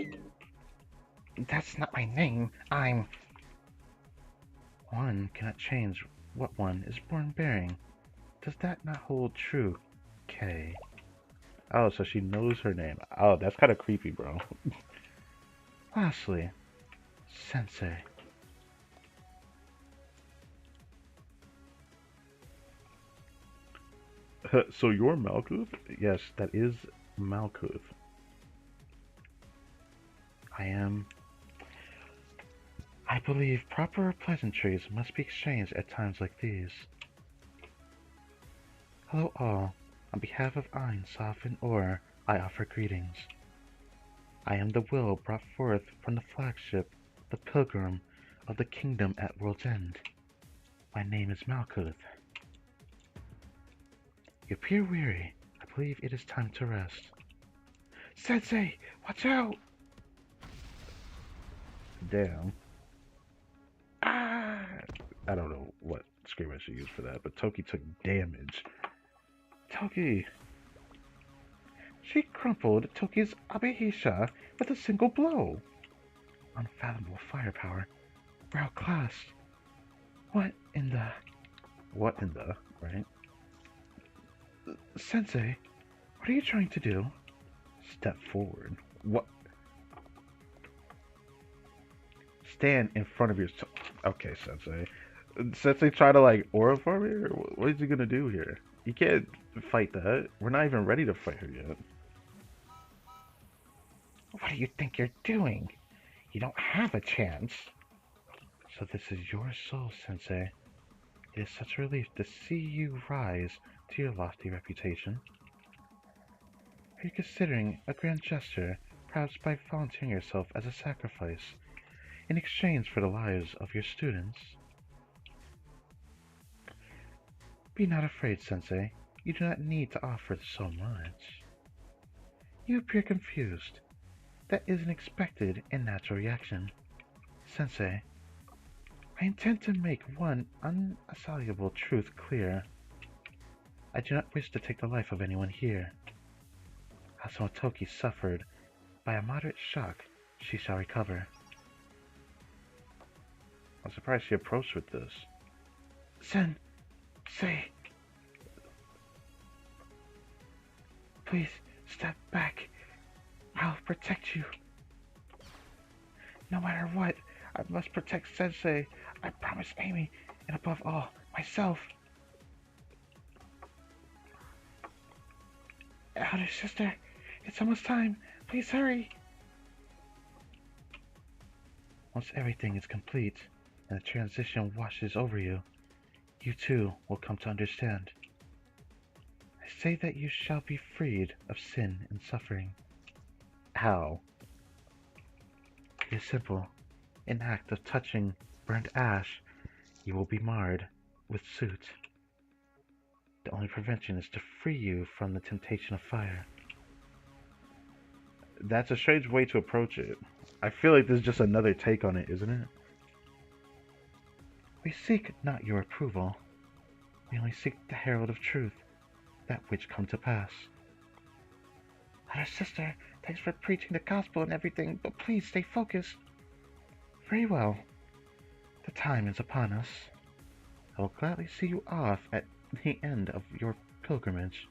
That's not my name. I'm... One cannot change what one is born bearing. Does that not hold true, Kay? Oh, so she knows her name. Oh, that's kind of creepy, bro. Lastly, Sensei. So you're Malkuth? Yes, that is Malkuth. I am I believe proper pleasantries must be exchanged at times like these. Hello all. On behalf of Ein, Soph, and Or, I offer greetings. I am the will brought forth from the flagship, the Pilgrim of the Kingdom at World's End. My name is Malkuth. You appear weary. I believe it is time to rest. Sensei, watch out! Damn. Ah! I don't know what scream I should use for that, but Toki took damage. Toki! She crumpled Toki's Abehisha with a single blow. Unfathomable firepower. Brow class. What in the... right? Sensei, what are you trying to do? Step forward. What? Stand in front of your... Okay, Sensei. Sensei try to, like, aura for me? Or what is he gonna do here? You can't fight that. We're not even ready to fight her yet. What do you think you're doing? You don't have a chance. So this is your soul, Sensei. It is such a relief to see you rise to your lofty reputation. Are you considering a grand gesture, perhaps by volunteering yourself as a sacrifice, in exchange for the lives of your students? Be not afraid, Sensei. You do not need to offer so much. You appear confused. That is an expected and natural reaction. Sensei, I intend to make one unassailable truth clear. I do not wish to take the life of anyone here. Hasuno Toki suffered by a moderate shock. She shall recover. I'm surprised she approached with this. Sensei, please step back. I'll protect you. No matter what, I must protect Sensei. I promise Amy, and above all, myself. Elder sister, it's almost time. Please hurry. Once everything is complete, and the transition washes over you, you too will come to understand. I say that you shall be freed of sin and suffering. How? It is simple. An act of touching burnt ash, you will be marred with soot. The only prevention is to free you from the temptation of fire. That's a strange way to approach it. I feel like this is just another take on it, isn't it? We seek not your approval. We only seek the herald of truth, that which come to pass. Our sister, thanks for preaching the gospel and everything, but please stay focused. Very well. The time is upon us. I will gladly see you off at the end of your pilgrimage.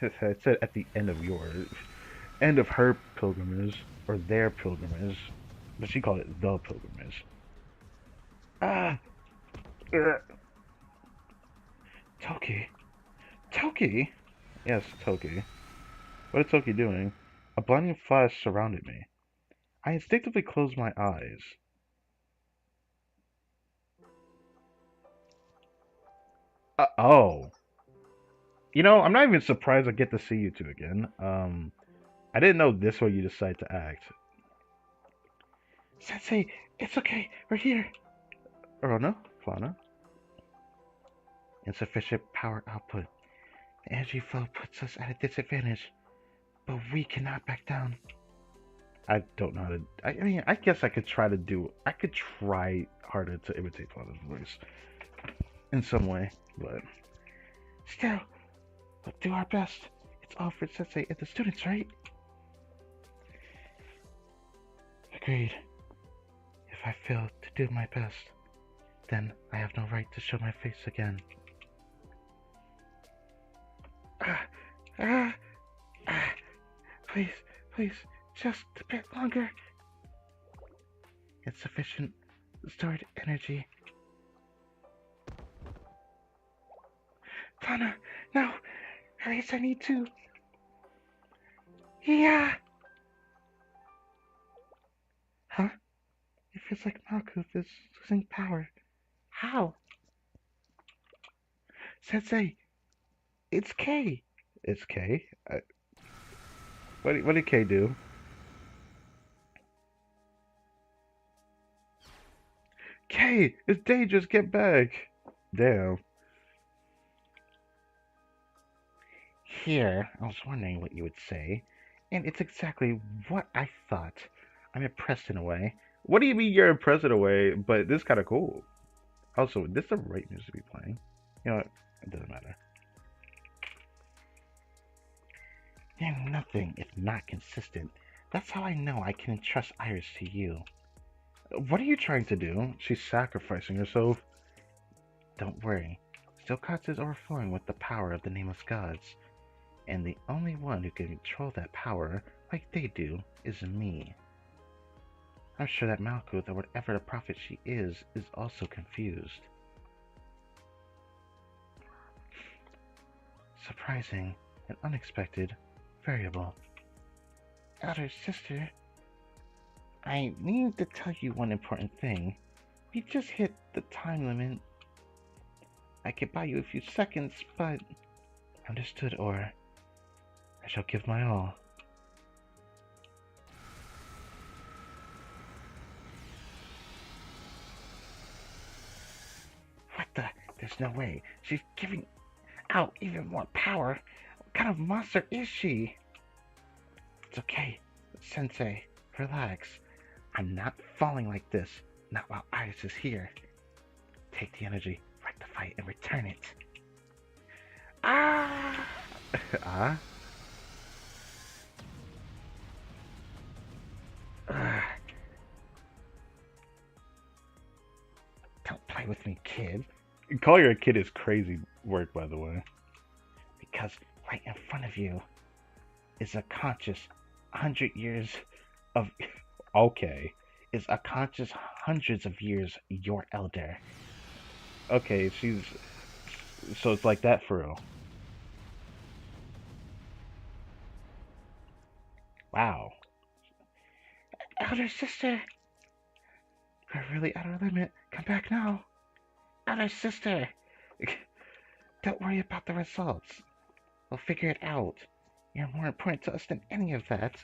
I said at the end of her pilgrimage, or their pilgrimage, but she called it the pilgrimage. Ah! Toki. Toki? Yes, Toki. What is Toki doing? A blinding flash surrounded me. I instinctively closed my eyes. Oh. You know, I'm not even surprised I get to see you two again. I didn't know this way you decide to act. Sensei, it's okay. We're here. Rona, Flana. Insufficient power output. The energy flow puts us at a disadvantage, but we cannot back down. I don't know how to... I mean, I guess I could try harder to imitate Flana's voice. In some way, but... Still, we'll do our best. It's all for Sensei and the students, right? Agreed. If I fail to do my best, then I have no right to show my face again. Please, just a bit longer. Insufficient stored energy. Donna, no, at least I need to. Yeah. Huh? It feels like Malkuth is losing power. How? Sensei, it's K. It's K? What did K do? K, it's dangerous. Get back. Damn. Here, I was wondering what you would say, and it's exactly what I thought. I'm impressed in a way. What do you mean you're impressed in a way? But this is kind of cool. Also, this is the right music to be playing. You know what? It doesn't matter. You're nothing if not consistent. That's how I know I can entrust Iris to you. What are you trying to do? She's sacrificing herself. Don't worry. Stokatsu is overflowing with the power of the nameless gods, and the only one who can control that power, like they do, is me. I'm sure that Malkuth, or whatever the prophet she is also confused. Surprising and unexpected variable. Elder sister, I need to tell you one important thing. We just hit the time limit. I could buy you a few seconds, but... Understood, or I shall give my all. What the? There's no way. She's giving out even more power. What kind of monster is she? It's okay, Sensei. Relax. I'm not falling like this. Not while Iris is here. Take the energy, rectify it, and return it. Ah! Ah? Don't play with me, kid. Calling her a kid is crazy work, by the way. Because right in front of you is a conscious 100 years of... Okay. Is a conscious hundreds of years your elder. Okay, she's... So it's like that for real. Wow. Elder sister! We're really at our limit. Come back now. Elder sister! Don't worry about the results. We'll figure it out. You're more important to us than any of that.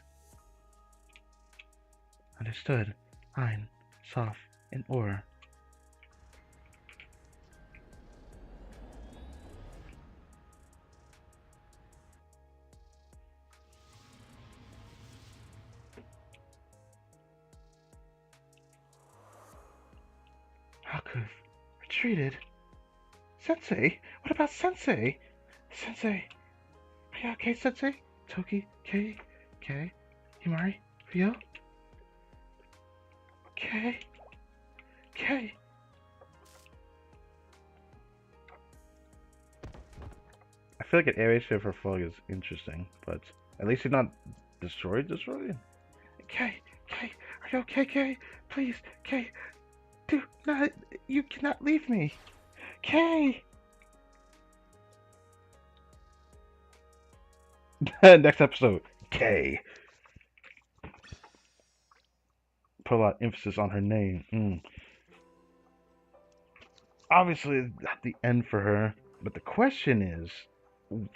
Understood. Ein, Soft, and Or. Hakuth retreated. Sensei? What about Sensei? Sensei? Are you okay, Sensei? Toki? K? Himari? Ryo? K? I feel like an animation for Fog is interesting, but at least he's not destroyed. K? Are you okay, K? Please, K, do not, you cannot leave me. K! Next episode, K. Put a lot of emphasis on her name. Obviously, not the end for her, but the question is,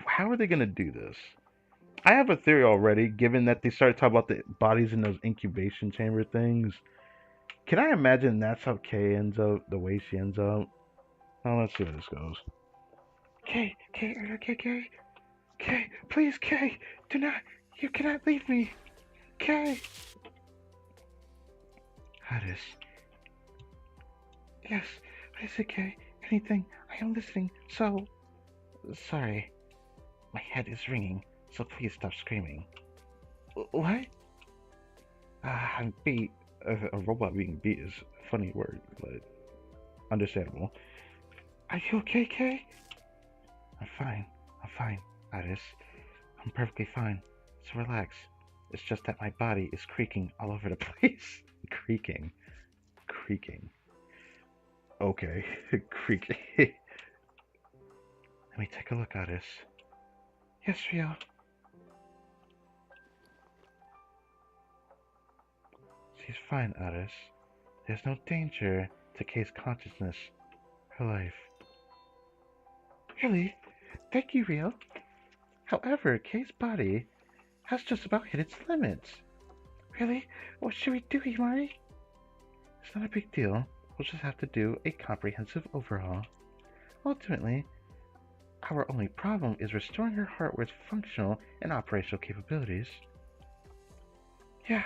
how are they going to do this? I have a theory already, given that they started talking about the bodies in those incubation chamber things. Can I imagine that's how Kay ends up, the way she ends up? Oh, let's see where this goes. Kay, please, Kay, do not, you cannot leave me. Kay. Hadis. Yes, what is it, Kay? Anything, I am listening, so... Sorry. My head is ringing, so please stop screaming. What? I'm beat. A robot being beat is a funny word, but understandable. Are you okay, Kay? I'm fine, Iris. I'm perfectly fine. So relax. It's just that my body is creaking all over the place. Creaking. Okay, creaking. Let me take a look, Iris. Yes, Rio. She's fine, Aris. There's no danger to Kay's consciousness, her life. Really? Thank you, Rio. However, Kay's body has just about hit its limits. Really? What should we do, Himari? It's not a big deal. We'll just have to do a comprehensive overhaul. Ultimately, our only problem is restoring her hardware's functional and operational capabilities. Yeah,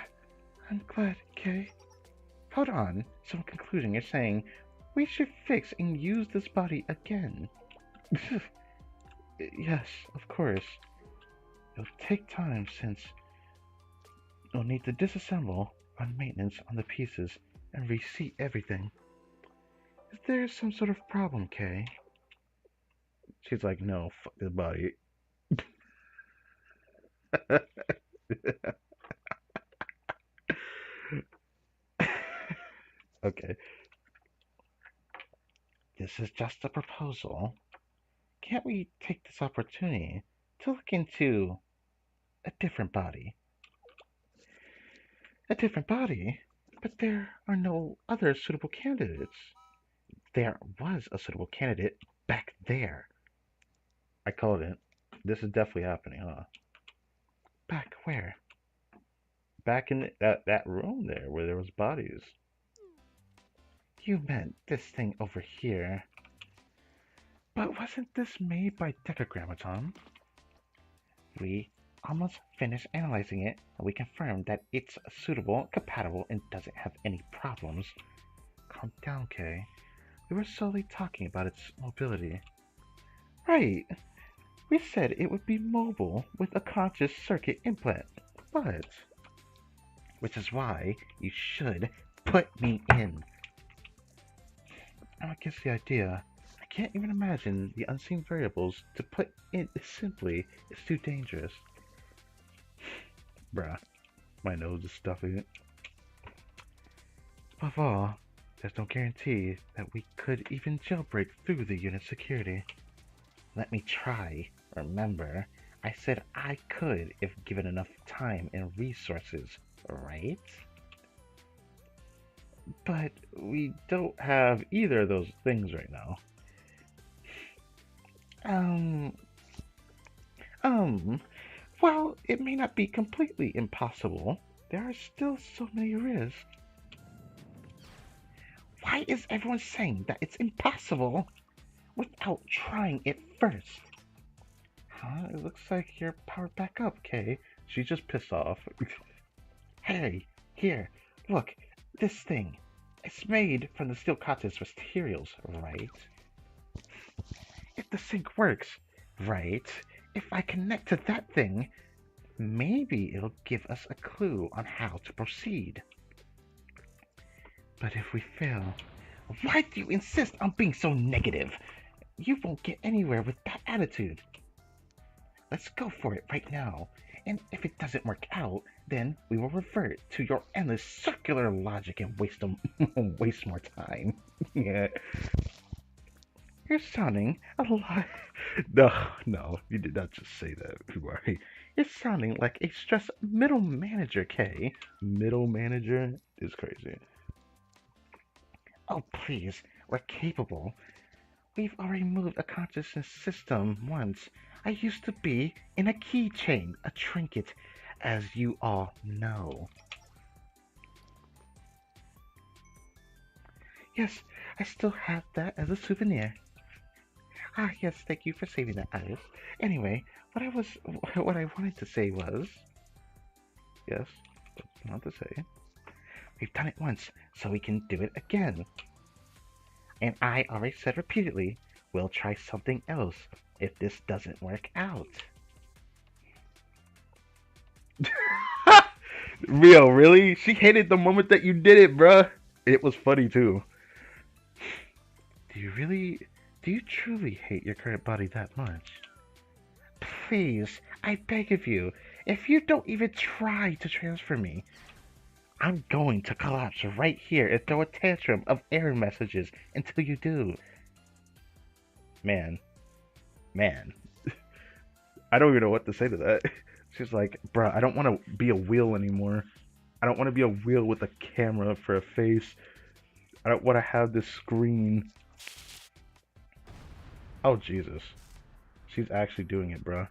I'm glad, Kay. Hold on. So in conclusion, you're saying we should fix and use this body again? Yes, of course. It'll take time since we'll need to disassemble, run maintenance on the pieces, and reseat everything. Is there some sort of problem, Kay? She's like, no, fuck this body. Okay. This is just a proposal. Can't we take this opportunity to look into a different body? A different body? But there are no other suitable candidates. There was a suitable candidate back there. I called it. This is definitely happening, huh? Back where? Back in that room there where there was bodies. You meant this thing over here. But wasn't this made by Decagrammaton? We almost finished analyzing it, and we confirmed that it's suitable, compatible, and doesn't have any problems. Calm down, Kay. We were solely talking about its mobility. Right. We said it would be mobile with a conscious circuit implant, but... Which is why you should put me in. I guess the idea. I can't even imagine the unseen variables to put in simply is too dangerous. Bruh, my nose is stuffy. Above all, there's no guarantee that we could even jailbreak through the unit's security. Let me try. Remember, I said I could if given enough time and resources, right? But we don't have either of those things right now. Well, it may not be completely impossible. There are still so many risks. Why is everyone saying that it's impossible without trying it first? Huh? It looks like you're powered back up, Kay. She's just pissed off. Hey, here, look, this thing. It's made from the steel conscious materials, right? If the sync works, right? If I connect to that thing, maybe it'll give us a clue on how to proceed. But if we fail, why do you insist on being so negative? You won't get anywhere with that attitude. Let's go for it right now. And if it doesn't work out, then we will revert to your endless circular logic and waste more time. Yeah. You're sounding a lot... No, you did not just say that, Himari. You're sounding like a stressed middle manager, Kay. Middle manager is crazy. Oh, please, we're capable. We've already moved a consciousness system once. I used to be in a keychain, a trinket, as you all know. Yes, I still have that as a souvenir. Ah, yes, thank you for saving that, Alice. Anyway, what I wanted to say was... Yes, what's not to say? We've done it once, so we can do it again. And I already said repeatedly, we'll try something else if this doesn't work out. Rio, really? She hated the moment that you did it, bruh. It was funny, too. Do you truly hate your current body that much? Please, I beg of you, if you don't even try to transfer me, I'm going to collapse right here and throw a tantrum of error messages until you do. Man. I don't even know what to say to that. She's like, bruh, I don't want to be a wheel anymore. I don't want to be a wheel with a camera for a face. I don't want to have this screen. Oh, Jesus. She's actually doing it, bruh.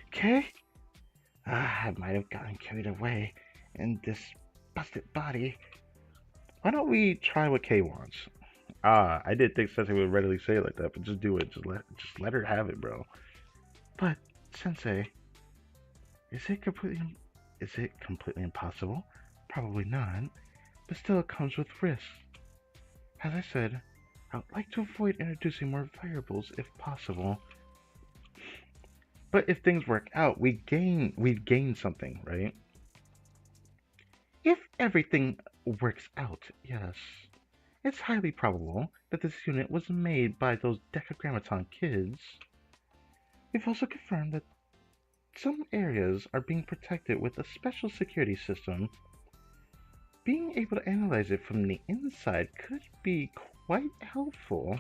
Okay? I might have gotten carried away in this busted body. Why don't we try what Kay wants? I did think Sensei would readily say it like that, but just do it. Just let her have it, bro. But, Sensei, is it completely impossible? Probably not. But still it comes with risks. As I said, I would like to avoid introducing more variables if possible. But if things work out, we've gained something, right? If everything works out, yes. It's highly probable that this unit was made by those Decagrammaton kids. We've also confirmed that some areas are being protected with a special security system. Being able to analyze it from the inside could be quite helpful.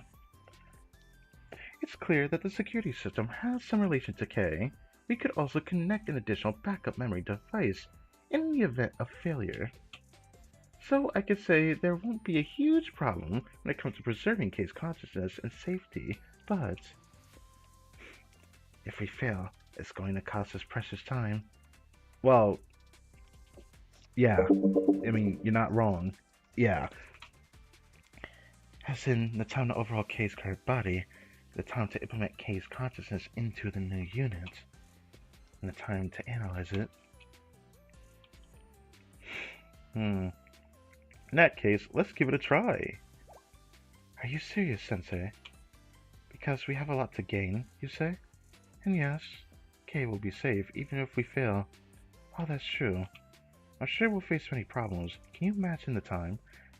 It's clear that the security system has some relation to K. We could also connect an additional backup memory device in the event of failure. So I could say there won't be a huge problem when it comes to preserving K's consciousness and safety, but if we fail, it's going to cost us precious time. Well, yeah, I mean, you're not wrong. Yeah. As in, the time to overhaul K's current body, the time to implement K's consciousness into the new unit, and the time to analyze it. In that case, let's give it a try. Are you serious, Sensei? Because we have a lot to gain, you say? And yes, K will be safe even if we fail. While that's true, I'm sure we'll face many problems. Can you imagine the time?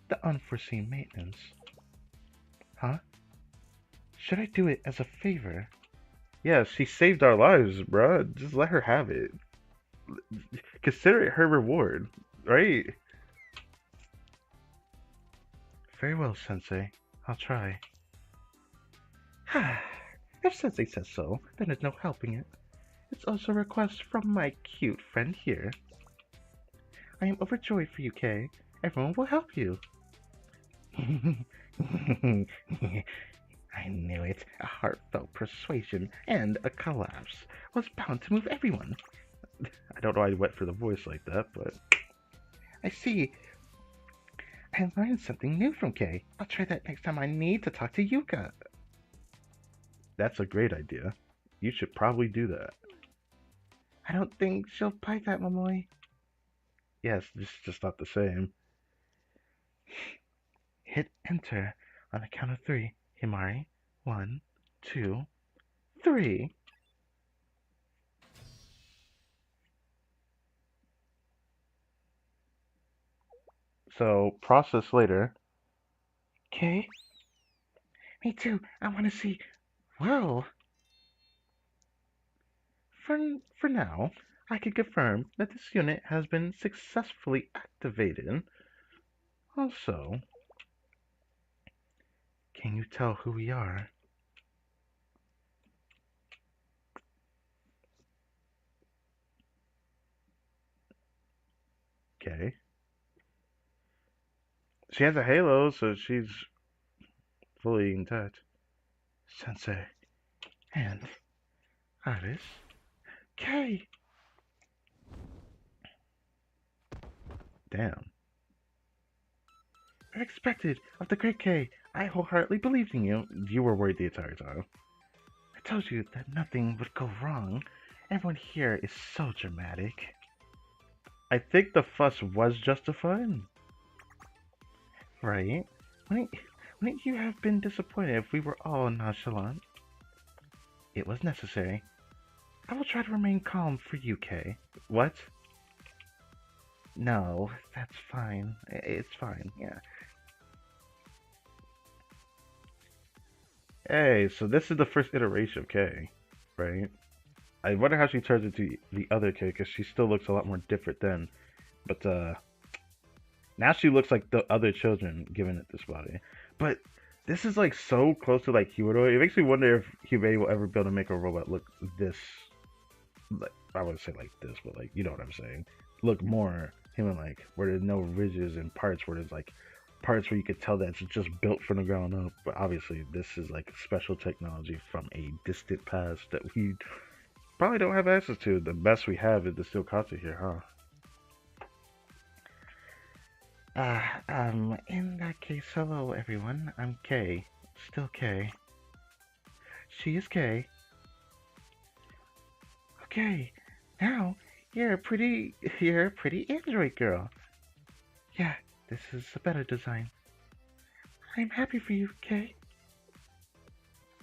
The unforeseen maintenance. Huh? Should I do it as a favor? Yeah, she saved our lives, bruh. Just let her have it. Consider it her reward, right? Very well, Sensei. I'll try. If Sensei says so, then there's no helping it. It's also a request from my cute friend here. I am overjoyed for you, Kay. Everyone will help you. I knew it. A heartfelt persuasion and a collapse was bound to move everyone. I don't know why I went for the voice like that, but... I see. I learned something new from Kay. I'll try that next time I need to talk to Yuka. That's a great idea. You should probably do that. I don't think she'll bite that, Momoi. Yes, this is just not the same. Hit enter on the count of 3. Himari. 1, 2, 3. So, process later. Okay. Me too. I want to see. Whoa. For now, I can confirm that this unit has been successfully activated. Also, can you tell who we are? Okay. She has a halo, so she's fully intact. Sensei. And Iris. K. Damn. Unexpected of the great K. I wholeheartedly believed in you. You were worried the entire time. I told you that nothing would go wrong. Everyone here is so dramatic. I think the fuss was justified. Right? Wouldn't you have been disappointed if we were all nonchalant? It was necessary. I will try to remain calm for you, Kay. What? No, that's fine. It's fine, yeah. Hey, so this is the first iteration of Kay, right? I wonder how she turns into the other Kay, because she still looks a lot more different then. But, now she looks like the other children given it this body. But this is like so close to like Humanoid. It makes me wonder if Humanoid will ever be able to make a robot look this like, I wouldn't say like this, but like you know what I'm saying. Look more human-like, where there's no ridges and parts, where there's like parts where you could tell that it's just built from the ground up. But obviously, this is like special technology from a distant past that we probably don't have access to. The best we have is the steel content here, huh? In that case, hello everyone. I'm Kay. Still Kay. She is Kay. Okay, now you're a pretty android girl. Yeah, this is a better design. I'm happy for you, Kay.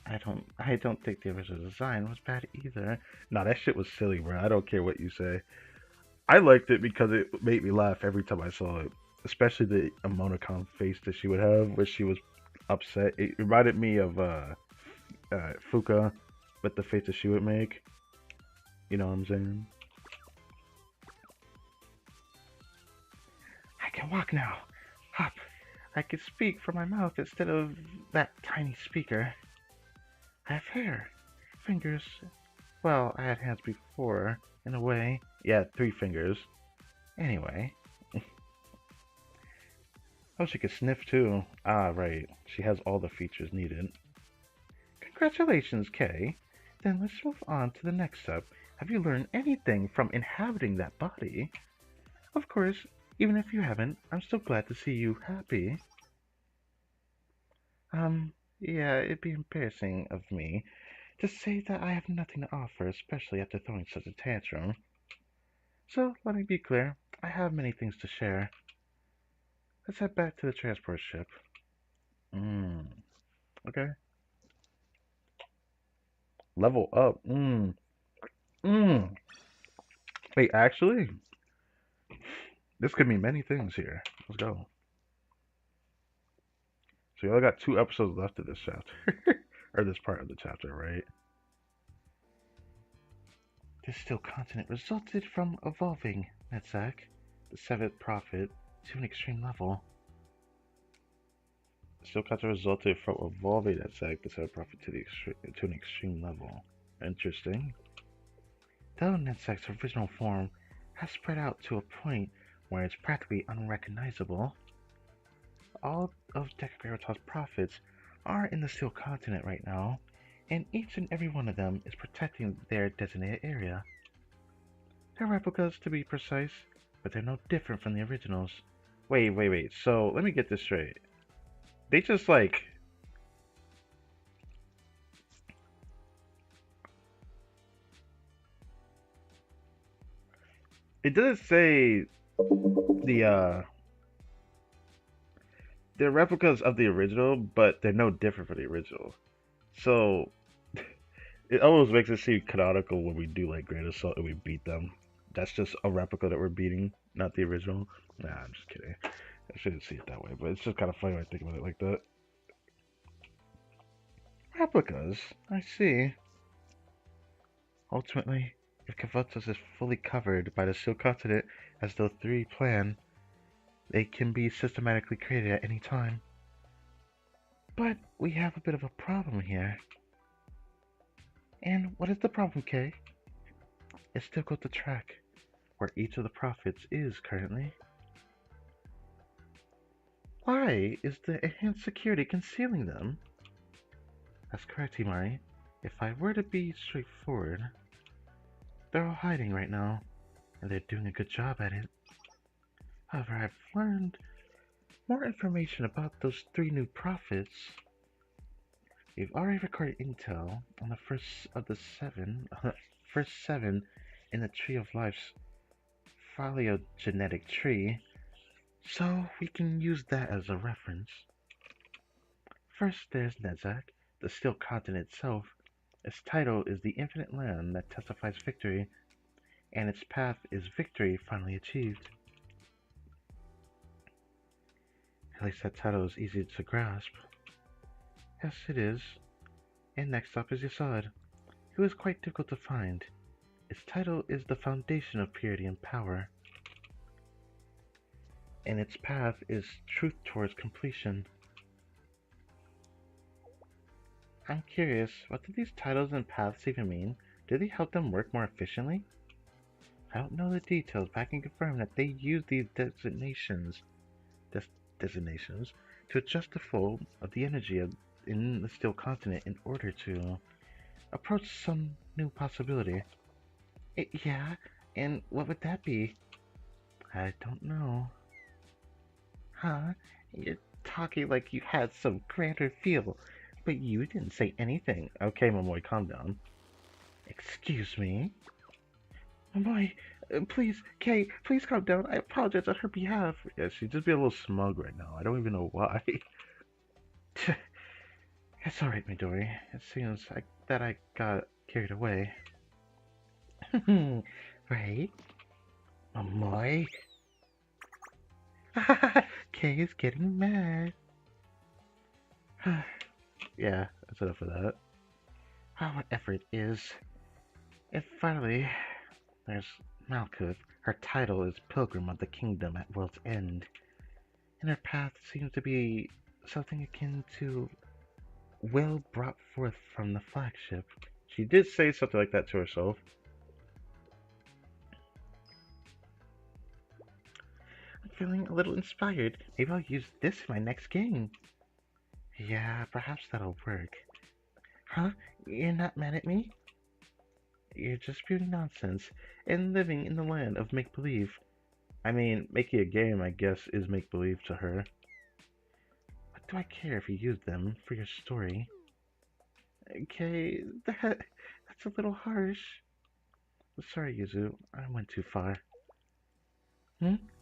I don't think the original design was bad either. Nah, that shit was silly, bro. I don't care what you say. I liked it because it made me laugh every time I saw it. Especially the emoticon face that she would have when she was upset. It reminded me of Fuka with the face that she would make. You know what I'm saying? I can walk now. Hop. I can speak from my mouth instead of that tiny speaker. I have hair, fingers. Well, I had hands before, in a way. Yeah, 3 fingers. Anyway. Oh, she can sniff too. Ah, right. She has all the features needed. Congratulations, Kay. Then let's move on to the next step. Have you learned anything from inhabiting that body? Of course, even if you haven't, I'm still glad to see you happy. Yeah, it'd be embarrassing of me to say that I have nothing to offer, especially after throwing such a tantrum. So, let me be clear, I have many things to share. Let's head back to the transport ship. Okay. Level up. Mmm. Wait, actually, this could mean many things here. Let's go. So, we only got 2 episodes left of this chapter. Or this part of the chapter, right? This still continent resulted from evolving, Netzach, the seventh prophet, to an extreme level. Still continent resulted from evolving Netzach, the seventh prophet, to an extreme level. Interesting. Though Netzach's original form has spread out to a point where it's practically unrecognizable, all of Decagrammaton's prophets are in the Steel Continent right now, and each and every one of them is protecting their designated area. They're replicas, to be precise, but they're no different from the originals. Wait. So, let me get this straight. They just, like... It doesn't say the, they're replicas of the original, but they're no different from the original. So, it almost makes it seem canonical when we do, like, Grand Assault and we beat them. That's just a replica that we're beating, not the original. Nah, I'm just kidding. I shouldn't see it that way, but it's just kind of funny when I think about it like that. Replicas? I see. Ultimately, if Kavotos is fully covered by the Steel Continent as though 3 plan, they can be systematically created at any time. But we have a bit of a problem here. And what is the problem, Kay? It's difficult to track where each of the prophets is currently. Why is the enhanced security concealing them? That's correct, Himari. If I were to be straightforward, they're all hiding right now, and they're doing a good job at it. However, I've learned more information about those 3 new prophets. We've already recorded intel on the first of the 7, first 7 in the Tree of Life's phylogenetic tree, so we can use that as a reference. First, there's Netzach, the Steel Continent itself. Its title is the Infinite Land that testifies victory, and its path is victory finally achieved. At least that title is easy to grasp. Yes, it is. And next up is Yasad, who is quite difficult to find. Its title is the Foundation of Purity and Power, and its path is truth towards completion. I'm curious, what do these titles and paths even mean? Did they help them work more efficiently? I don't know the details, but I can confirm that they use these des designations to adjust the flow of the energy in the steel continent in order to approach some new possibility. Yeah, and what would that be? I don't know. Huh? You're talking like you had some grander feel, but you didn't say anything. Okay, Momoy, calm down. Excuse me? Momoy, please, Kay, please calm down. I apologize on her behalf. Yeah, she's just being a little smug right now. I don't even know why. It's alright, Midori. It seems like that I got carried away. Right? Momoy? Kay is getting mad. Yeah, that's enough of that. Whatever it is. And finally, there's Malkuth. Her title is Pilgrim of the Kingdom at World's End. And her path seems to be something akin to well brought forth from the flagship. She did say something like that to herself. I'm feeling a little inspired. Maybe I'll use this in my next game. Yeah, perhaps that'll work. Huh? You're not mad at me? You're just spewing nonsense and living in the land of make-believe. I mean, making a game, I guess, is make-believe to her. What do I care if you use them for your story? Okay, that's a little harsh. Sorry, Yuzu, I went too far.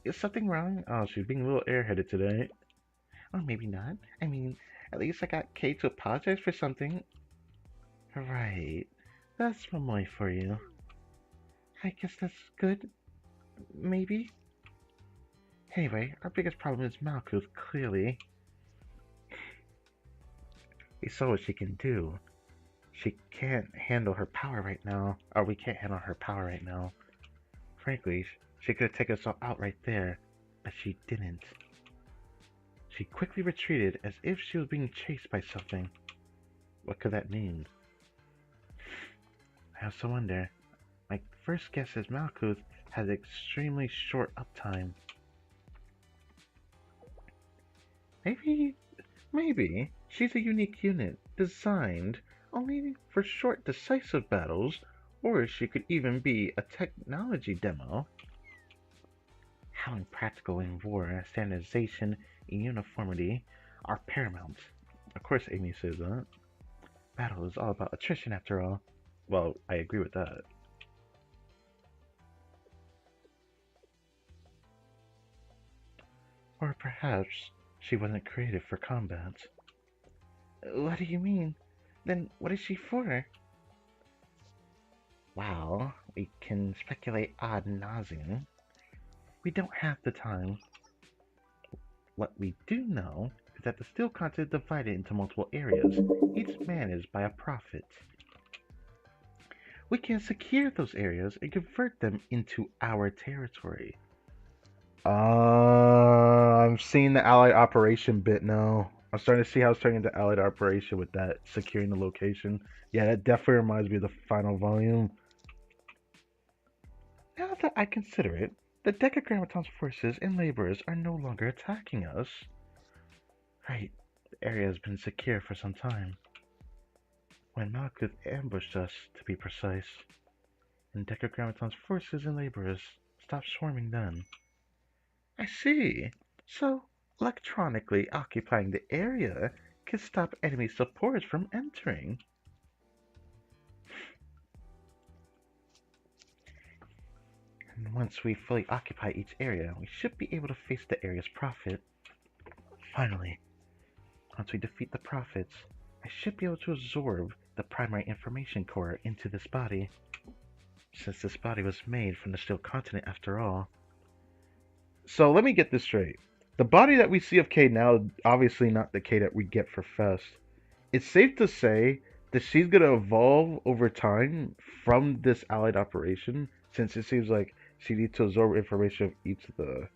Is something wrong? Oh, she's being a little airheaded today. Or maybe not. I mean, at least I got Kay to apologize for something. Right. That's Momoy for you. I guess that's good. Maybe? Anyway, our biggest problem is Malkuth, clearly. We saw what she can do. She can't handle her power right now. Or we can't handle her power right now. Frankly, she could have taken us all out right there. But she didn't. She quickly retreated as if she was being chased by something. What could that mean? I also wonder. My first guess is Malkuth has extremely short uptime. Maybe she's a unique unit designed only for short decisive battles, or she could even be a technology demo. How impractical in war, standardization and uniformity are paramount. Of course Amy says that. Battle is all about attrition after all. Well, I agree with that. Or perhaps she wasn't created for combat. What do you mean? Then what is she for? Well, we can speculate ad nauseum. We don't have the time. What we do know is that the steel continent is divided into multiple areas, each managed by a prophet. We can secure those areas and convert them into our territory. I'm seeing the Allied Operation bit now. I'm starting to see how it's turning into Allied Operation with that securing the location. Yeah, that definitely reminds me of the final volume. Now that I consider it, the Decagrammaton's forces and laborers are no longer attacking us. Right, the area has been secure for some time. When Malkuth ambushed us, to be precise, and Decagrammaton's forces and laborers stopped swarming then. I see. So, electronically occupying the area can stop enemy supports from entering. And once we fully occupy each area, we should be able to face the area's prophet. Finally, once we defeat the prophets, I should be able to absorb the primary information core into this body, since this body was made from the steel continent after all. So let me get this straight. The body that we see of Kay now, obviously not the Kay that we get for Fest. It's safe to say that she's going to evolve over time from this allied operation, since it seems like she needs to absorb information of each of the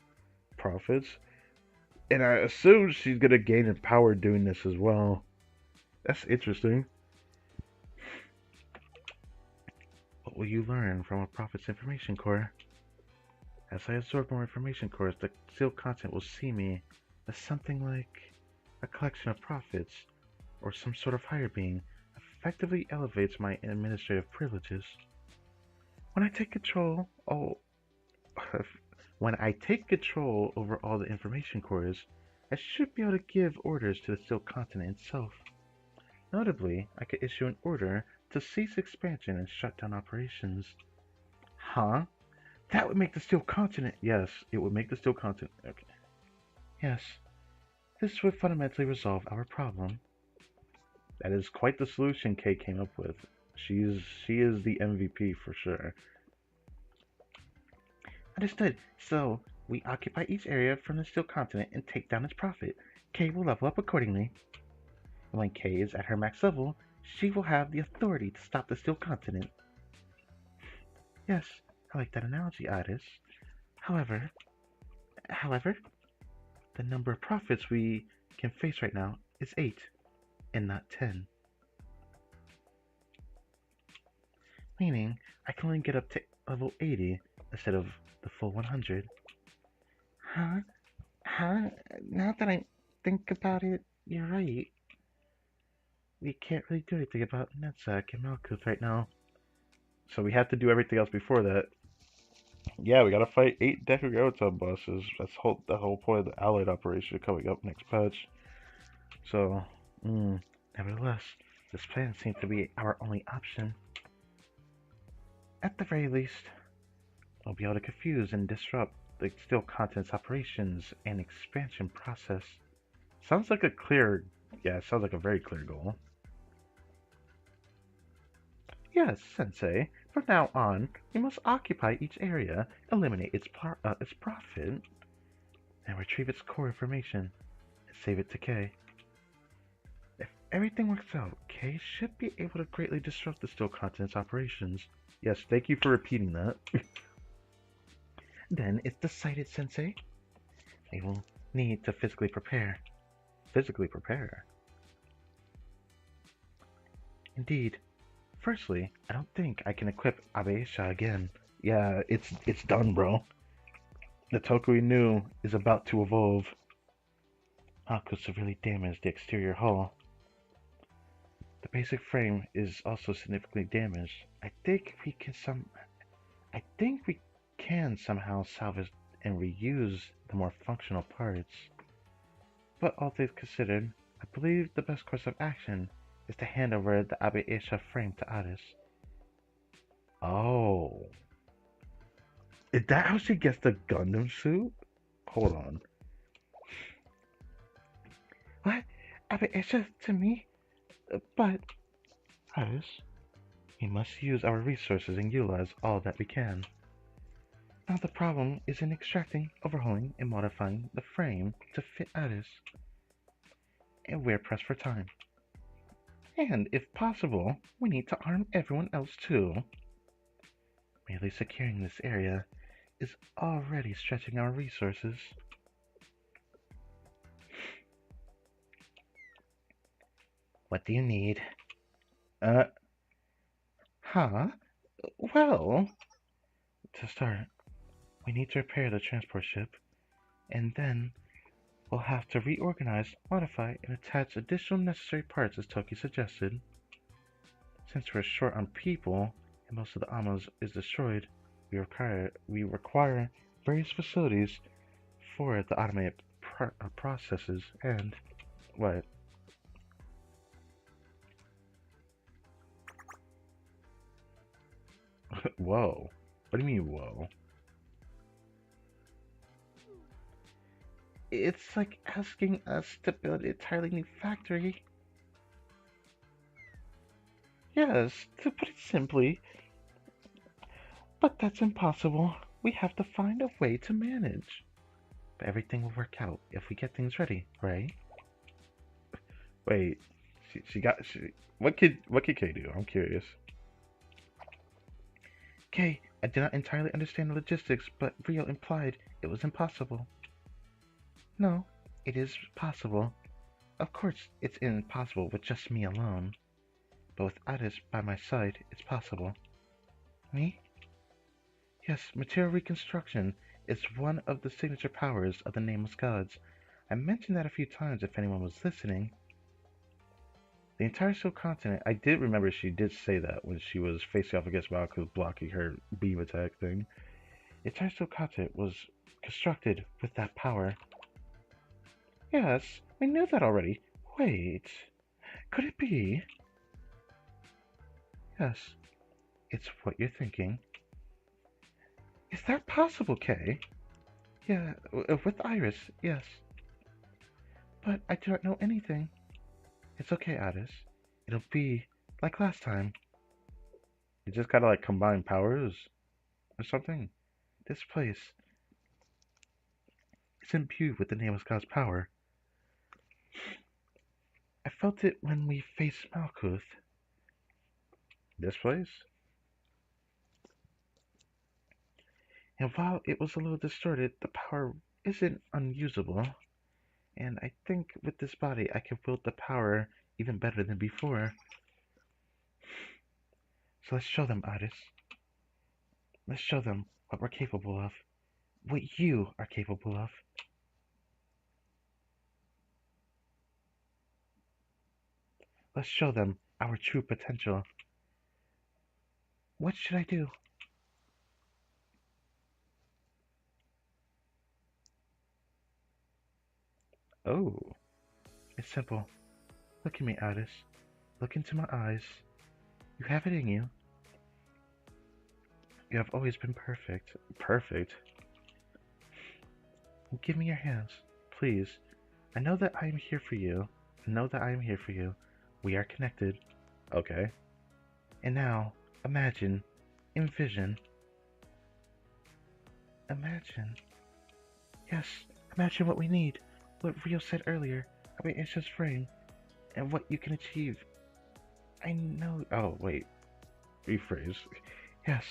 prophets. And I assume she's going to gain in power doing this as well. That's interesting. will you learn from a prophet's information core? As I absorb more information cores, the sealed content will see me as something like a collection of prophets or some sort of higher being, effectively elevates my administrative privileges. When I take control, when I take control over all the information cores, I should be able to give orders to the sealed continent itself. Notably, I could issue an order to cease expansion and shut down operations. Huh? That would make the steel continent. Yes, it would make the steel continent. Okay. Yes, this would fundamentally resolve our problem. That is quite the solution Kay came up with. She is the MVP for sure. Understood. So we occupy each area from the steel continent and take down its profit. Kay will level up accordingly. When Kay is at her max level, she will have the authority to stop the steel continent. Yes, I like that analogy, Iris. However, the number of profits we can face right now is 8, and not 10. Meaning, I can only get up to level 80 instead of the full 100. Huh? Now that I think about it, you're right. We can't really do anything about Netzak and Malkuth right now. So we have to do everything else before that. Yeah, we gotta fight 8 Decagrammaton bosses. That's the whole point of the Allied operation coming up next patch. So, nevertheless, this plan seems to be our only option. At the very least, we'll be able to confuse and disrupt the steel content's operations and expansion process. Sounds like a very clear goal. Yes, Sensei. From now on, we must occupy each area, eliminate its profit, and retrieve its core information, and save it to Kay. If everything works out, Kay should be able to greatly disrupt the steel content's operations. Yes, thank you for repeating that. Then it's decided, Sensei. We will need to physically prepare. Physically prepare? Indeed. Firstly, I don't think I can equip Abeisha again. Yeah, it's done, bro. The Toku we knew is about to evolve. Aku severely damaged the exterior hull. The basic frame is also significantly damaged. I think we can somehow salvage and reuse the more functional parts. But all things considered, I believe the best course of action is to hand over the Abeisha frame to Addis. Oh. Is that how she gets the Gundam suit? Hold on. What? Abeisha to me? But, Addis, we must use our resources and utilize all that we can. Now the problem is in extracting, overhauling, and modifying the frame to fit Addis. And we're pressed for time. And if possible, we need to arm everyone else too. Merely securing this area is already stretching our resources. What do you need? Well, to start, we need to repair the transport ship, and then we'll have to reorganize, modify, and attach additional necessary parts as Toki suggested. Since we're short on people, and most of the ammo is destroyed, we require various facilities for the automated processes and... What? Whoa. What do you mean, whoa? It's like asking us to build an entirely new factory. Yes, to put it simply. But that's impossible. We have to find a way to manage. But everything will work out if we get things ready, right? Wait, what could Kay do? I'm curious. Kay, I did not entirely understand the logistics, but Rio implied it was impossible. No, it is possible. Of course, it's impossible with just me alone. But with Addis by my side, it's possible. Me? Yes, material reconstruction is one of the signature powers of the Nameless Gods. I mentioned that a few times if anyone was listening. The entire subcontinent, I did remember she did say that when she was facing off against Malkuth blocking her beam attack thing. The entire subcontinent was constructed with that power. Yes, I knew that already. Wait, could it be? Yes, it's what you're thinking. Is that possible, Kay? Yeah, with Iris, yes. But I do not know anything. It's okay, Addis. It'll be like last time. You just gotta like combine powers or something. This place is imbued with the Nameless God's power. I felt it when we faced Malkuth. This place? And while it was a little distorted, the power isn't unusable. And I think with this body I can wield the power even better than before. So let's show them, Addis. Let's show them what we're capable of. What you are capable of. Let's show them our true potential. What should I do? Oh, it's simple. Look at me, Addis. Look into my eyes. You have it in you. You have always been perfect. Perfect? Give me your hands, please. I know that I am here for you. I know that I am here for you. We are connected. Okay. And now, imagine, envision, imagine. Yes, imagine what we need. What Rio said earlier about Isha's frame and what you can achieve. I know. Oh, wait. Rephrase. Yes.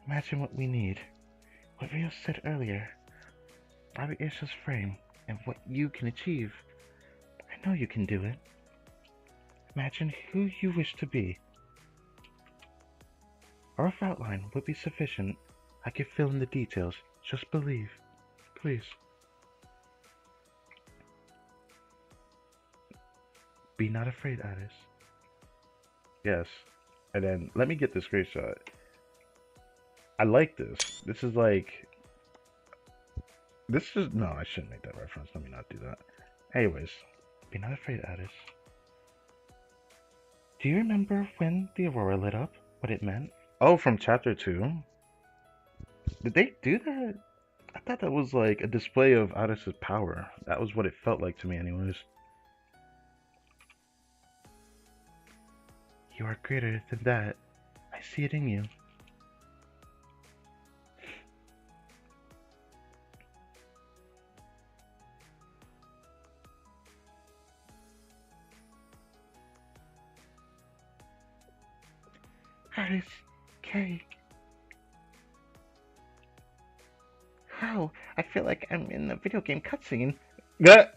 Imagine what we need. What Rio said earlier about Isha's frame and what you can achieve. I know you can do it. Imagine who you wish to be. A rough outline would be sufficient. I could fill in the details. Just believe. Please. Be not afraid, Addis. Yes. And then, let me get the screenshot. I like this. This is like... This is... No, I shouldn't make that reference. Let me not do that. Anyways. Be not afraid, Addis. Do you remember when the aurora lit up? What it meant? Oh, from chapter 2? Did they do that? I thought that was like a display of Addis's power. That was what it felt like to me anyways. You are greater than that. I see it in you. Addis, Kay. How? I feel like I'm in a video game cutscene. Yeah.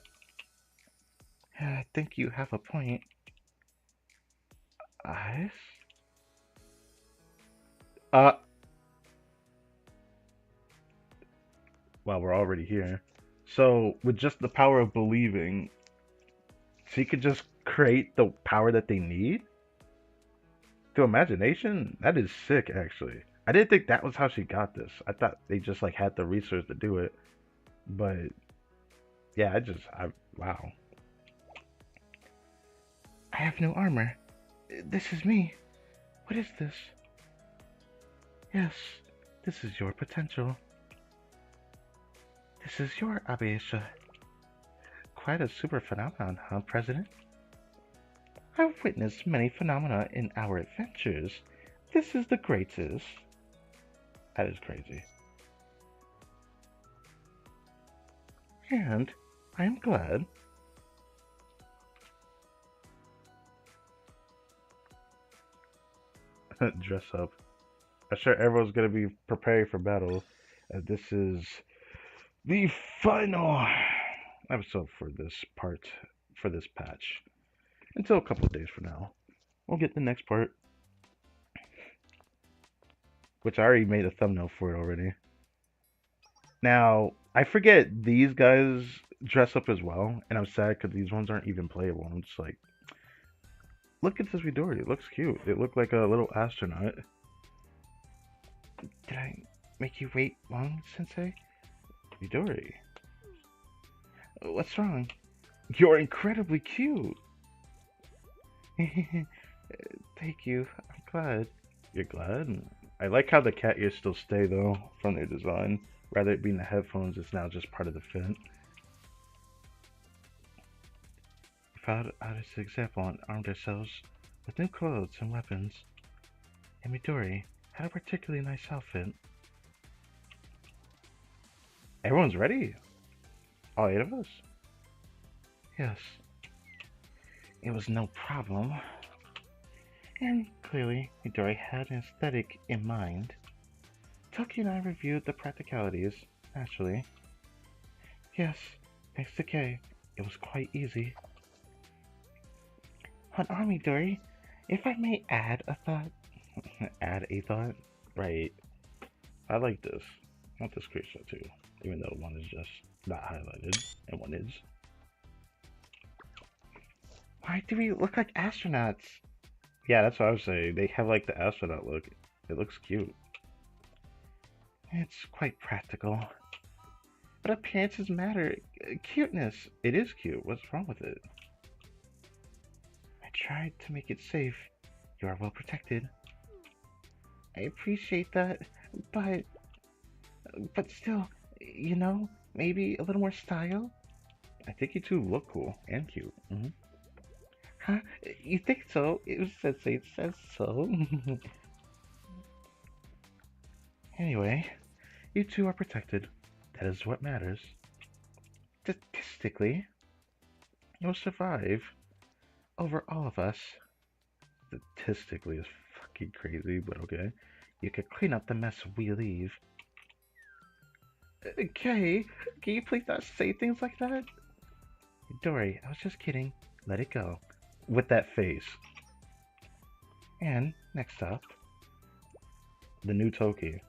I think you have a point. Addis? Well, we're already here. So, with just the power of believing, she could just create the power that they need? Through imagination? That is sick, actually. I didn't think that was how she got this. I thought they just like had the resource to do it. But yeah, wow. I have no armor. This is me. What is this? Yes, this is your potential. This is your Abiesha. Quite a super phenomenon, huh, President? I've witnessed many phenomena in our adventures. This is the greatest. That is crazy. And I am glad. Dress up. I'm sure everyone's gonna be preparing for battle. This is the final episode for this part, for this patch. Until a couple of days from now. We'll get the next part. which I already made a thumbnail for it already. Now, I forget these guys dress up as well, and I'm sad because these ones aren't even playable. I'm just like, look at this Midori. It looks cute. It looked like a little astronaut. Did I make you wait long, Sensei? Midori, what's wrong? You're incredibly cute. Thank you. I'm glad. You're glad? I like how the cat ears still stay though from their design. Rather it being the headphones, it's now just part of the fit. We followed this example and armed ourselves with new clothes and weapons. And Midori had a particularly nice outfit. Everyone's ready? All 8 of us? Yes. It was no problem. And clearly, Midori had an aesthetic in mind. Toki and I reviewed the practicalities, naturally. Yes, thanks to Kay, it was quite easy. On Midori, if I may add a thought. Add a thought? Right. I like this. I want this screenshot too. Even though one is just not highlighted, and one is. Why do we look like astronauts? Yeah, that's what I was saying. They have like the astronaut look. It looks cute. It's quite practical. But appearances matter. Cuteness. It is cute. What's wrong with it? I tried to make it safe. You are well protected. I appreciate that, but still, you know, maybe a little more style? I think you two look cool and cute. Huh? You think so? It says so. Anyway, you two are protected. That is what matters. Statistically, you'll survive over all of us. Statistically is fucking crazy, but okay. You can clean up the mess we leave. Okay, can you please not say things like that? Dory, I was just kidding. Let it go. With that face. And, next up, the new Toki.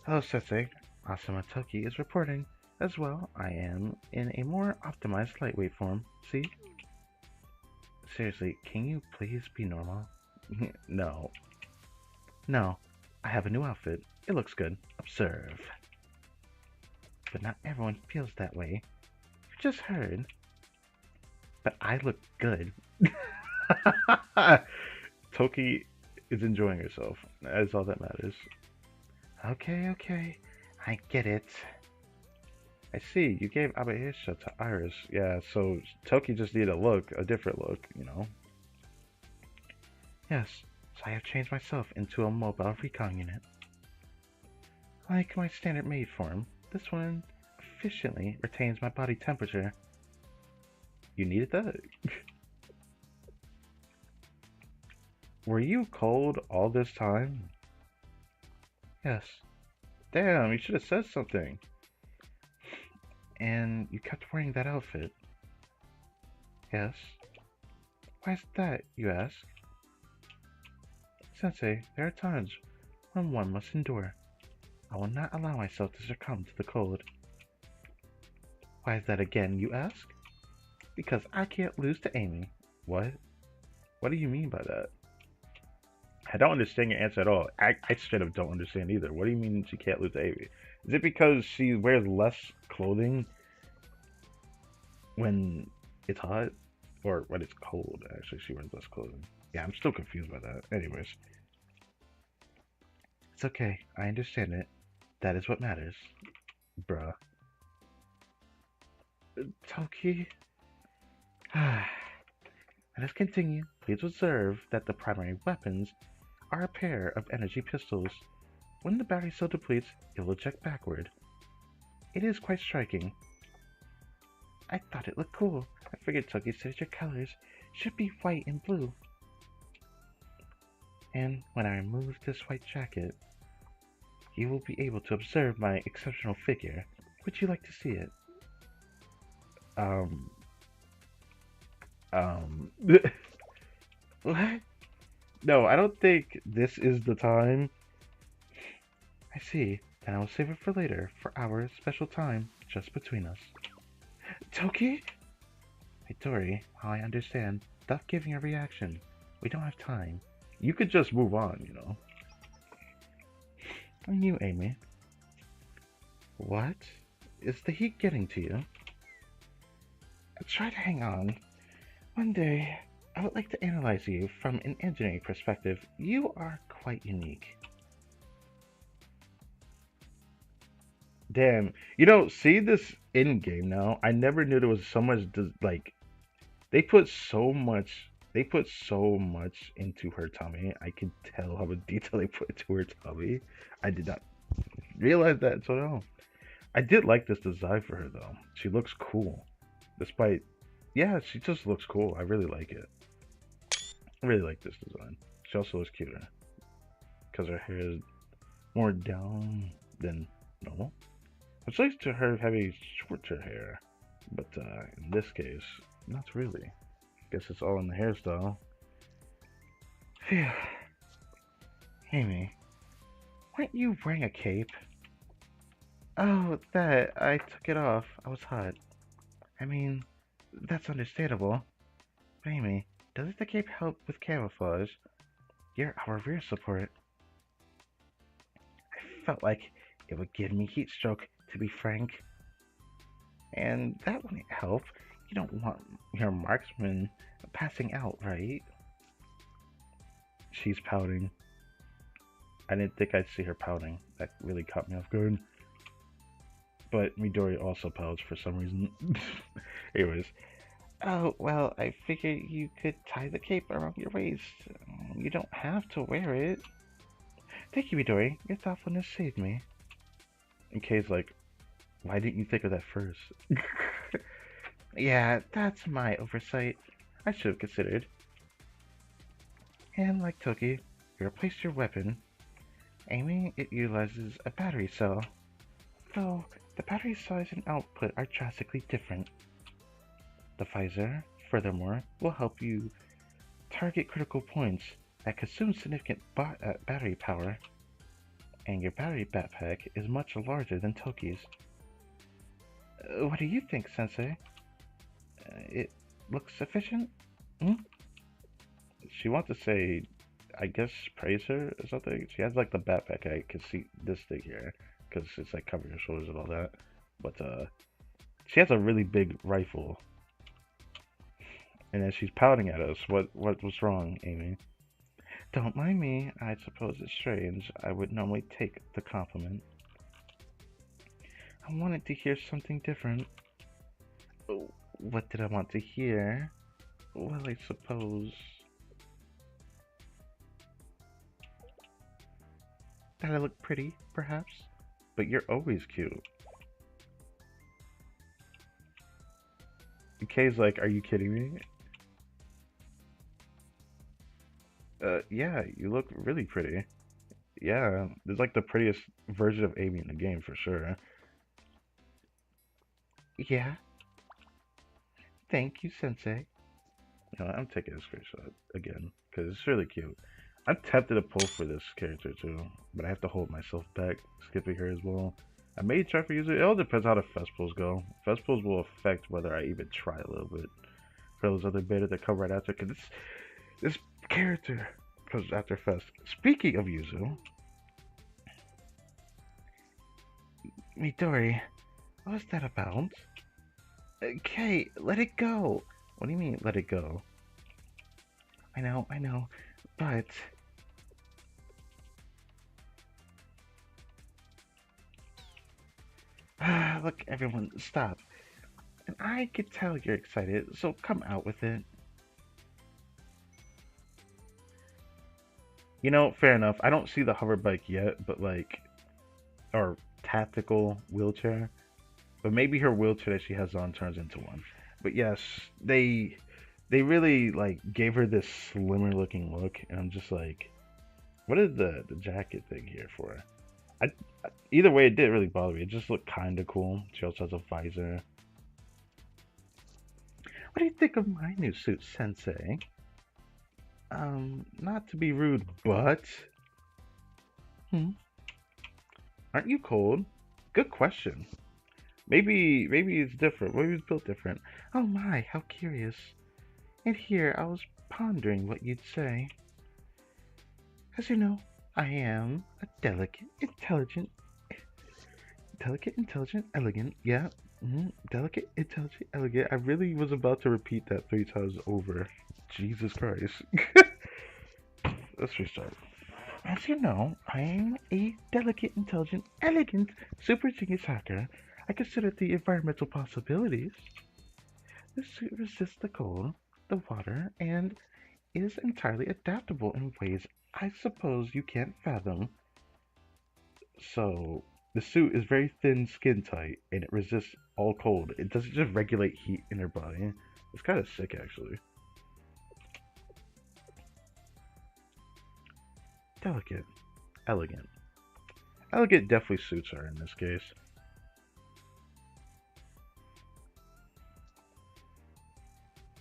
Hello, Sensei. Asuma Toki is reporting. As well, I am in a more optimized lightweight form. See? Seriously, can you please be normal? No. No, I have a new outfit. It looks good. Observe. But not everyone feels that way. You just heard. But I look good. Toki is enjoying herself. That's all that matters. Okay. I get it. I see. You gave Abaisha to Iris. Yeah, so Toki just needed a different look, you know. Yes, so I have changed myself into a mobile recon unit. Like my standard maid form, this one efficiently retains my body temperature. You needed that? Were you cold all this time? Yes. Damn, you should have said something. And you kept wearing that outfit. Yes. Why is that, you ask? Sensei, there are times when one must endure. I will not allow myself to succumb to the cold. Why is that again, you ask? Because I can't lose to Amy. What? What do you mean by that? I don't understand your answer at all. I straight up don't understand either. What do you mean she can't lose to Amy? Is it because she wears less clothing when it's hot? Or when it's cold, actually, she wears less clothing. Yeah, I'm still confused by that. Anyways. It's okay. I understand it. That is what matters. Bruh. Toki? Let us continue. Please observe that the primary weapons are a pair of energy pistols. When the battery cell depletes, it will eject backward. It is quite striking. I thought it looked cool. I figured Toki's signature colors should be white and blue. And when I remove this white jacket, you will be able to observe my exceptional figure. Would you like to see it? What? No, I don't think this is the time I see. Then I will save it for later, for our special time, just between us. Toki? Hey, Tori, I understand. Stop giving a reaction. We don't have time. You could just move on, you know. And you, Amy. What? Is the heat getting to you? Try to hang on. One day, I would like to analyze you from an engineering perspective. You are quite unique. Damn. You know, see this in game now? I never knew there was so much, like, they put so much into her tummy. I could tell how much detail they put into her tummy. I did not realize that until now. I did like this design for her though. She looks cool. Despite, yeah, she just looks cool. I really like it. I really like this design. She also looks cuter. Because her hair is more down than normal. Which leads to her having shorter hair. But in this case, not really. Guess it's all in the hairstyle. Phew. Amy, weren't you wearing a cape? Oh, that. I took it off. I was hot. I mean, that's understandable. But Amy, doesn't the cape help with camouflage? You're our rear support. I felt like it would give me heat stroke, to be frank. And that wouldn't help. You don't want your marksman passing out, right? She's pouting. I didn't think I'd see her pouting. That really caught me off guard. But Midori also pouts for some reason. Anyways. Oh, well, I figured you could tie the cape around your waist. You don't have to wear it. Thank you, Midori. Your thoughtfulness saved me. And Kay's like, why didn't you think of that first? Yeah, that's my oversight. I should have considered. And like Toki, you replaced your weapon. Amy, it utilizes a battery cell. Though, the battery size and output are drastically different. The visor, furthermore, will help you target critical points that consume significant battery power. And your battery backpack is much larger than Toki's. What do you think, Sensei? It looks sufficient? Hmm? She wants to say, I guess, praise her or something. She has like the backpack. I can see this thing here because it's like covering her shoulders and all that. But she has a really big rifle. And then she's pouting at us. What was wrong, Amy? Don't mind me. I suppose it's strange. I would normally take the compliment. I wanted to hear something different. What did I want to hear? Well, I suppose that I look pretty, perhaps? But you're always cute. Kay's like, are you kidding me? Yeah, you look really pretty. Yeah, it's like the prettiest version of Amy in the game for sure. Yeah, thank you, Sensei. You know, I'm taking a screenshot again because it's really cute. I'm tempted to pull for this character too, but I have to hold myself back, skipping her as well. I may try for user. It all depends how the festivals go. Festivals will affect whether I even try a little bit for those other beta that come right after. Because this character comes after Fest. Speaking of Yuzu, Midori, what was that about? Okay, let it go. What do you mean, let it go? I know, but look, everyone, stop. And I could tell you're excited, so come out with it. You know, fair enough. I don't see the hover bike yet, but like, or tactical wheelchair. But maybe her wheelchair that she has on turns into one. But yes, they really like gave her this slimmer looking look, and I'm just like, what is the jacket thing here for? Either way, it didn't really bother me. It just looked kind of cool. She also has a visor. What do you think of my new suit, Sensei? Not to be rude, but Aren't you cold? Good question. Maybe it's different. Maybe it's built different. Oh my, how curious. And here I was pondering what you'd say. As you know, I am a delicate, intelligent, elegant. Yeah, delicate, intelligent, elegant. I really was about to repeat that 3 times over. Jesus Christ. Let's restart. As you know, I'm a delicate, intelligent, elegant, super genius hacker. I consider the environmental possibilities. This suit resists the cold, the water, and is entirely adaptable in ways I suppose you can't fathom. So, the suit is very thin, skin tight, and it resists all cold. It doesn't just regulate heat in your body. It's kind of sick, actually. Delicate, elegant. Elegant definitely suits her in this case.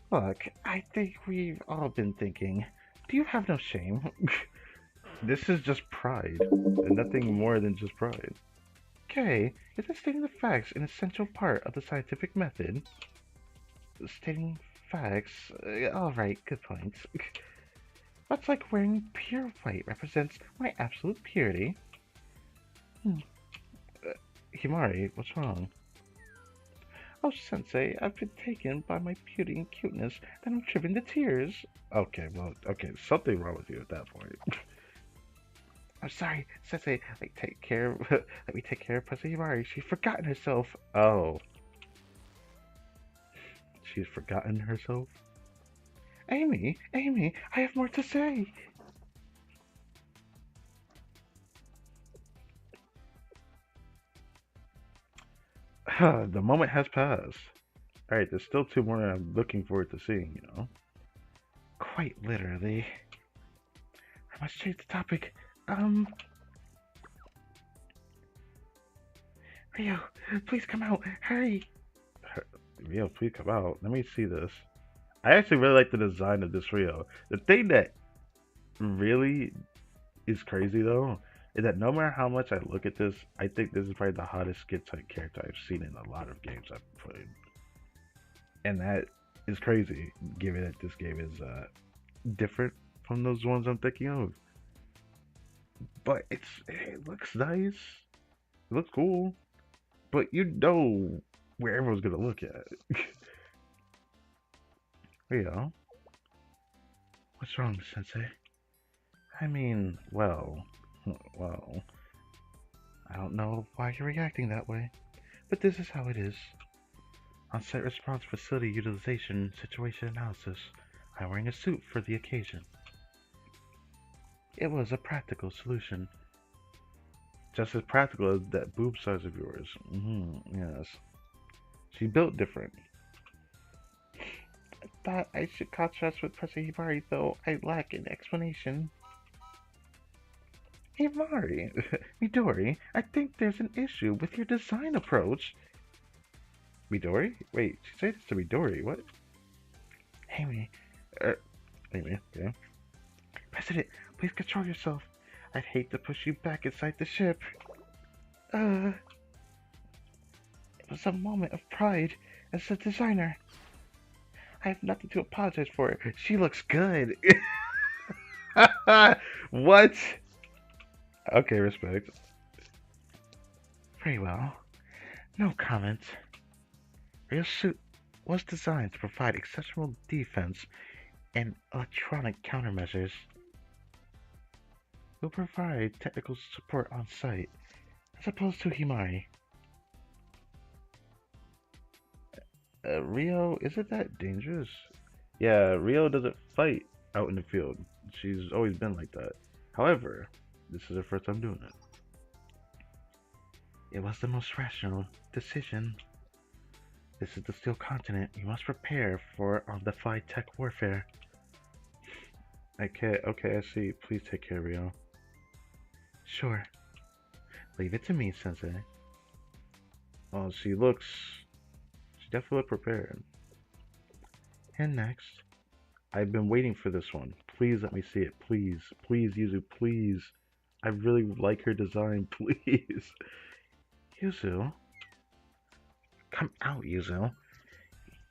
Look, I think we've all been thinking. Do you have no shame? This is just pride, and nothing more than just pride. Okay, is it stating the facts an essential part of the scientific method? Stating facts? Alright, good points. Much like wearing pure white represents my absolute purity. Hmm. Himari, what's wrong? Oh, Sensei, I've been taken by my beauty and cuteness that I'm driven to tears. Okay, well, okay, something wrong with you at that point. I'm sorry, Sensei. Let me take care of Professor Himari. She's forgotten herself. Oh, she's forgotten herself. Amy, I have more to say. The moment has passed. All right, there's still two more I'm looking forward to seeing. Quite literally. I must change the topic. Um, Rio, please come out. Hurry. Rio, please come out. Let me see this. I actually really like the design of this Rio. The thing that really is crazy though is that no matter how much I look at this, I think this is probably the hottest skit type character I've seen in a lot of games I've played, and that is crazy given that this game is different from those ones I'm thinking of. But it looks nice, it looks cool, but you know where everyone's gonna look at. Rio, what's wrong, Sensei? I mean, well, I don't know why you're reacting that way, but this is how it is. On-site response facility utilization situation analysis. I'm wearing a suit for the occasion. It was a practical solution. Just as practical as that boob size of yours. Yes. She built different. I thought I should contrast with Professor Hibari, though I lack an explanation. Hibari, Midori, I think there's an issue with your design approach. Midori? Wait, she said this to Midori. What? Amy. Amy, yeah. President, please control yourself. I'd hate to push you back inside the ship. It was a moment of pride as a designer. I have nothing to apologize for. She looks good. What? Okay, respect. Very well. No comment. Your suit was designed to provide exceptional defense and electronic countermeasures. We'll provide technical support on site, as opposed to Himari. Rio, isn't that dangerous? Yeah, Rio doesn't fight out in the field. She's always been like that. However, this is her first time doing it. It was the most rational decision. This is the Steel Continent. You must prepare for undefined tech warfare. Okay, I see. Please take care, Rio. Sure. Leave it to me, Sensei. Oh, she definitely looked prepared. And next, I've been waiting for this one. Please let me see it. Please, Yuzu, please. I really like her design, please. Yuzu, come out, Yuzu.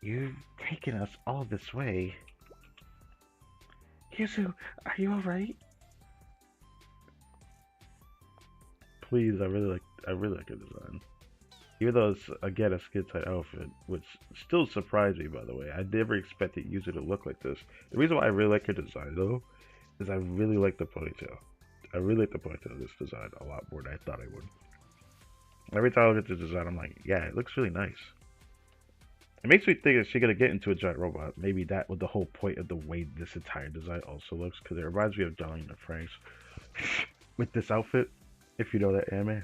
You've taken us all this way. Yuzu, are you alright? Please, I really like her design. Even though it's again a skin tight outfit, which still surprised me by the way. I never expected Yuzu to look like this. The reason why I really like her design though is I really like the ponytail. I really like the ponytail of this design a lot more than I thought I would. Every time I look at this design, I'm like, yeah, it looks really nice. It makes me think that she's gonna get into a giant robot. Maybe that was the whole point of the way this entire design also looks, because it reminds me of Johnny and the Franks with this outfit. If you know that anime.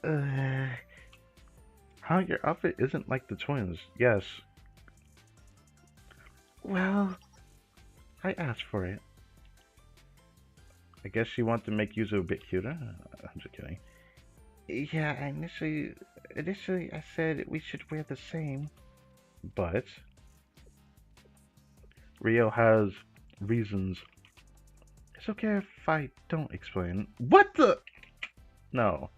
Uh, how your outfit isn't like the twins? Yes. Well, I asked for it. I guess she wanted to make Yuzu a bit cuter. I'm just kidding. Yeah, initially I said we should wear the same. But Rio has reasons. It's okay if I don't explain. What the? No.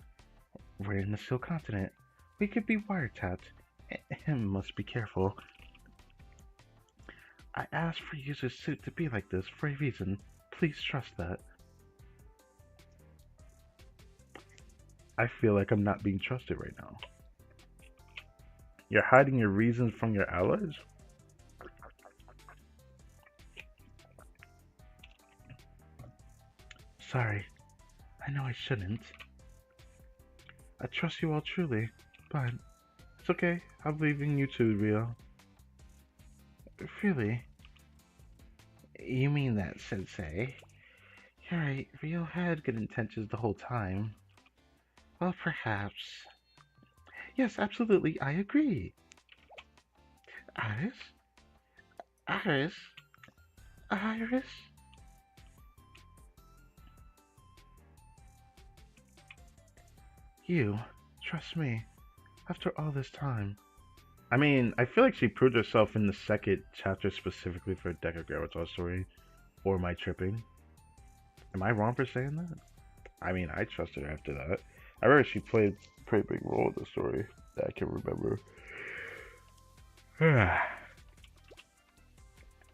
We're in the Silk Continent. We could be wiretapped. Must be careful. I asked for Yuzu's suit to be like this for a reason. Please trust that. I feel like I'm not being trusted right now. You're hiding your reasons from your allies? Sorry. I know I shouldn't. I trust you all truly, but it's okay. I'm leaving you too, Rio. Really? You mean that, Sensei? You're right, Rio had good intentions the whole time. Well, perhaps. Yes, absolutely, I agree. Iris? Iris? Iris? You, trust me, after all this time. I mean, I feel like she proved herself in the second chapter specifically for Decagrammaton story. Or am I tripping? Am I wrong for saying that? I mean, I trusted her after that. I remember she played a pretty big role in the story that I can remember.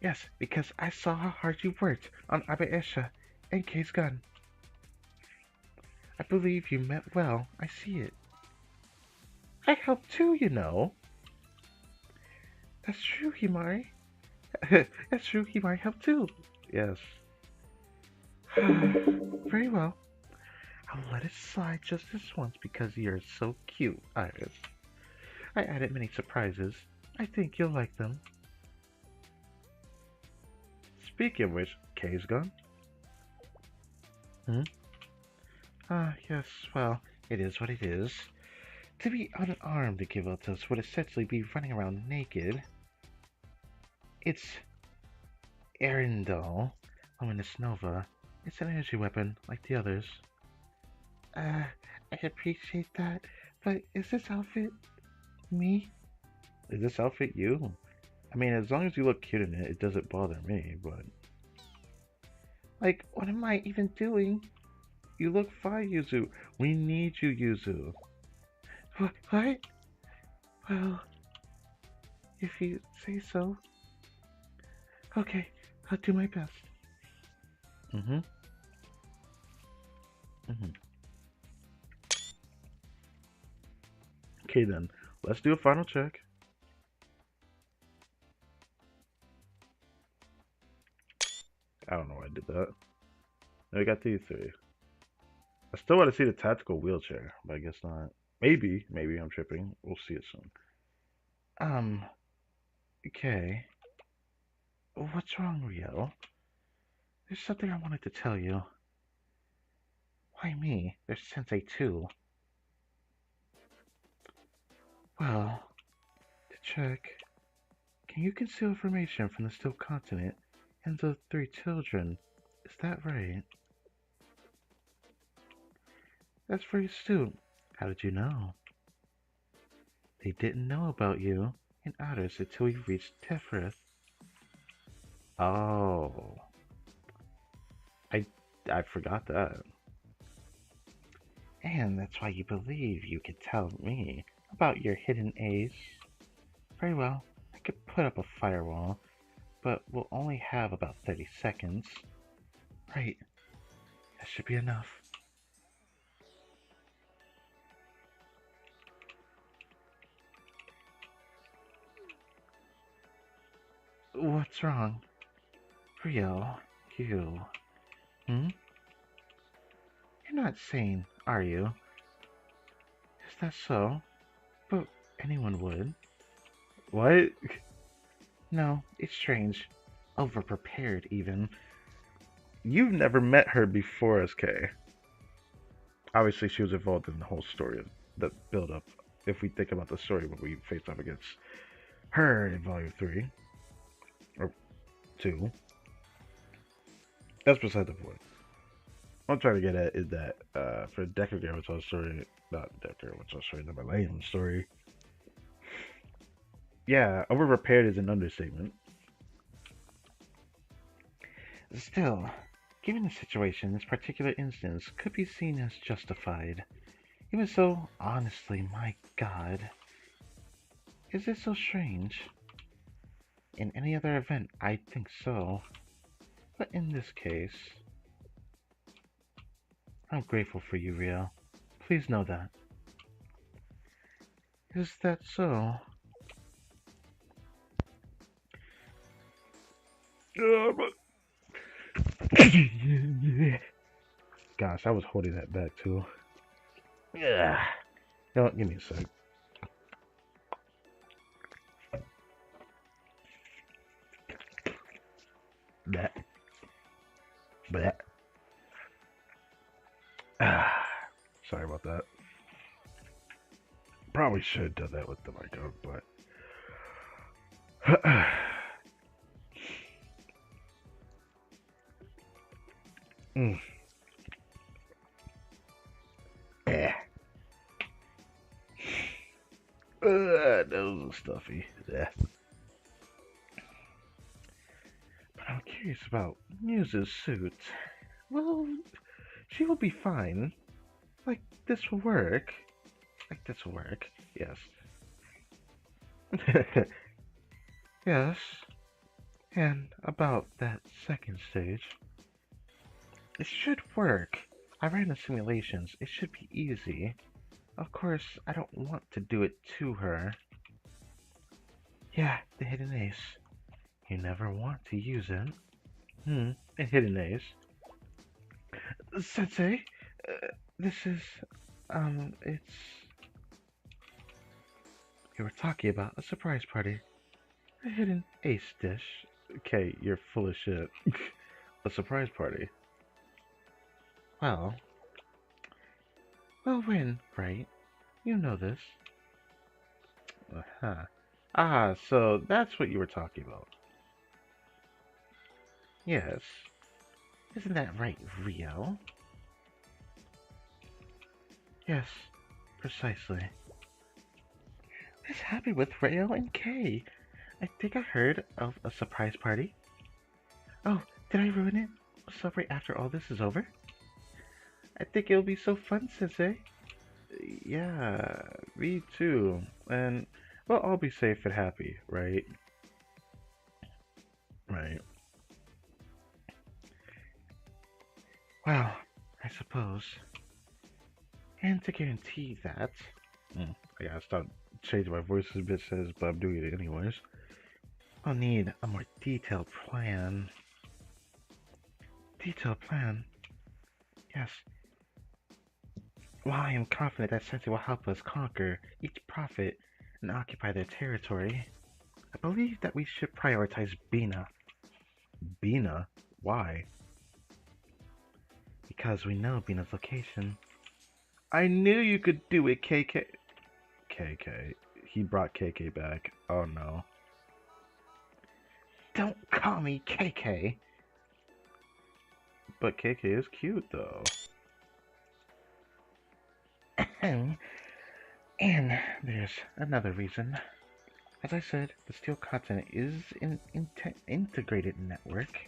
Yes, because I saw how hard you worked on Abaesha and Kei's gun. I believe you meant well. I see it. I helped too, you know. That's true, Himari. That's true, Himari helped too. Yes. Very well. I'll let it slide just this once because you're so cute, Iris. I added many surprises. I think you'll like them. Speaking of which, Kei's gone? Hmm? Ah, yes, well, it is what it is. To be unarmed Kivotos would essentially be running around naked. It's Arendelle, Luminous Nova. It's an energy weapon, like the others. I appreciate that, but is this outfit me? Is this outfit you? I mean, as long as you look cute in it, it doesn't bother me, but... Like, what am I even doing? You look fine, Yuzu. We need you, Yuzu. What? Well, if you say so. Okay, I'll do my best. Mm-hmm. Mm-hmm. Okay then, let's do a final check. I don't know why I did that. Now we got these three. I still want to see the tactical wheelchair, but I guess not. Maybe I'm tripping. We'll see it soon. Okay. What's wrong, Rio? There's something I wanted to tell you. Why me? There's Sensei too. Well, to check, can you conceal information from the Still Continent and the three children? Is that right? That's very astute. How did you know? They didn't know about you and others until we reached Tefrith. Oh, I I forgot that. And that's why you believe you could tell me about your hidden A's. Very well, I could put up a firewall, but we'll only have about 30 seconds. Right, that should be enough. What's wrong? Rio, you. Hmm? You're not sane, are you? Is that so? But anyone would. What? No, it's strange. Overprepared, even. You've never met her before, SK. Obviously, she was involved in the whole story of the build up. If we think about the story when we faced off against her in Volume 3 or 2, that's beside the point. What I'm trying to get at is that for Decagrammaton story, not Decagrammaton story, not my lame story. Yeah, overprepared is an understatement. Still, given the situation, this particular instance could be seen as justified. Even so, honestly, my god, is this so strange? In any other event, I'd think so. But in this case, I'm grateful for you, Rio. Please know that. Is that so? Gosh, I was holding that back too. Yeah. You know what? Give me a sec. That. That. Sorry about that. Probably should have done that with the mic up, but. mm. Yeah. That was stuffy. Yeah. But I'm curious about Muse's suit. Well, she will be fine. Like, this will work. Like, this will work. Yes. Yes. And about that second stage. It should work. I ran the simulations. It should be easy. Of course, I don't want to do it to her. Yeah, the hidden ace. You never want to use it. A hidden ace. Sensei, this is, it's... You were talking about a surprise party. A hidden ace dish. Okay, you're full of shit. A surprise party. Well, when, right? You know this. Uh-huh. Ah, so that's what you were talking about. Yes. Isn't that right, Rio? Yes, precisely. What's happening with Rio and Kay? I think I heard of a surprise party. Oh, did I ruin it? So right after all this is over? I think it'll be so fun, Sensei. Yeah, me too. And we'll all be safe and happy, right? Right. Well, I suppose. And to guarantee that, I gotta stop changing my voice a bit, says, but I'm doing it anyways. I'll need a more detailed plan. Detailed plan? Yes. While I am confident that Sensei will help us conquer each prophet and occupy their territory, I believe that we should prioritize Bina. Bina? Why? Because we know Bina's location. I knew you could do it, KK. KK. He brought KK back. Oh no. Don't call me KK. But KK is cute though. And there's another reason. As I said, the steel continent is an integrated network.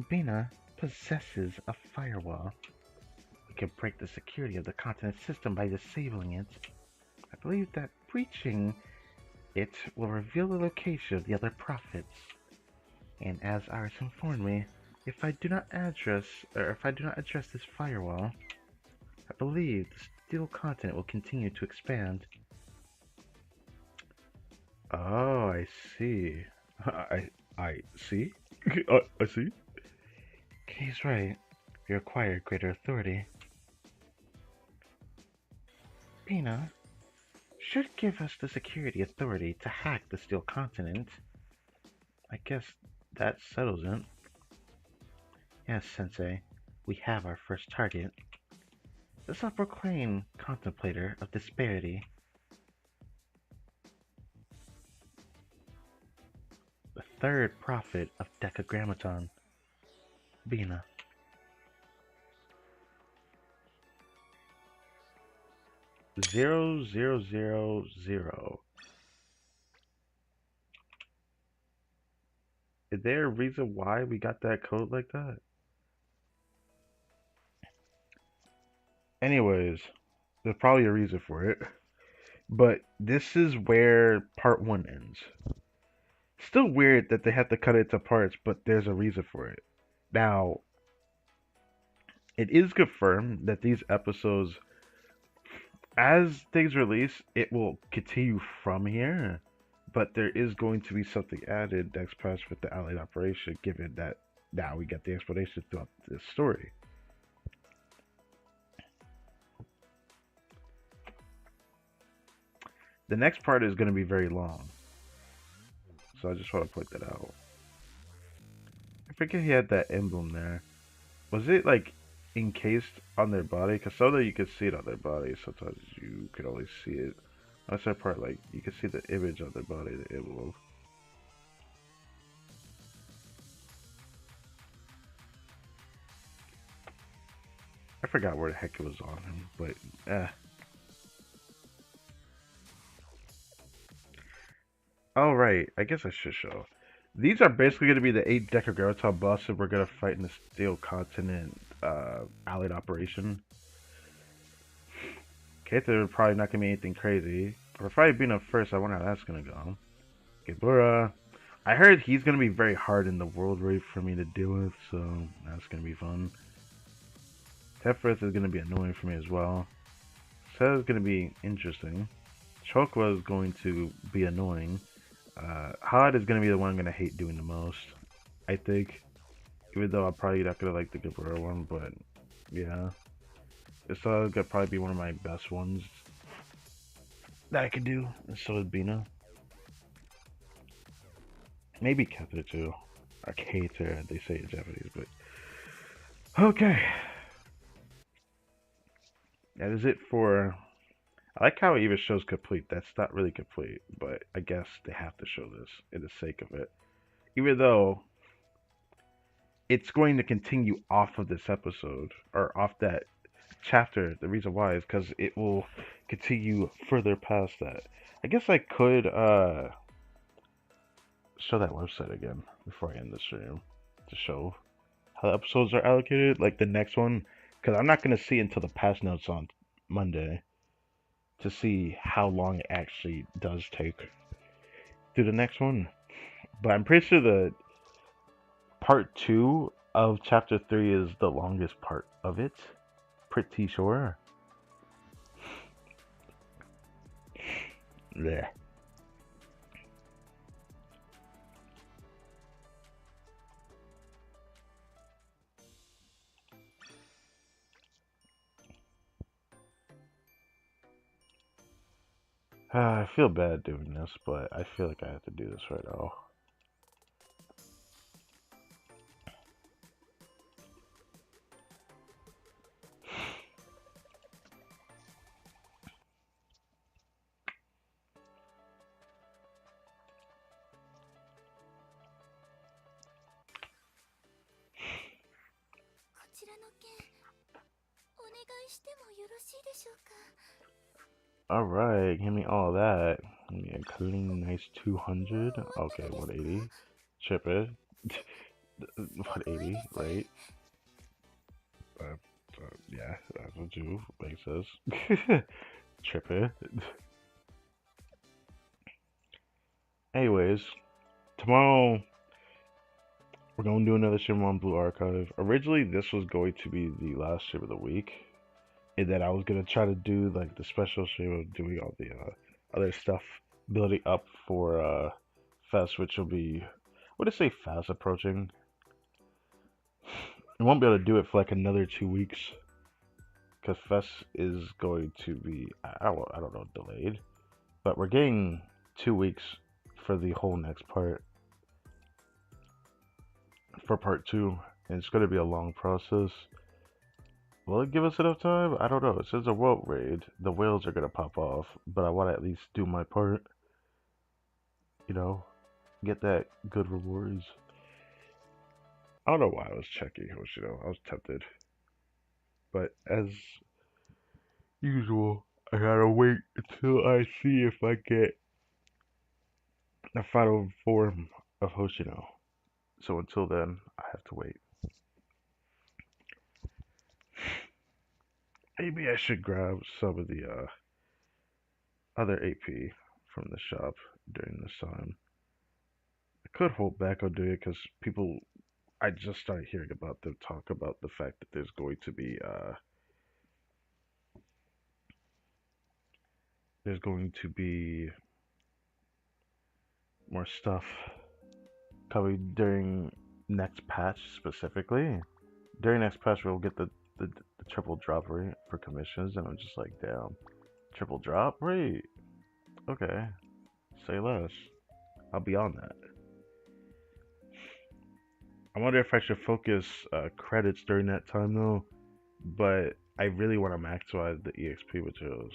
Bina possesses a firewall. We can break the security of the continent system by disabling it. I believe that breaching it will reveal the location of the other prophets. And as Iris informed me, if I do not address this firewall, I believe the steel continent will continue to expand. Oh, I see. I see. I see. He's right. We require greater authority. Pina should give us the security authority to hack the steel continent. I guess that settles it. Yes, Sensei. We have our first target. The self-proclaimed contemplator of disparity. The third prophet of Decagrammaton. Bina. 0000. Is there a reason why we got that code like that? Anyways, there's probably a reason for it. But this is where part 1 ends. Still weird that they have to cut it to parts, but there's a reason for it. Now, it is confirmed that these episodes, as things release, it will continue from here. But there is going to be something added next patch with the Allied operation, given that now we get the explanation throughout this story. The next part is going to be very long. So I just want to point that out. I forget he had that emblem there. Was it like encased on their body? Because some of them you could see it on their body. Sometimes you could only see it. That's that part, like you can see the image on their body, the emblem. I forgot where the heck it was on him, but Oh right, I guess I should show. These are basically going to be the 8 Decagrammaton bosses we're going to fight in the Steel Continent Allied operation. Okay, they're probably not going to be anything crazy. But if I being up first, I wonder how that's going to go. Gebura. I heard he's going to be very hard in the world raid for me to deal with, so that's going to be fun. Tefrith is going to be annoying for me as well. Seth is going to be interesting. Chokwa is going to be annoying. Hod is going to be the one I'm going to hate doing the most, I think. Even though I'm probably not going to like the Gebura one, but yeah. This is going to probably be one of my best ones that I could do, and so is Bina. Maybe Keta too. Or Keta, they say in Japanese, but... Okay. That is it for... I like how it even shows complete. That's not really complete, but I guess they have to show this in the sake of it. Even though it's going to continue off of this episode, or off that chapter. The reason why is because it will continue further past that. I guess I could show that website again before I end the stream to show how the episodes are allocated, like the next one, because I'm not going to see until the patch notes on Monday to see how long it actually does take through the next one. But I'm pretty sure the part 2 of chapter 3 is the longest part of it. Pretty sure. There. I feel bad doing this, but I feel like I have to do this right now. Alright, give me all that. Yeah, clean nice 200. Okay, 180. Chip it. 180, right? Uh, yeah, that's what you makes sense. Chip it. Anyways, tomorrow we're going to do another stream on Blue Archive. Originally, this was going to be the last stream of the week, and then I was gonna try to do like the special stream of doing all the other stuff building up for Fest, which will be, what did I say, fast approaching. I won't be able to do it for like another 2 weeks because Fest is going to be, I don't know, delayed, but we're getting 2 weeks for the whole next part, for part two, and it's going to be a long process. Will it give us enough time? I don't know. It says a world raid. The whales are going to pop off, but I want to at least do my part, you know, get that good rewards. I don't know why I was checking, I was tempted. But as usual, I gotta wait until I see if I get the final form of Hoshino. So until then, I have to wait. Maybe I should grab some of the other AP from the shop during this time. I could hold back on doing it because people, I just started hearing about them talk about the fact that there's going to be more stuff coming during next patch specifically. During next patch, we'll get the triple drop rate for commissions, and I'm just like, damn, triple drop rate? Okay, say less. I'll be on that. I wonder if I should focus credits during that time though, but I really want to maximize the EXP materials,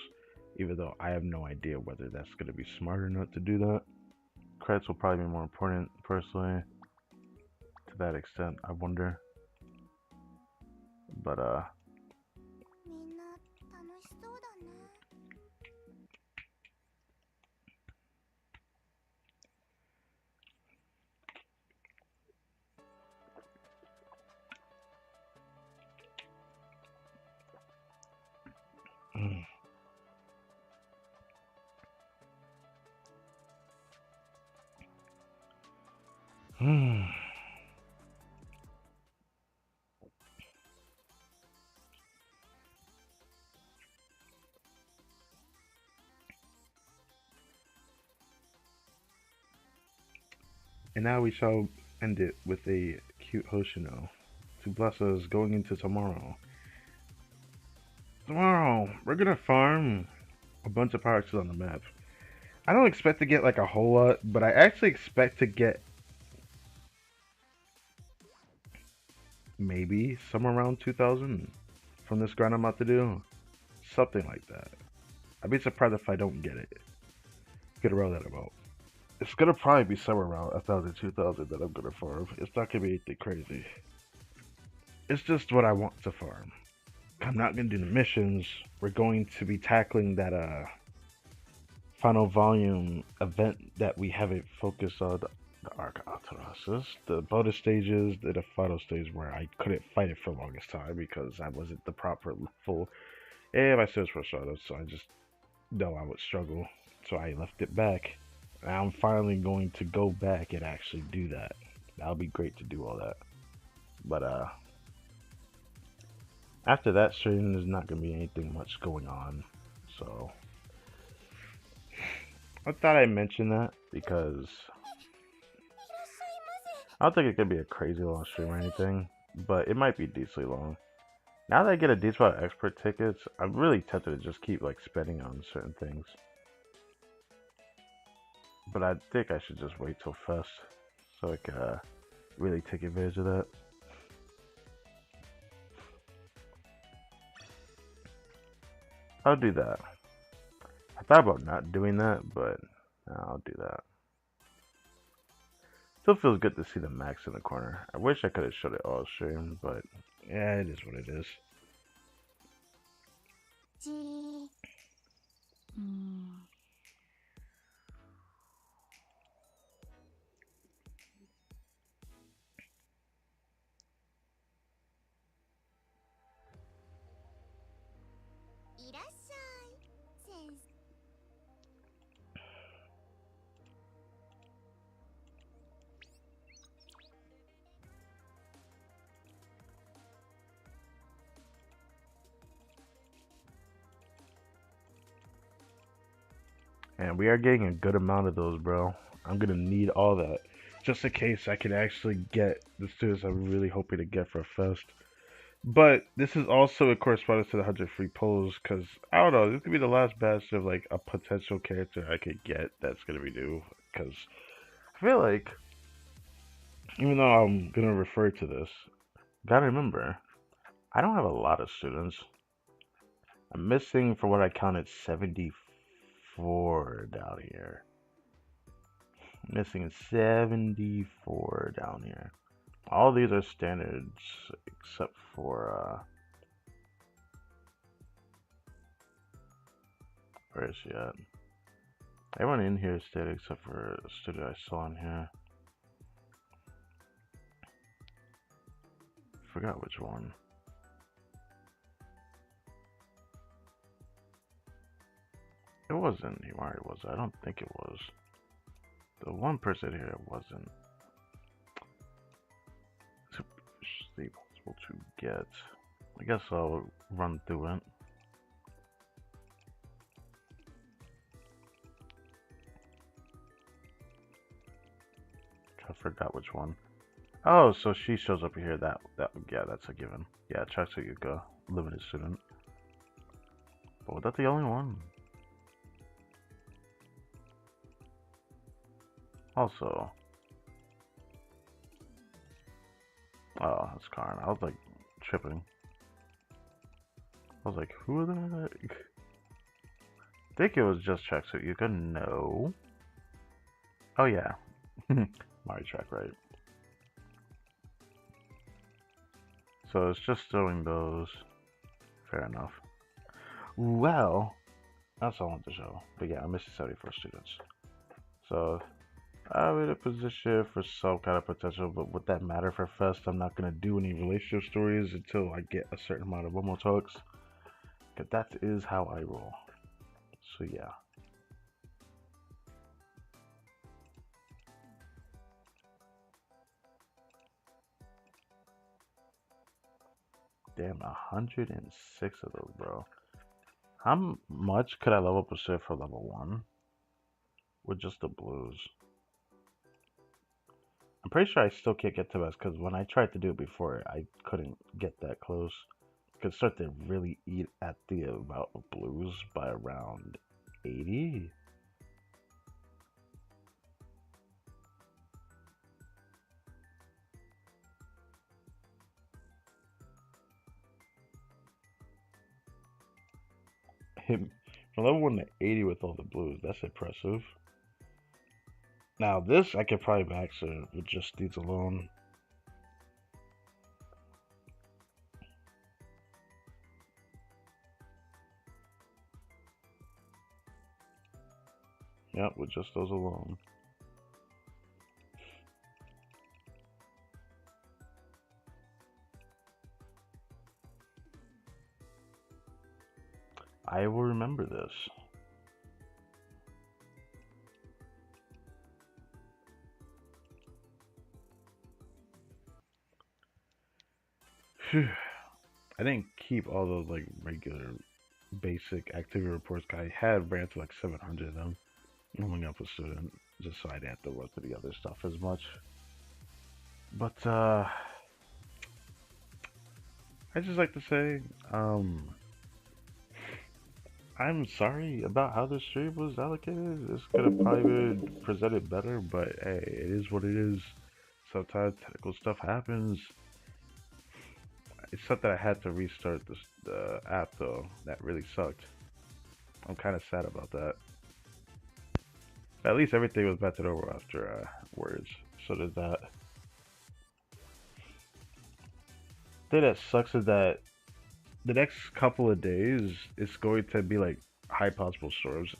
even though I have no idea whether that's going to be smart or not to do that. Credits will probably be more important personally to that extent, I wonder. But and now we shall end it with a cute Hoshino to bless us going into tomorrow. Tomorrow, we're gonna farm a bunch of parks on the map. I don't expect to get like a whole lot, but I actually expect to get maybe somewhere around 2,000 from this grind I'm about to do. Something like that. I'd be surprised if I don't get it. Get around that amount. It's gonna probably be somewhere around 1,000, 2,000 that I'm gonna farm. It's not gonna be anything crazy. It's just what I want to farm. I'm not gonna do the missions. We're going to be tackling that final volume event that we haven't focused on, the Arc Autonosis, the bonus stages, the final stage where I couldn't fight it for the longest time because I wasn't the proper level. And my search for shadows, so I just know I would struggle. So I left it back. And I'm finally going to go back and actually do that. That'll be great to do all that. But after that stream, there's not gonna be anything much going on. So I thought I'd mention that because I don't think it could be a crazy long stream or anything, but it might be decently long. Now that I get a decent amount of expert tickets, I'm really tempted to just keep like spending on certain things. But I think I should just wait till Fest so I can really take advantage of that. I'll do that. I thought about not doing that, but I'll do that. Still feels good to see the max in the corner. I wish I could have showed it all stream, but yeah, it is what it is. And we are getting a good amount of those, bro. I'm gonna need all that. Just in case I can actually get the students I'm really hoping to get for a fest. But this is also a correspondence to the 100 free polls, because I don't know, this could be the last batch of like a potential character I could get that's gonna be new. Because I feel like, even though I'm gonna refer to this, gotta remember, I don't have a lot of students. I'm missing, for what I counted, 74 down here. Missing 74 down here. All these are standards except for where is she at? Everyone in here is standard except for a student I saw in here. Forgot which one. It wasn't Himari, was it? I don't think it was. The one person here wasn't sufficiently possible to get. I guess I'll run through it. I forgot which one. Oh, so she shows up here. Yeah, that's a given. Yeah, Yuka, limited student. But was that the only one? Also, oh, that's Karn. I was like tripping. I was like, who the heck? I think it was just Yuka. No. Oh yeah, Mari track, right? So it's just showing those. Fair enough. Well, that's all I want to show. But yeah, I missed 74 students. So I'm in a position for some kind of potential, but would that matter for Fest? I'm not going to do any relationship stories until I get a certain amount of Momo talks. Because that is how I roll. So yeah. Damn, 106 of those, bro. How much could I level up a shit for level 1? With just the blues. I'm pretty sure I still can't get to this, because when I tried to do it before, I couldn't get that close. I could start to really eat at the amount of blues by around 80. From level 1 to 80 with all the blues, that's impressive. Now this, I could probably max it with just these alone. Yep, with just those alone. I will remember this. Phew. I didn't keep all those like regular basic activity reports. I had ran to like 700 of them. Moving up a student, just so I didn't have to work with the other stuff as much. But I just like to say, I'm sorry about how the stream was allocated. This could have probably been presented better, but hey, it is what it is. Sometimes technical stuff happens. It's something I had to restart the app though. That really sucked. I'm kind of sad about that. At least everything was batted over after words. So did that. The thing that sucks is that the next couple of days it's going to be like high possible storms.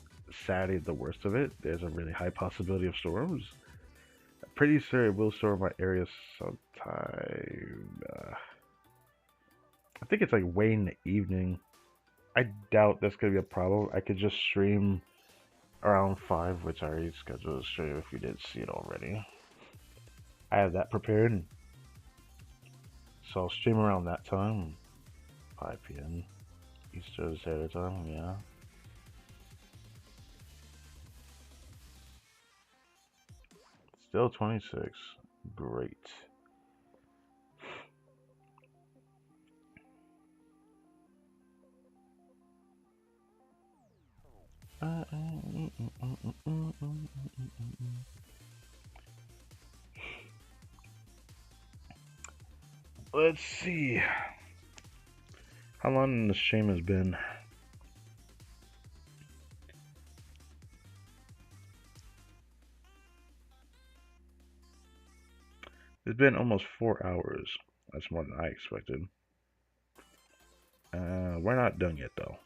Saturday is the worst of it. There's a really high possibility of storms. I'm pretty sure it will storm my area sometime. I think it's like way in the evening. I doubt that's gonna be a problem. I could just stream around 5, which I already scheduled a stream if you didn't see it already. I have that prepared. So I'll stream around that time. 5 p.m. Eastern Standard Time, yeah. Still 26. Great. Let's see. How long the stream has been? It's been almost 4 hours. That's more than I expected. We're not done yet, though.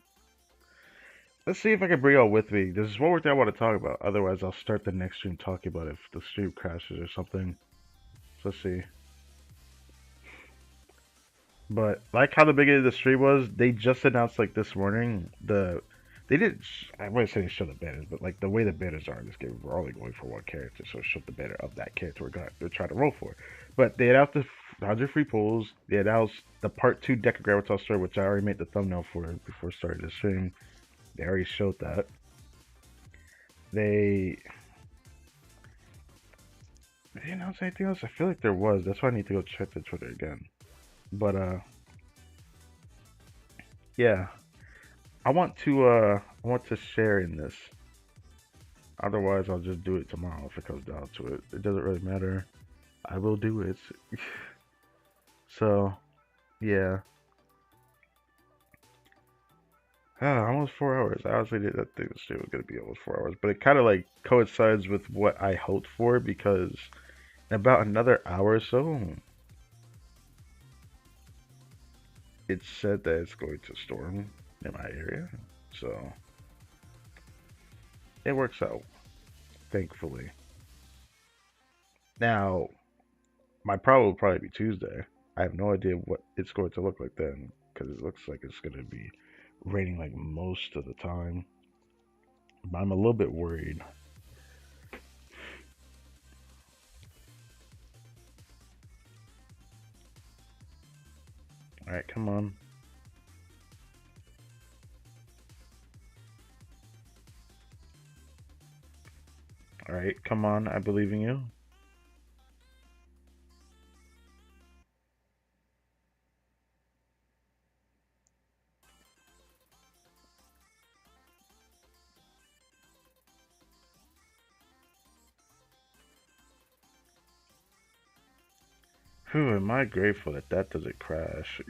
Let's see if I can bring y'all with me. This is one more thing I want to talk about. Otherwise, I'll start the next stream talking about if the stream crashes or something. So let's see. But like how the beginning of the stream was, they just announced like this morning they didn't. I wouldn't say they showed the banners, but like the way the banners are in this game, we're only going for one character, so it showed the banner of that character they're trying to roll for. But they announced the 100 free pulls. They announced the Part 2 Decagrammaton story, which I already made the thumbnail for before starting the stream. They already showed that. They announced anything else? I feel like there was. That's why I need to go check the Twitter again. But yeah. I want to share in this. Otherwise, I'll just do it tomorrow if it comes down to it. It doesn't really matter. I will do it. So, yeah. Almost 4 hours. I honestly didn't think the stream was gonna be almost 4 hours, but it kind of like coincides with what I hoped for because in about another hour or so, it said that it's going to storm in my area. So, it works out, thankfully. Now, my problem will probably be Tuesday. I have no idea what it's going to look like then, because it looks like it's going to be raining like most of the time. But I'm a little bit worried. Alright, come on. Alright, come on. I believe in you. Whew, am I grateful that that doesn't crash.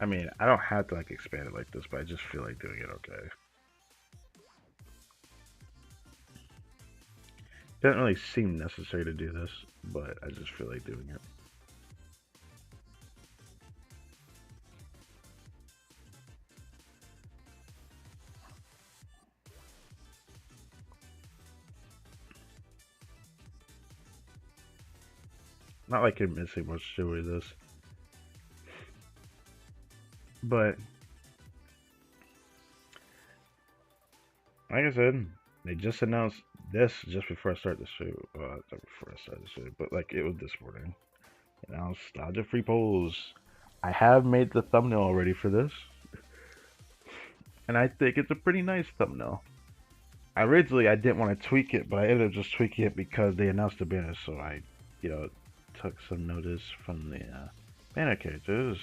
I mean, I don't have to like expand it like this, but I just feel like doing it okay. Doesn't really seem necessary to do this, but I just feel like doing it. Not like you're missing much to with this. But like I said, they just announced this just before I start the show. Not before I start the show, but like it was this morning. Announced Nostalgia Free Polls. I have made the thumbnail already for this, and I think it's a pretty nice thumbnail. Originally, I didn't want to tweak it, but I ended up just tweaking it because they announced the banner, so I, took some notice from the banner characters.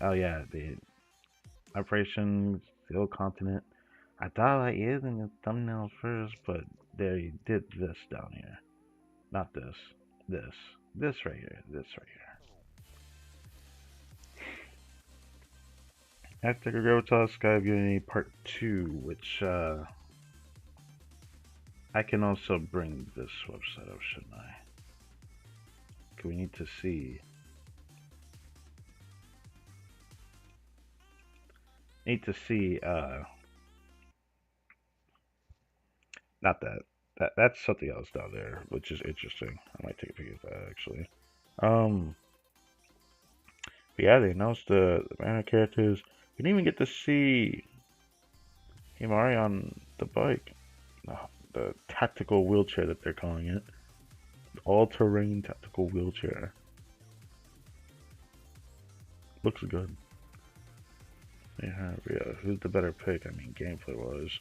Oh yeah, the Operation Steel Continent. I thought I using the thumbnail first, but they did this down here. Not this. This. This right here. This right here. After Decagrammaton Sky of Unity Part 2, which I can also bring this website up, shouldn't I? We need to see. Not that. That's something else down there, which is interesting. I might take a peek at that actually. But yeah, they announced the banner characters. We didn't even get to see Himari on the bike. The tactical wheelchair that they're calling it. All-terrain tactical wheelchair. Looks good. Yeah, who's the better pick? I mean, gameplay wise.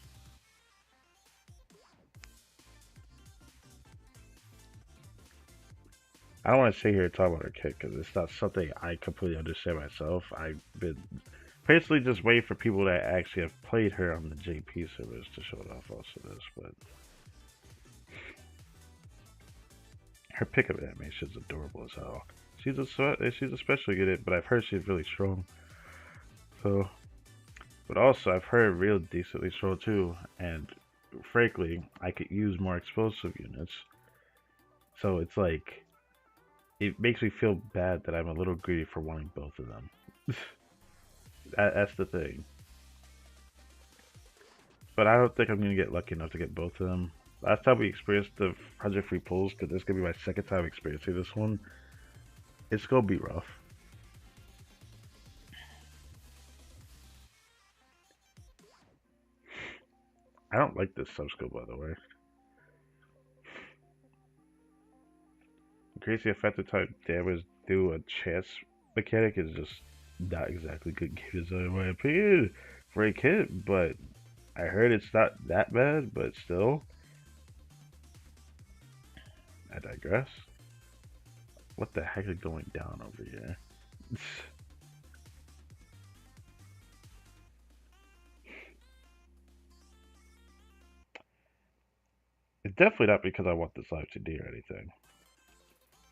I don't want to sit here and talk about her kit because it's not something I completely understand myself. I've been basically just waiting for people that actually have played her on the JP servers to show it off also this, but her pickup animation is adorable as hell. She's especially good at it, but I've heard she's really strong. So, but also I've heard real decently strong too, and frankly, I could use more explosive units. So it's like it makes me feel bad that I'm a little greedy for wanting both of them. That's the thing. But I don't think I'm gonna get lucky enough to get both of them. Last time we experienced the 100 free pulls, because this is gonna be my second time experiencing this one. It's gonna be rough. I don't like this subscope, by the way. Crazy effective type damage through a chance mechanic is just not exactly good gameplay in my opinion for a kid, but I heard it's not that bad, but still, I digress. What the heck is going down over here? It's definitely not because I want this live to do or anything.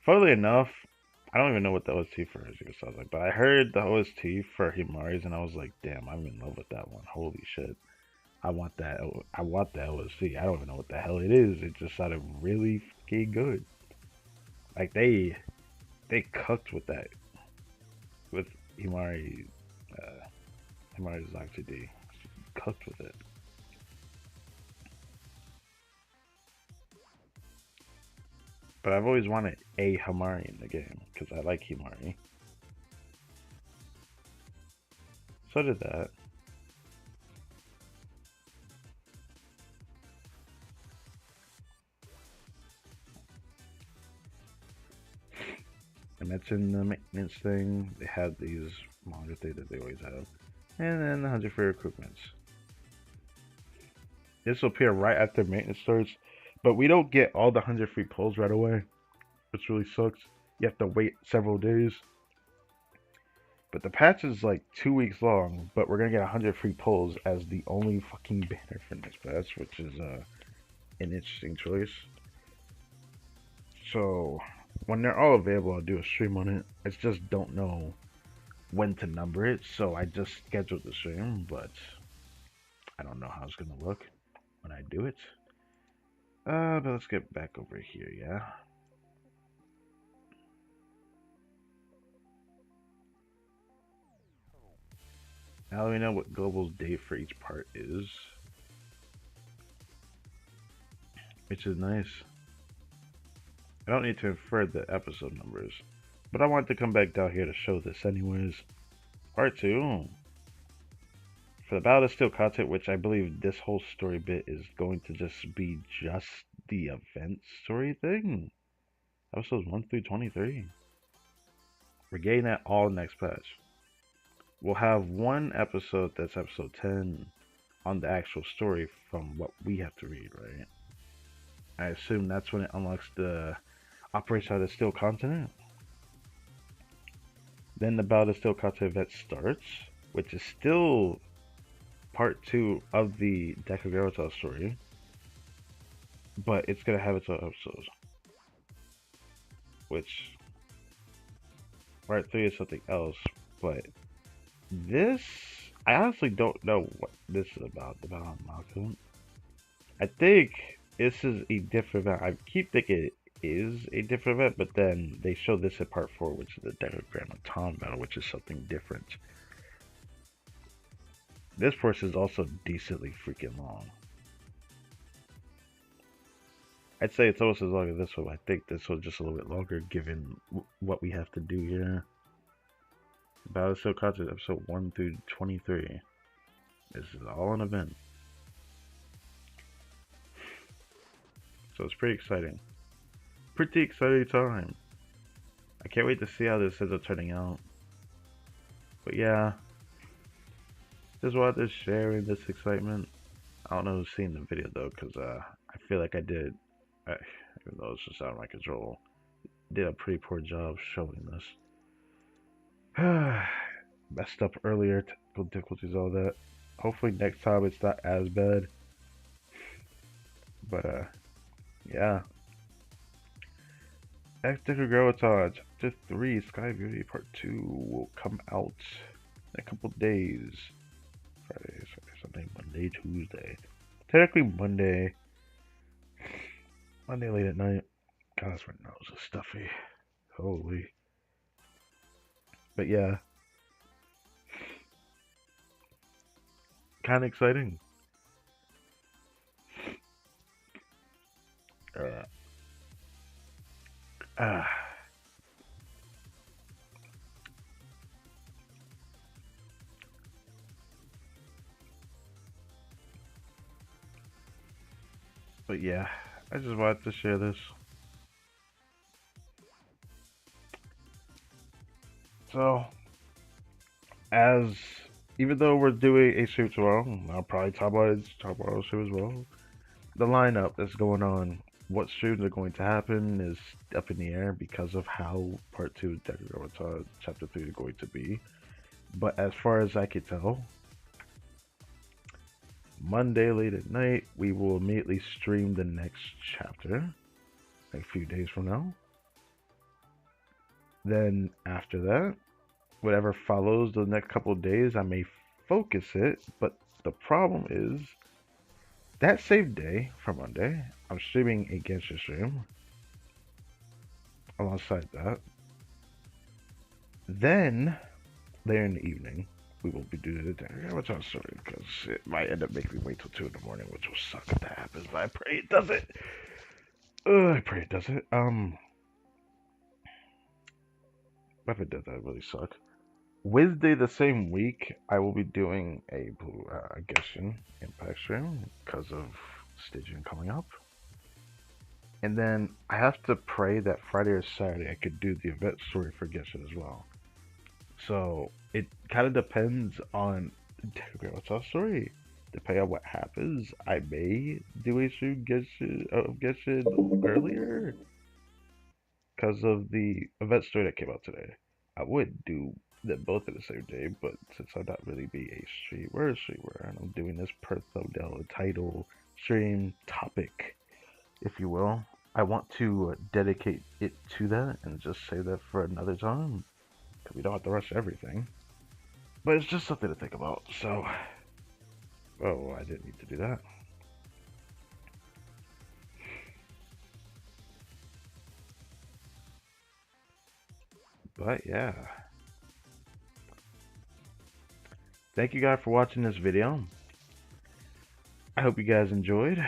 Funnily enough, I don't even know what the OST for Hizika sounds like, but I heard the OST for Himari's and I was like, damn, I'm in love with that one. Holy shit. I want that. I want the OST. I don't even know what the hell it is. It just sounded really fucking good. Like they cooked with that with Himari. Himari's actually cooked with it. But I've always wanted a Himari in the game because I like Himari. So did that. I mentioned the maintenance thing. They had these manga things that they always have. And then the 100 free recruitments. This will appear right after maintenance starts, but we don't get all the 100 free pulls right away, which really sucks. You have to wait several days. But the patch is like 2 weeks long, but we're gonna get 100 free pulls as the only fucking banner for next patch, which is an interesting choice. So when they're all available, I'll do a stream on it. I just don't know when to number it, so I just scheduled the stream, but I don't know how it's gonna look when I do it. But let's get back over here, yeah? Now we know what Global's date for each part is, which is nice. I don't need to infer the episode numbers, but I wanted to come back down here to show this anyways. Part 2. For the Battle of Steel content, which I believe this whole story bit is going to just be just the event story thing. Episodes 1 through 23. We're getting that all next patch. We'll have one episode that's episode 10 on the actual story from what we have to read, right? I assume that's when it unlocks the Operation of the Steel Continent. Then the Battle of the Steel Continent event starts, which is still part 2 of the Decagrammaton story, but it's gonna have its own episodes. Which part 3 is something else, but this I honestly don't know what this is about. The Battle of Malcolm. I think this is a different event. I keep thinking it is a different event, but then they show this at part 4, which is the Decagrammaton battle, which is something different. This portion is also decently freaking long. I'd say it's almost as long as this one. I think this one's just a little bit longer given what we have to do here. Battle of Steel Content episode 1 through 23. This is all an event. So it's pretty exciting. Pretty exciting time. I can't wait to see how this ends up turning out. But yeah, just wanted to share in this excitement. I don't know who's seen the video though, because I feel like I did, even though it's just out of my control, did a pretty poor job showing this. Messed up earlier, technical difficulties, all that. Hopefully next time it's not as bad. But yeah. Decagrammaton Chapter 3 Sky Beauty Part 2 will come out in a couple days. Friday, Saturday, Sunday, Monday, Tuesday. Technically Monday. Monday late at night. God, that's my nose is stuffy. Holy. But yeah. Kind of exciting. Uh, ah. But yeah, I just wanted to share this. So, as even though we're doing a shoot tomorrow, I'll probably talk about tomorrow's show as well. The lineup that's going on, what streams are going to happen is up in the air because of how Part 2 of Decagrammaton Chapter 3 is going to be. But as far as I can tell, Monday late at night, we will immediately stream the next chapter, like a few days from now. Then after that, whatever follows the next couple of days, I may focus it, but the problem is that same day for Monday, I'm streaming a Genshin stream alongside that. Then, later in the evening, we will be doing the Decagrammaton story because it might end up making me wait till 2 in the morning, which will suck if that happens, but I pray it doesn't. I pray it doesn't. If it does, that would really suck. Wednesday the same week, I will be doing a Genshin Impact stream because of staging coming up. And then I have to pray that Friday or Saturday I could do the event story for Genshin as well. So it kind of depends on the Decagrammaton story. Depending on what happens, I may do a stream Genshin earlier because of the event story that came out today. I would do them both at the same day, but since I'm not really be a streamer, and I'm doing this per thumbnail title stream topic, if you will, I want to dedicate it to that and just say that for another time, because we don't have to rush everything. But it's just something to think about, so, oh, I didn't need to do that. But yeah. Thank you guys for watching this video. I hope you guys enjoyed.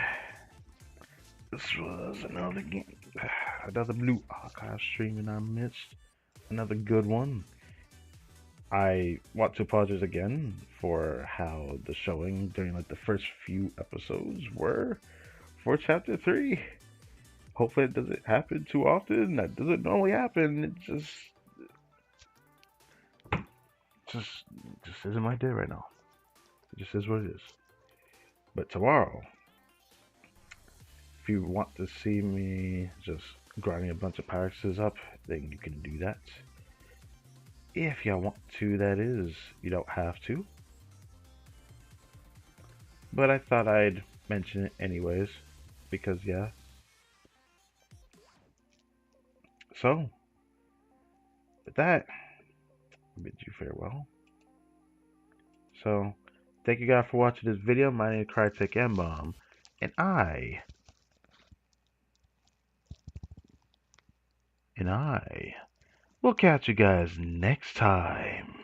This was another Blue Archive stream in our midst. Another good one. I want to apologize again for how the showing during like the first few episodes were for Chapter 3. Hopefully it doesn't happen too often. That doesn't normally happen. It just isn't my day right now. It just is what it is. But tomorrow, if you want to see me just grinding a bunch of packages up, then you can do that. If you want to, that is. You don't have to. But I thought I'd mention it anyways, because yeah. So, with that, I bid you farewell. So, thank you guys for watching this video. My name is Crytek M-Bomb, and I will catch you guys next time.